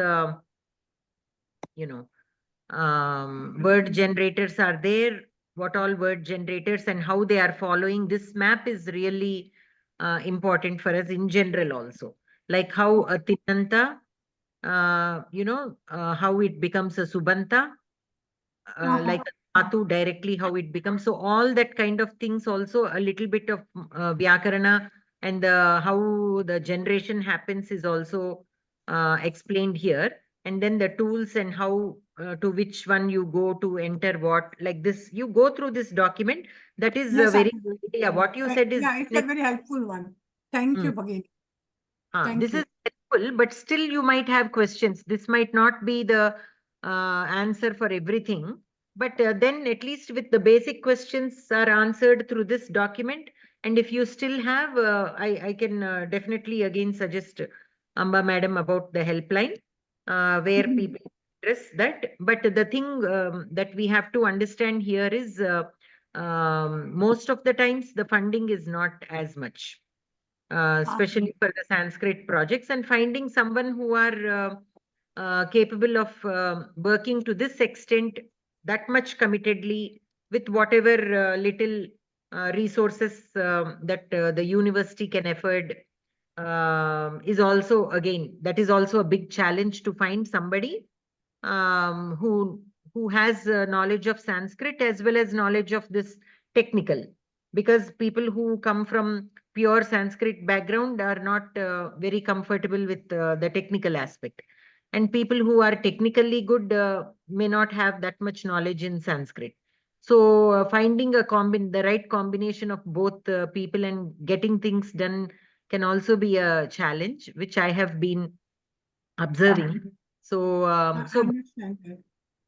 word generators are there, what all word generators and how they are following. This map is really important for us in general also. Like how a Tinanta, how it becomes a Subanta, like a Dhatu directly, how it becomes. So all that kind of things also, a little bit of vyakarana and how the generation happens is also explained here. And then the tools and how to which one you go to enter what, like this, you go through this document. That is Yes, very, absolutely. yeah, what you said is Yeah, it's a very helpful one. Thank you, Hmm. Bhagini. Thank This you. is helpful, but still you might have questions. This might not be the answer for everything, but then at least with the basic questions are answered through this document. And if you still have, I can definitely again suggest Amba Madam about the helpline where people address that. But the thing that we have to understand here is most of the times the funding is not as much. Especially for the Sanskrit projects, and finding someone who are capable of working to this extent, that much committedly, with whatever little resources that the university can afford, is also, again, that is also a big challenge to find somebody who has knowledge of Sanskrit as well as knowledge of this technical, because people who come from pure Sanskrit background are not very comfortable with the technical aspect, and people who are technically good may not have that much knowledge in Sanskrit. So finding the right combination of both people and getting things done can also be a challenge, which I have been observing. So I understand that.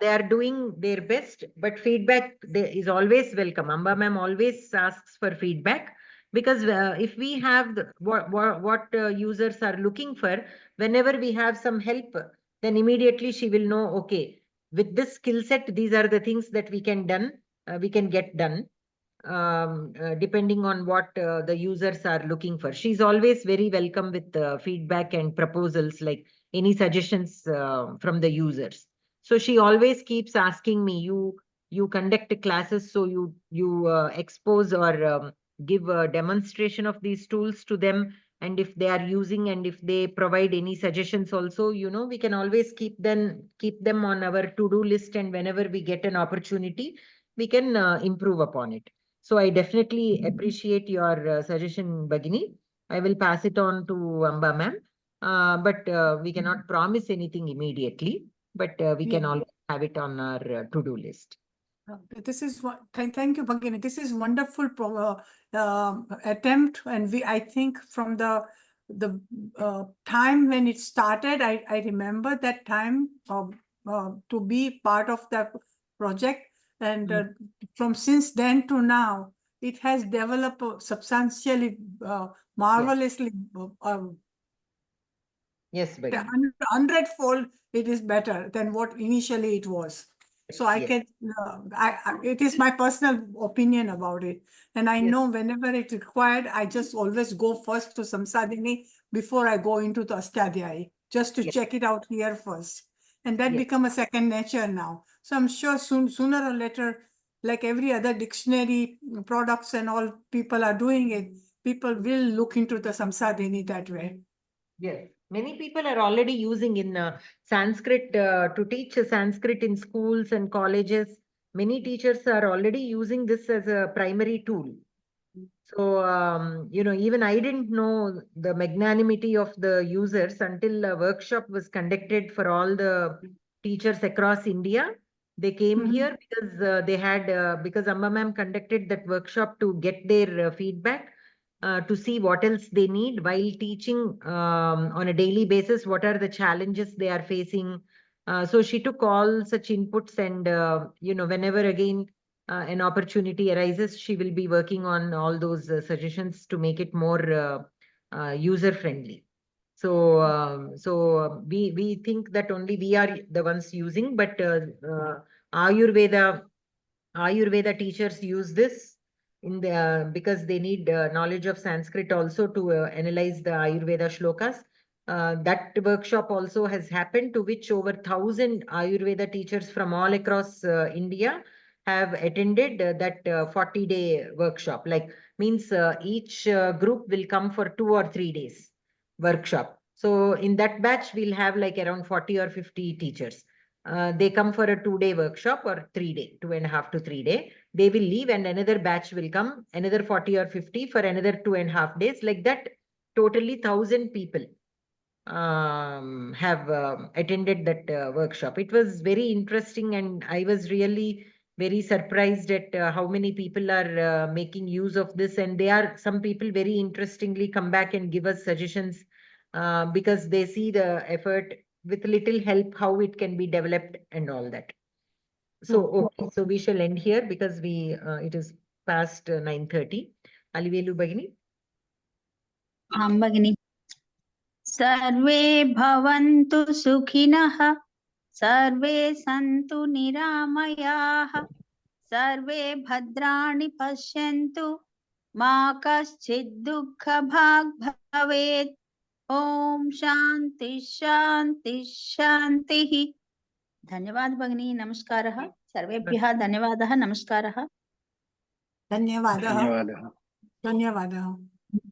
they are doing their best, but feedback is always welcome. Amba ma'am always asks for feedback, because if we have what users are looking for, whenever we have some help, then immediately she will know, okay, with this skill set, these are the things that we can get done, depending on what the users are looking for. She's always very welcome with feedback and proposals, like any suggestions from the users. So she always keeps asking me, you conduct classes, so you expose or give a demonstration of these tools to them, and if they are using and if they provide any suggestions also, we can always keep them on our to-do list, and whenever we get an opportunity, we can improve upon it. So I definitely appreciate your suggestion, Bhagini. I will pass it on to Amba ma'am. But we cannot promise anything immediately, but we can always have it on our to-do list. This is what. Thank you, Bhagini. This is wonderful attempt, and I think from the time when it started, I remember that time to be part of that project, and from since then to now, it has developed substantially, marvelously. Yes, Bhagini. 100-fold it is better than what initially it was. So I Yes. can, it is my personal opinion about it. And I Yes. know whenever it's required, I just always go first to samsaadhanii before I go into the Astadhyayi, just to Yes. check it out here first. And that Yes. become a second nature now. So I'm sure sooner or later, like every other dictionary products and all people are doing it, people will look into the samsaadhanii that way. Yes, many people are already using in Sanskrit to teach Sanskrit in schools and colleges. Many teachers are already using this as a primary tool. So, even I didn't know the magnanimity of the users until a workshop was conducted for all the teachers across India. They came here because they had, because Amma ma'am conducted that workshop to get their feedback, to see what else they need while teaching on a daily basis, what are the challenges they are facing. So she took all such inputs, and, whenever again an opportunity arises, she will be working on all those suggestions to make it more user friendly. So we think that only we are the ones using, but Ayurveda teachers use this in the because they need knowledge of Sanskrit also to analyze the Ayurveda shlokas. That workshop also has happened, to which over 1,000 Ayurveda teachers from all across India have attended that 40-day workshop. Like, means each group will come for 2 or 3 days workshop. So in that batch, we'll have like around 40 or 50 teachers. They come for a 2-day workshop or 3-day, 2.5 to 3 day. They will leave and another batch will come, another 40 or 50 for another 2.5 days. Like that, totally 1,000 people have attended that workshop. It was very interesting, and I was really very surprised at how many people are making use of this. And some people very interestingly come back and give us suggestions because they see the effort with little help, how it can be developed and all that. So, okay, so we shall end here because it is past 9:30. Alivelu Bagini. Bagini. Sarve bhavantu sukhinah, sarve santu niramayah, sarve bhadrani pashyantu, ma kaschid dukkha bhag bhavet. Om Shanti Shanti Shanti. धन्यवाद भगिनी, नमस्कारः सर्वेभ्यः, धन्यवादः, नमस्कारः, धन्यवादः धन्यवादः धन्यवादः।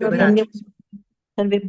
शुभरात्रि। सर्वे